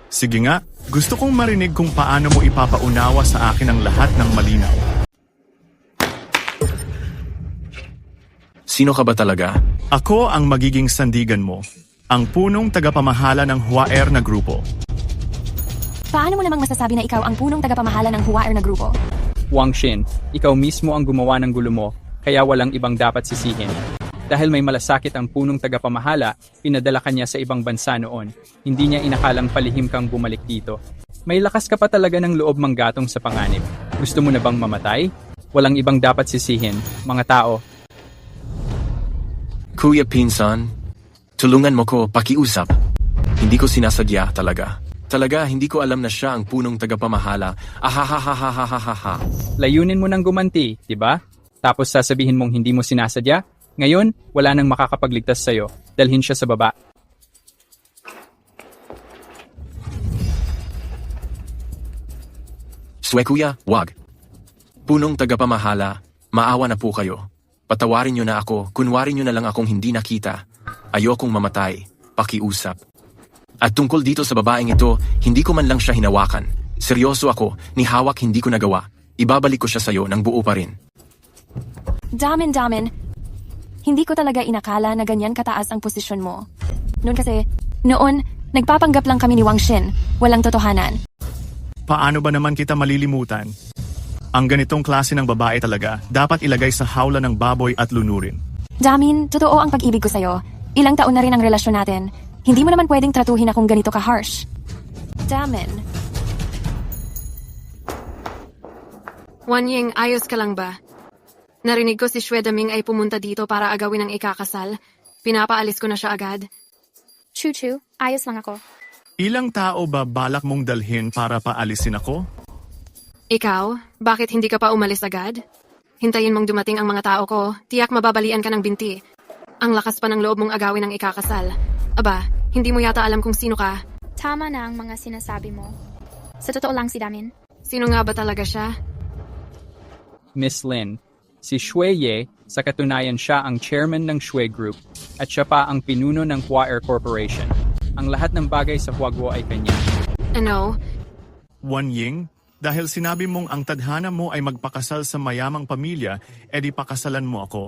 Sige nga, gusto kong marinig kung paano mo ipapaunawa sa akin ang lahat ng malinaw. Sino ka ba talaga? Ako ang magiging sandigan mo, ang punong tagapamahala ng Huaer na grupo. Paano mo namang masasabi na ikaw ang punong tagapamahala ng Huaer na grupo? Wangshin, ikaw mismo ang gumawa ng gulo mo, kaya walang ibang dapat sisihin. Dahil may malasakit ang punong tagapamahala, pinadala kanya sa ibang bansa noon. Hindi niya inakalang palihim kang bumalik dito. May lakas ka pa talaga ng loob manggatong sa panganib. Gusto mo na bang mamatay? Walang ibang dapat sisihin, mga tao. Kuya Pinsan, tulungan mo ko pakiusap. Hindi ko sinasadya talaga. Talaga, hindi ko alam na siya ang punong tagapamahala. Ahahahahahahaha. Layunin mo nang gumanti, di ba? Tapos sasabihin mong hindi mo sinasadya? Ngayon, wala nang makakapagligtas sa'yo. Dalhin siya sa baba. Shue kuya, wag. Punong tagapamahala, maawa na po kayo. Patawarin niyo na ako, kunwari niyo na lang akong hindi nakita. Ayokong mamatay, pakiusap. At tungkol dito sa babaeng ito, hindi ko man lang siya hinawakan. Seryoso ako, ni hawak hindi ko nagawa. Ibabalik ko siya sa'yo ng buo pa rin. Damin. Hindi ko talaga inakala na ganyan kataas ang posisyon mo. Noon, nagpapanggap lang kami ni Wang Xin. Walang totohanan. Paano ba naman kita malilimutan? Ang ganitong klase ng babae talaga dapat ilagay sa hawla ng baboy at lunurin. Damin, totoo ang pag-ibig ko sa'yo. Ilang taon na rin ang relasyon natin. Hindi mo naman pwedeng tratuhin akong ganito ka-harsh. Damin. Wanying, ayos ka lang ba? Narinig ko si Shue Daming ay pumunta dito para agawin ang ikakasal. Pinapaalis ko na siya agad. Chu, ayos lang ako. Ilang tao ba balak mong dalhin para paalisin ako? Ikaw, bakit hindi ka pa umalis agad? Hintayin mong dumating ang mga tao ko, tiyak mababalian ka ng binti. Ang lakas pa ng loob mong agawin ang ikakasal. Aba, hindi mo yata alam kung sino ka. Tama na ang mga sinasabi mo. Sa totoo lang si Damin. Sino nga ba talaga siya? Miss Lin, si Shue Ye, sa katunayan siya ang chairman ng Shue Group at siya pa ang pinuno ng Hua Air Corporation. Ang lahat ng bagay sa Huaguo ay kanya. Ano? Wanying, dahil sinabi mong ang tadhana mo ay magpakasal sa mayamang pamilya, edi pakasalan mo ako.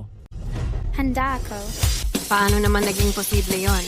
Handa ako. Paano naman naging posible yon?